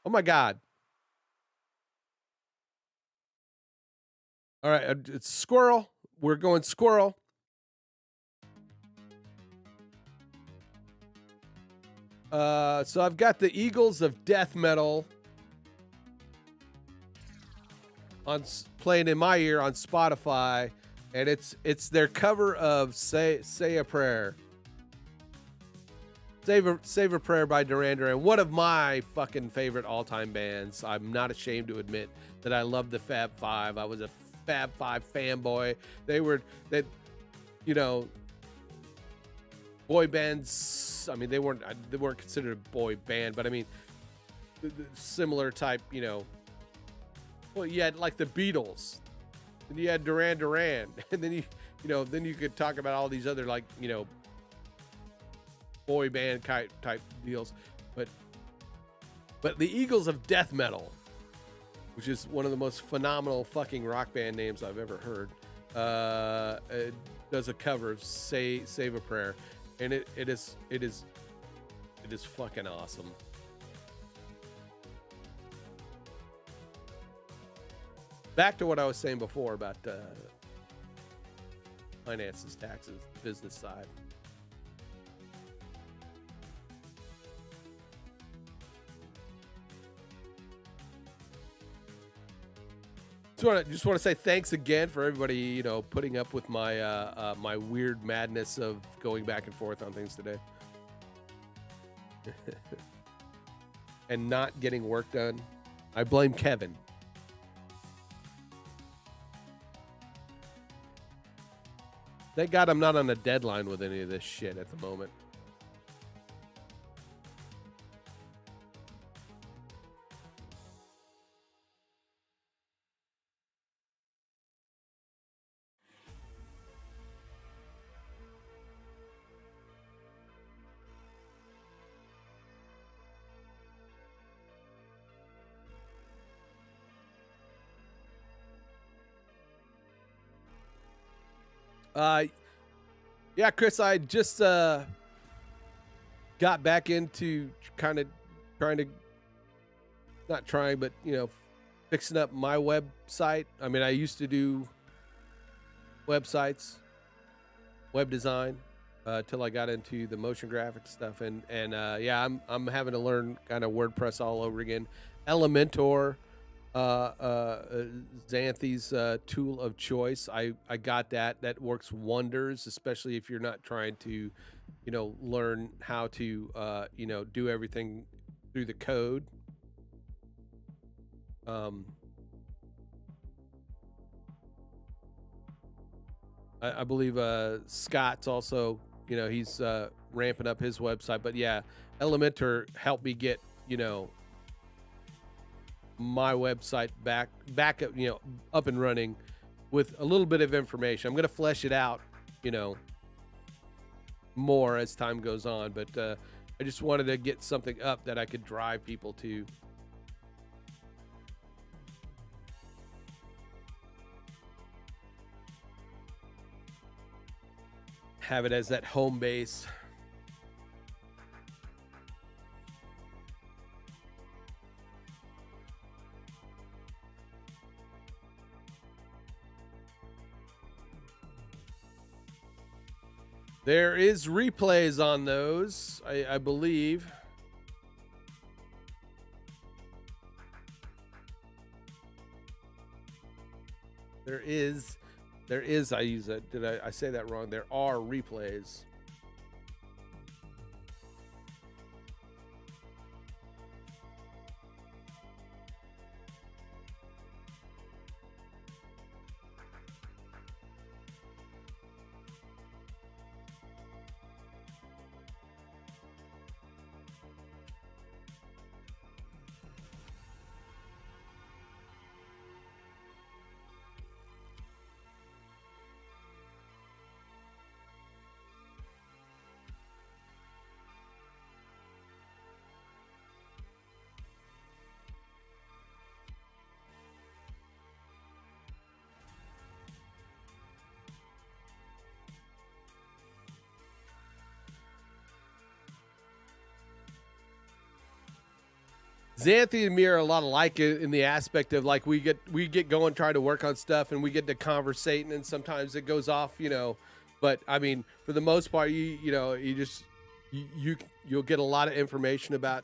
[SPEAKER 1] Oh my God. All right, it's squirrel. We're going squirrel. So I've got the Eagles of Death Metal on playing in my ear on Spotify, and it's their cover of Say a Prayer. Save a Prayer by Duran Duran, one of my fucking favorite all-time bands. I'm not ashamed to admit that I love the Fab Five. I was a Fab Five fanboy. They were boy bands. I mean, they weren't considered a boy band, but I mean, the similar type. Well, you had like the Beatles, and you had Duran Duran, and then you could talk about all these other boy band type deals, but the Eagles of Death Metal, which is one of the most phenomenal fucking rock band names I've ever heard, does a cover of Save a Prayer, and it is fucking awesome. Back to what I was saying before about finances, taxes, business side. Just want to say thanks again for everybody, putting up with my my weird madness of going back and forth on things today, and not getting work done. I blame Kevin. Thank God I'm not on a deadline with any of this shit at the moment. Yeah, Chris, I just got back into kind of fixing up my website. I mean, I used to do websites, web design, till I got into the motion graphics stuff, and yeah, I'm having to learn kind of WordPress all over again. Elementor, Xanthi's tool of choice. I got that. That works wonders, especially if you're not trying to, learn how to, do everything through the code. I believe Scott's also, he's ramping up his website. But yeah, Elementor helped me get, my website back up and running with a little bit of information. I'm going to flesh it out, more as time goes on, but I just wanted to get something up that I could drive people to. Have it as that home base. There is replays on those, I believe. There is, I use it. Did I say that wrong? There are replays. Xanthi and me are a lot alike in the aspect of like we get going, trying to work on stuff, and we get to conversating, and sometimes it goes off, But I mean, for the most part, you'll get a lot of information about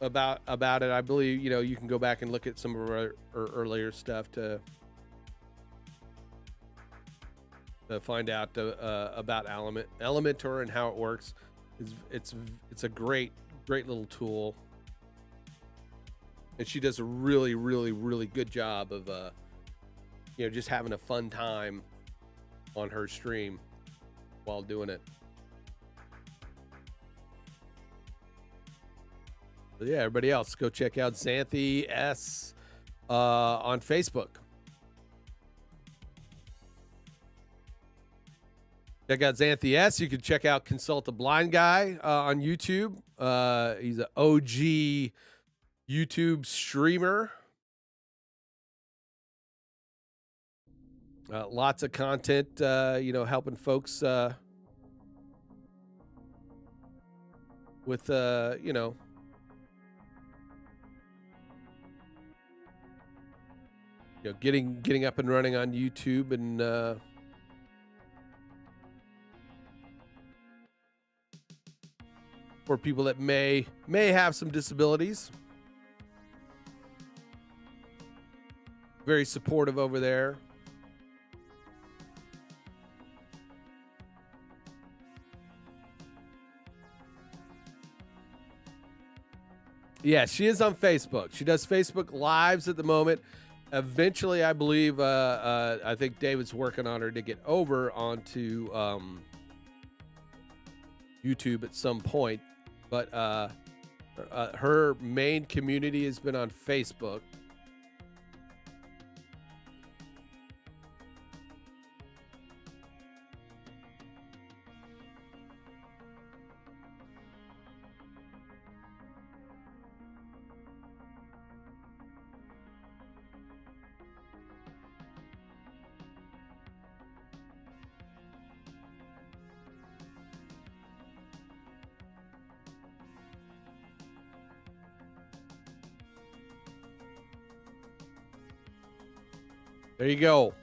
[SPEAKER 1] about it. I believe you can go back and look at some of our earlier stuff to find out about Elementor and how it works. It's a great little tool, and she does a really good job of just having a fun time on her stream while doing it. But yeah, everybody else, go check out Xanthi S on Facebook. Check out Xanthi S. You can check out Consult a Blind Guy on YouTube. He's an OG YouTube streamer. Lots of content, helping folks with, getting up and running on YouTube and for people that may have some disabilities. Very supportive over there. Yeah, she is on Facebook. She does Facebook Lives at the moment. Eventually, I believe, I think David's working on her to get over onto YouTube at some point. But her main community has been on Facebook. There you go.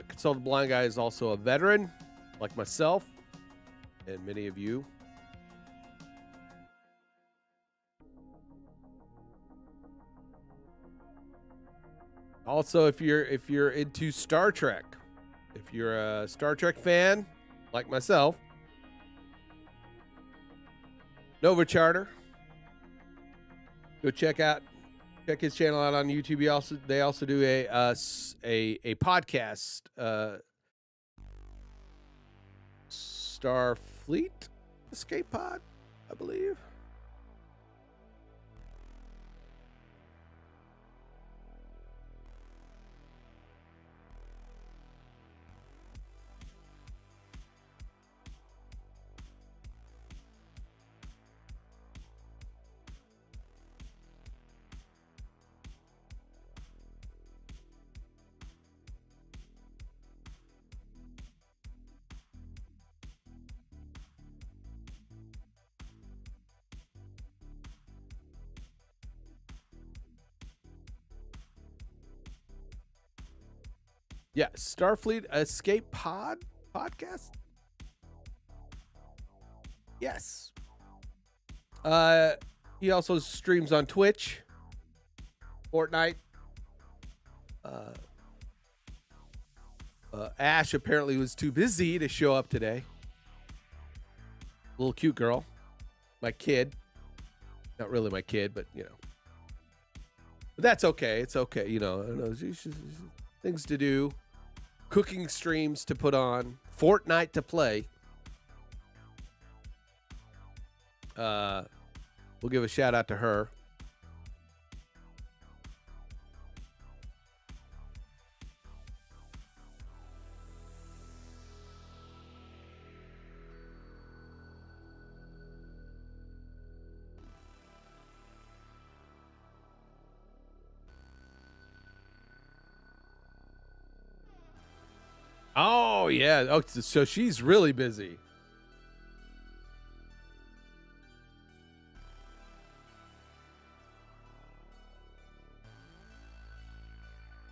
[SPEAKER 1] Consultant Blind Guy is also a veteran, like myself and many of you. Also, if you're into Star Trek, if you're a Star Trek fan, like myself, Nova Charter, go check his channel out on YouTube. They also do a podcast, Starfleet Escape Pod, I believe. Yeah, Starfleet Escape Pod podcast. Yes. He also streams on Twitch, Fortnite. Ash apparently was too busy to show up today. Little cute girl, my kid. Not really my kid, but But that's okay. It's okay. I don't know. Things to do. Cooking streams to put on, Fortnite to play. We'll give a shout out to her. Oh yeah. Oh, so she's really busy.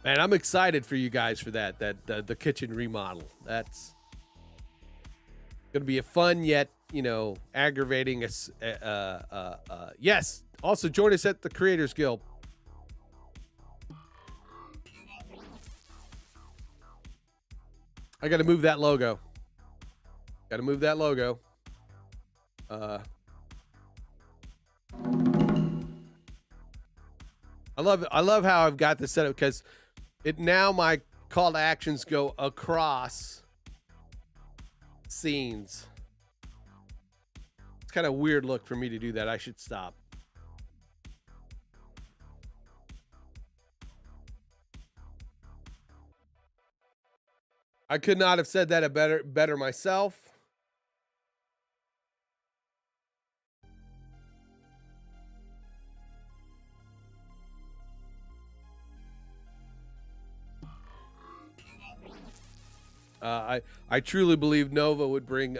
[SPEAKER 1] Man, I'm excited for you guys for that. The kitchen remodel. That's gonna be a fun yet, aggravating. Yes. Also join us at the Creators Guild. I got to move that logo. I love how I've got this set up because it now my call to actions go across scenes. It's kind of weird look for me to do that. I should stop. I could not have said that better myself. I truly believe Nova would bring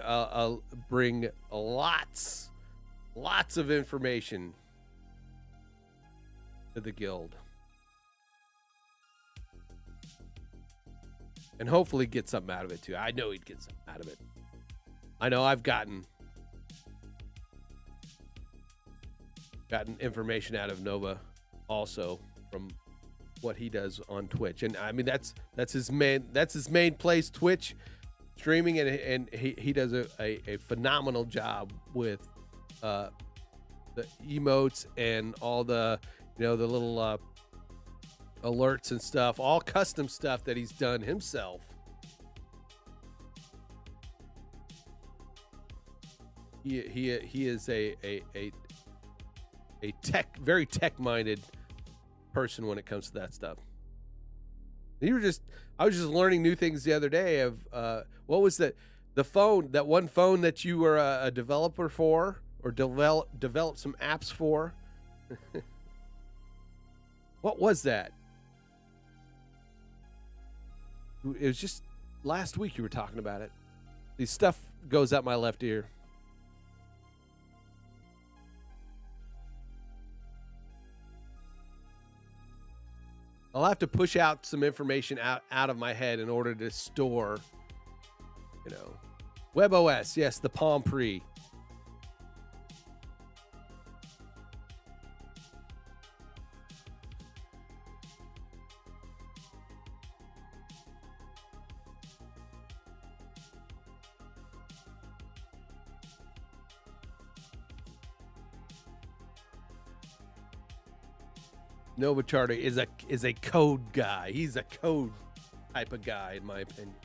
[SPEAKER 1] lots of information to the guild, and hopefully get something out of it too. I know he'd get something out of it. I know I've gotten information out of Nova also from what he does on Twitch, and I mean that's his main place, Twitch streaming, and he does a phenomenal job with the emotes and all the the little alerts and stuff, all custom stuff that he's done himself. He is a very tech minded person when it comes to that stuff. I was just learning new things the other day of what was the phone, that one phone that you were a developer for, or develop some apps for. What was that? It was just last week you were talking about it. This stuff goes out my left ear. I'll have to push out some information out of my head in order to store, WebOS. Yes, the Palm Pre. Nova Charter is a code guy. He's a code type of guy, in my opinion.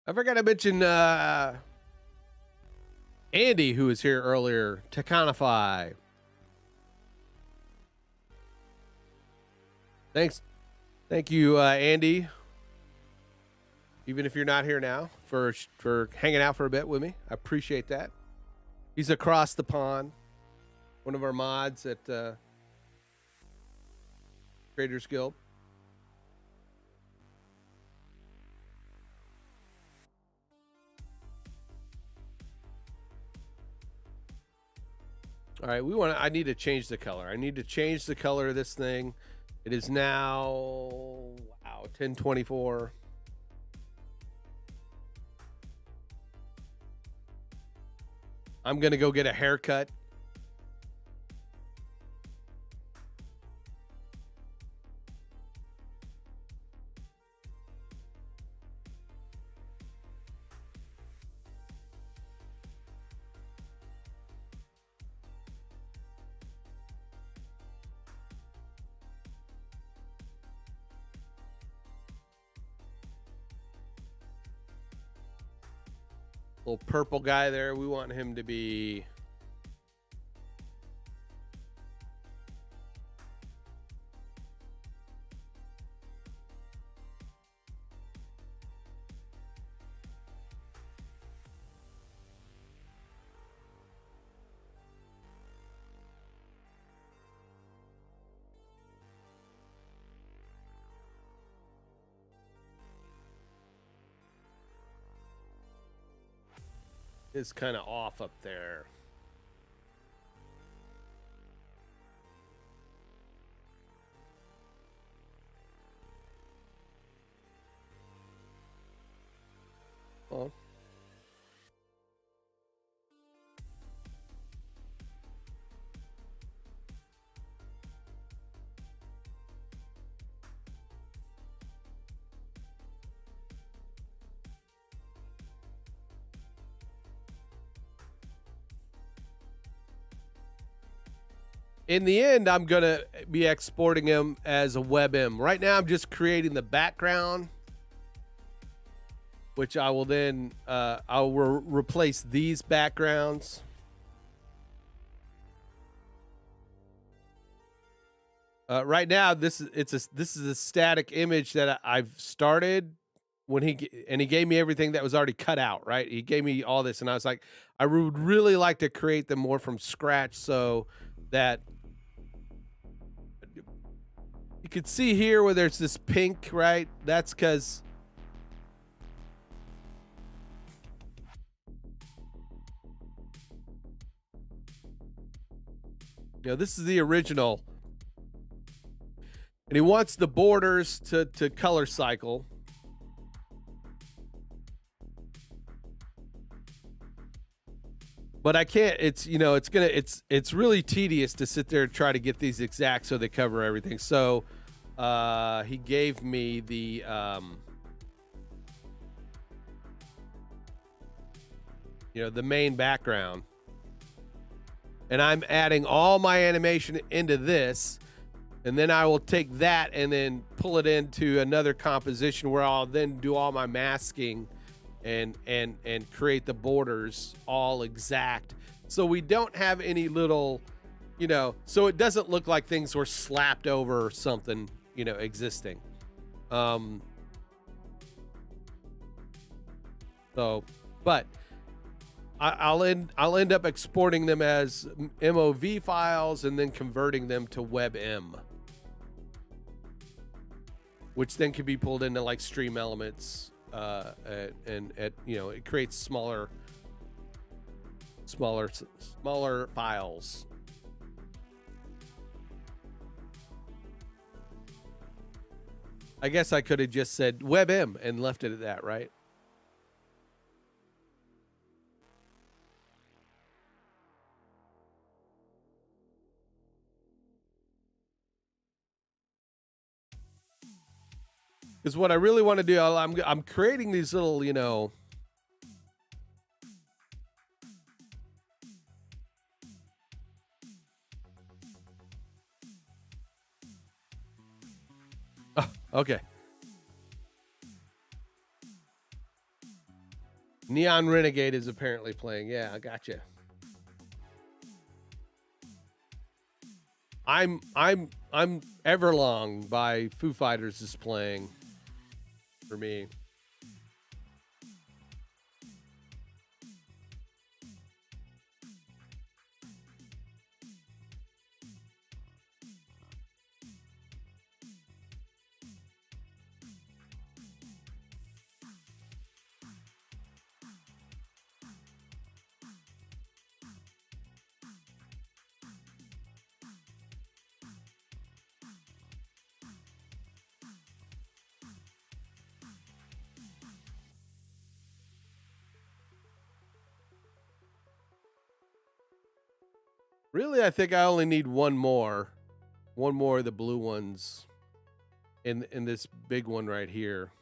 [SPEAKER 1] I forgot to mention Andy, who was here earlier, Teconify. Thank you, Andy. Even if you're not here now, for hanging out for a bit with me, I appreciate that. He's across the pond, one of our mods at Traders Guild. All right, I need to change the color. I need to change the color of this thing. It is now, wow, 10:24. I'm going to go get a haircut. little purple guy there, we want him to be is kind of off up there. Oh. In the end, I'm going to be exporting him as a WebM. Right now, I'm just creating the background, which I will then I'll replace these backgrounds. Right now, this is a static image that I've started when he gave me everything that was already cut out. Right, he gave me all this, and I was like, I would really like to create them more from scratch so that you could see here where there's this pink, right? That's because this is the original, and he wants the borders to color cycle. But I can't. It's it's really tedious to sit there and try to get these exact so they cover everything. So he gave me the the main background, and I'm adding all my animation into this, and then I will take that and then pull it into another composition where I'll then do all my masking and create the borders all exact, so we don't have any little, so it doesn't look like things were slapped over or something, existing. So, but I'll end up exporting them as MOV files and then converting them to WebM, which then can be pulled into like Stream Elements, and it creates smaller files. I guess I could have just said WebM and left it at that, right? Because what I really want to do, I'm creating these little, Oh, okay. Neon Renegade is apparently playing. Yeah, I gotcha. I'm Everlong by Foo Fighters is playing for me. Really, I think I only need one more of the blue ones in this big one right here.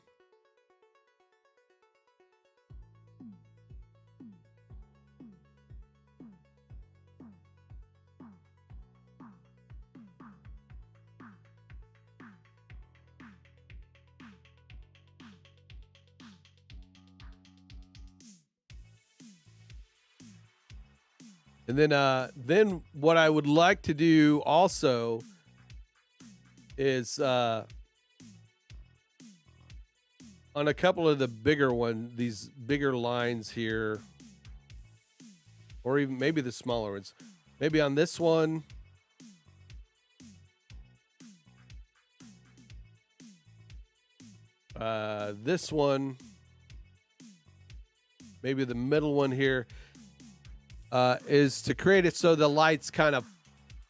[SPEAKER 1] And then what I would like to do also is on a couple of the bigger these bigger lines here, or even maybe the smaller ones, maybe on this one, this one, maybe the middle one here, is to create it so the lights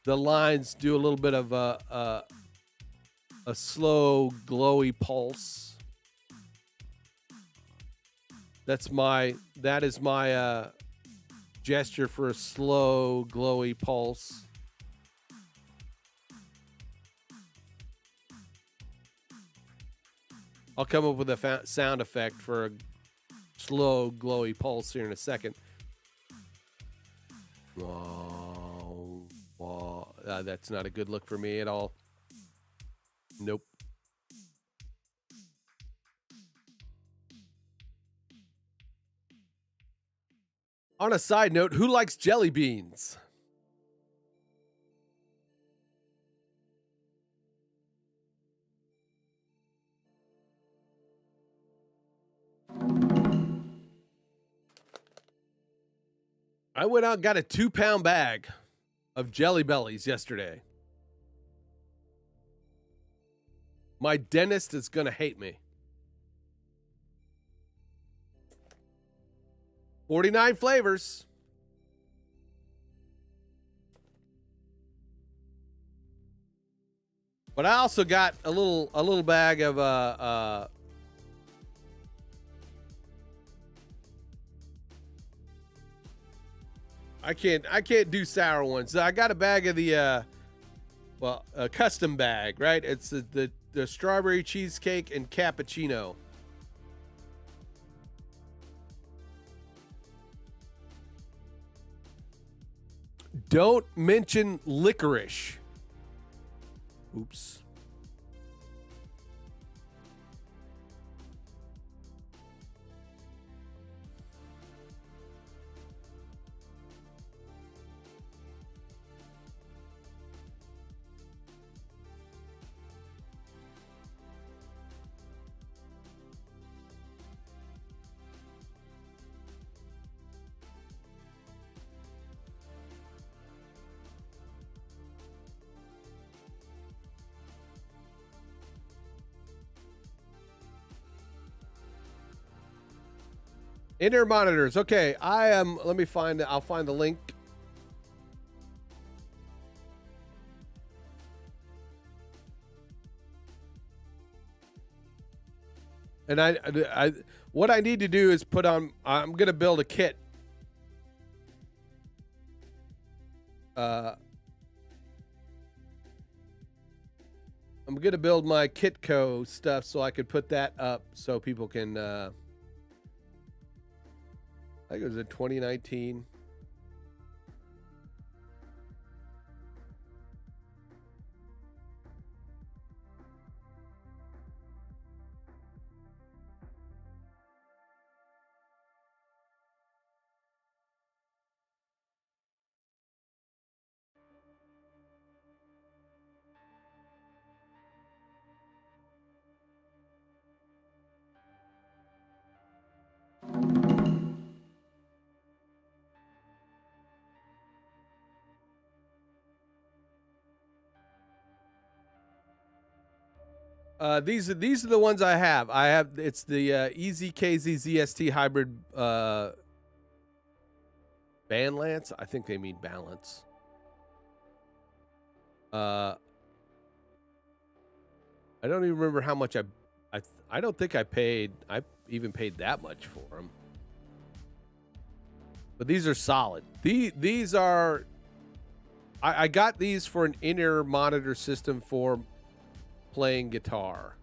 [SPEAKER 1] the lines do a little bit of a slow, glowy pulse. That is my gesture for a slow, glowy pulse. I'll come up with a sound effect for a slow, glowy pulse here in a second. That's not a good look for me at all. Nope. On a side note, who likes jelly beans? I went out and got a 2-pound bag of Jelly Bellies yesterday. My dentist is going to hate me. 49 flavors. But I also got a little bag of I can't do sour ones. So I got a bag of the a custom bag, right? It's the strawberry cheesecake and cappuccino. Don't mention licorice. Oops. In-ear monitors. Okay, let me find I'll find the link. And I what I need to do is I'm going to build a kit. I'm going to build my Kitco stuff so I could put that up so people can I think it was in 2019. These are the ones I have. It's the EZKZ ZST hybrid Bandlance. I think they mean balance. I don't even remember how much I don't think I even paid that much for them. But these are solid. These are I got these for an in-ear monitor system for playing guitar.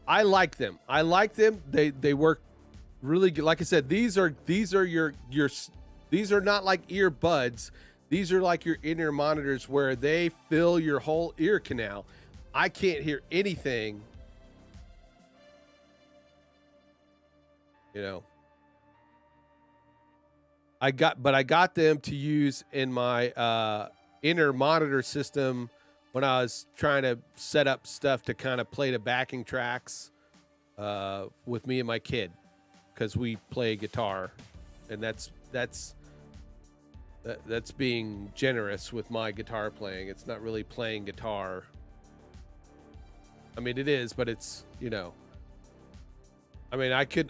[SPEAKER 1] I like them. They work really good. Like I said, these are not like earbuds. These are like your in-ear monitors where they fill your whole ear canal. I can't hear anything, you know. I got them to use in my inner monitor system when I was trying to set up stuff to kind of play the backing tracks with me and my kid, because we play guitar, and that's being generous with my guitar playing. It's not really playing guitar. I mean, it is, but it's, you know. I mean, I can't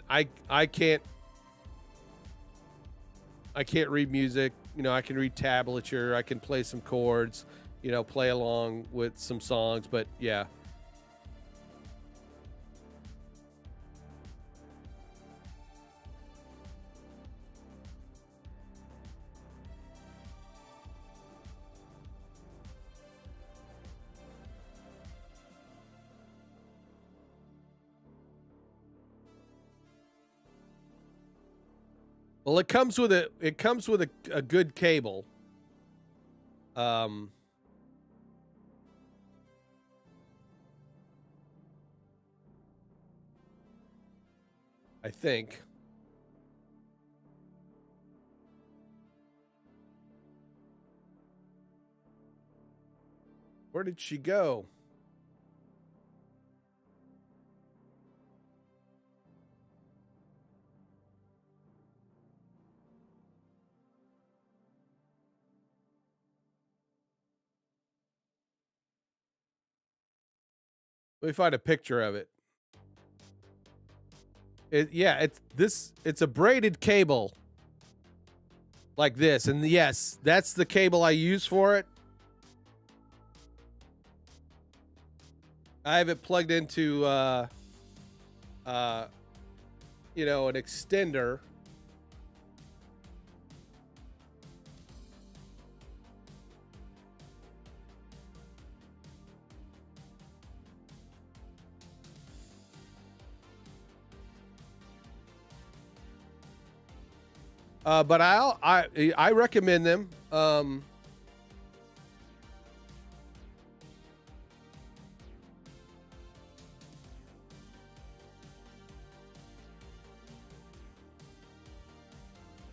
[SPEAKER 1] read music. You know, I can read tablature. I can play some chords, you know, play along with some songs. But yeah. Well, it comes with a good cable. I think. Where did she go? Let me find a picture of it. It's a braided cable like this. And yes, that's the cable I use for it. I have it plugged into, you know, an extender. But I recommend them.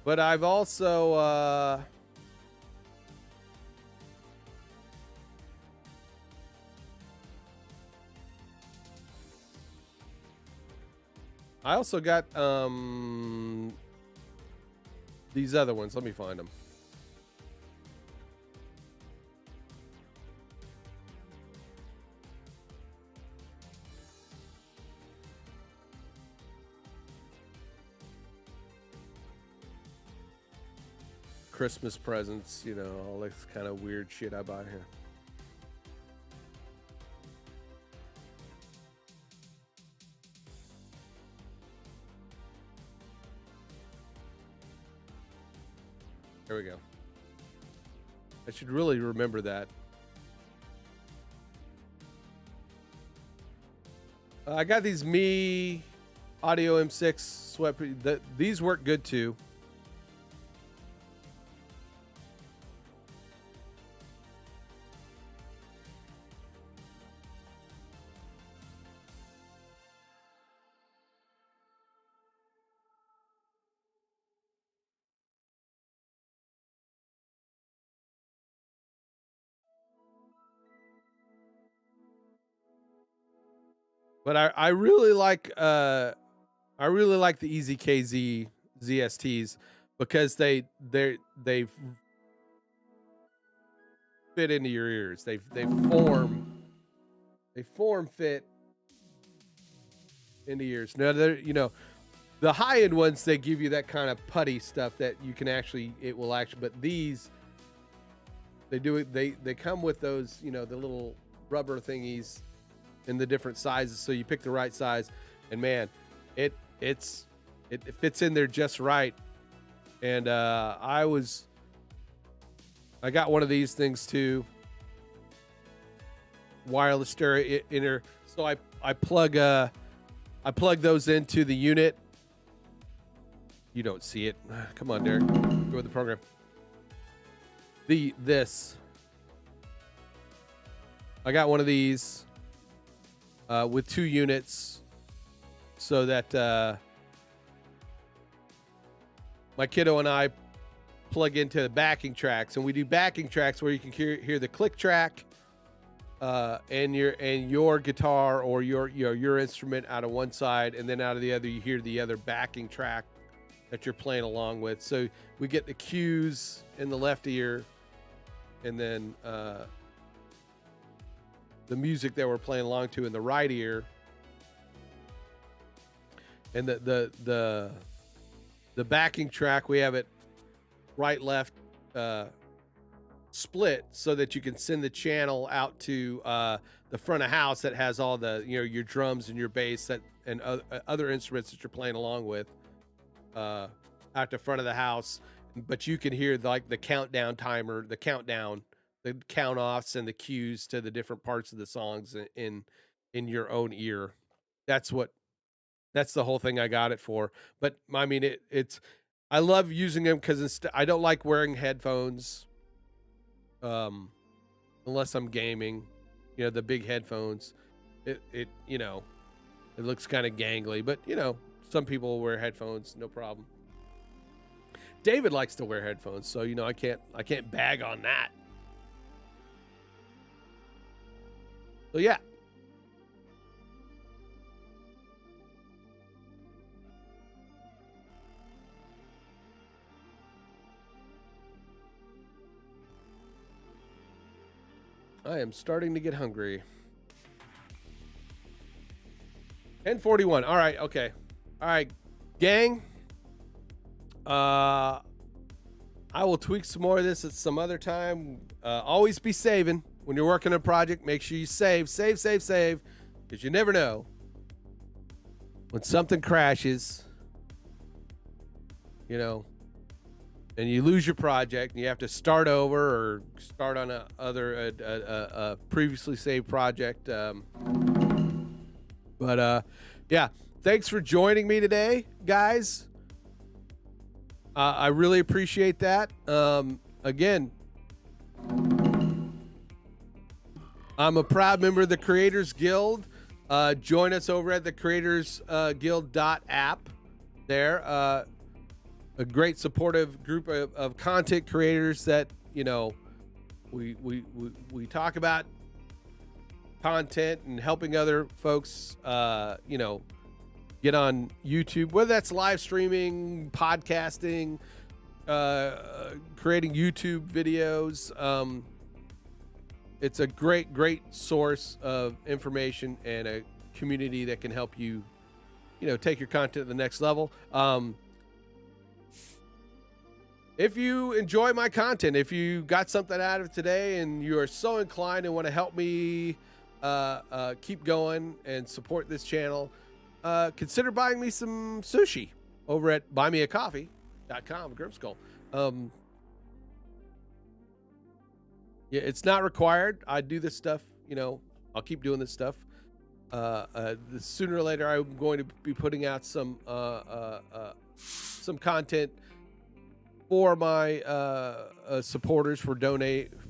[SPEAKER 1] But I've also I also got these other ones. Let me find them. Christmas presents, you know, all this kind of weird shit I buy here. There we go. I should really remember that. I got these Me Audio M6 sweat. These work good too. But I really like the EZKZ ZSTs because they fit into your ears. They form fit into yours. Now they're, you know, the high end ones, they give you that kind of putty stuff that you can it will actually, but these, they do it. They come with those, you know, the little rubber thingies in the different sizes, so you pick the right size, and man, it fits in there just right. And I got one of these things too, wireless stereo inner. So I plug those into the unit. You don't see it. Come on, Derek, go with the program. this. I got one of these with 2 units so that my kiddo and I plug into the backing tracks, and we do backing tracks where you can hear the click track and your guitar or your instrument out of one side, and then out of the other you hear the other backing track that you're playing along with. So we get the cues in the left ear, and then the music that we're playing along to in the right ear, and the backing track we have it right left split so that you can send the channel out to the front of house that has all the your drums and your bass and other instruments that you're playing along with out the front of the house. But you can hear like the countdown timer, the countdown, the count offs, and the cues to the different parts of the songs in your own ear. That's the whole thing I got it for. But I mean, it's I love using them because I don't like wearing headphones unless I'm gaming. The big headphones. It looks kind of gangly, but some people wear headphones, no problem. David likes to wear headphones, so I can't bag on that. So yeah. I am starting to get hungry. 10:41. All right. Okay. All right, gang. I will tweak some more of this at some other time. Always be saving when you're working on a project. Make sure you save, because you never know when something crashes. And you lose your project, and you have to start over or start on a previously saved project. Yeah, thanks for joining me today, guys. I really appreciate that. Again, I'm a proud member of the Creators Guild. Join us over at the creatorsguild.app there. A great supportive group of content creators that we talk about content and helping other folks get on YouTube, whether that's live streaming, podcasting, creating YouTube videos. It's a great source of information and a community that can help you take your content to the next level. If you enjoy my content, if you got something out of today and you are so inclined and want to help me keep going and support this channel, consider buying me some sushi over at buymeacoffee.com, Grimskull. Yeah, it's not required. I do this stuff, I'll keep doing this stuff. Sooner or later, I'm going to be putting out some content for my supporters, for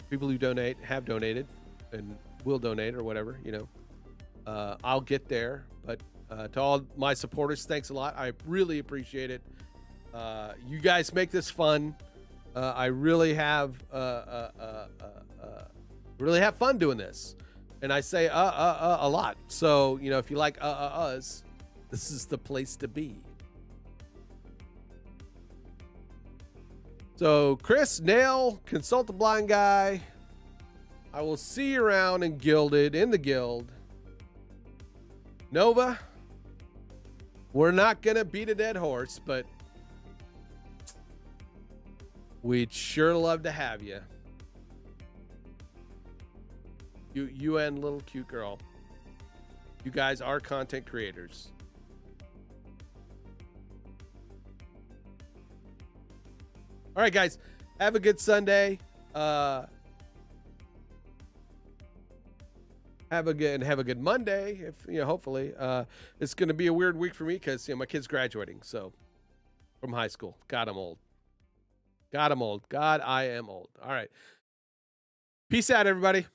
[SPEAKER 1] people who donate, have donated, and will donate or whatever. I'll get there. But to all my supporters, thanks a lot. I really appreciate it. You guys make this fun. I really have fun doing this, and I say a lot. So if you like us, this is the place to be. So, Chris, Nail, Consult the Blind Guy, I will see you around in the guild. Nova, we're not going to beat a dead horse, but we'd sure love to have you. You and little cute girl. You guys are content creators. All right, guys, have a good Sunday. Have a good Monday. If hopefully, it's going to be a weird week for me because my kid's graduating, so from high school. God, I'm old. God, I'm old. God, I am old. All right. Peace out, everybody.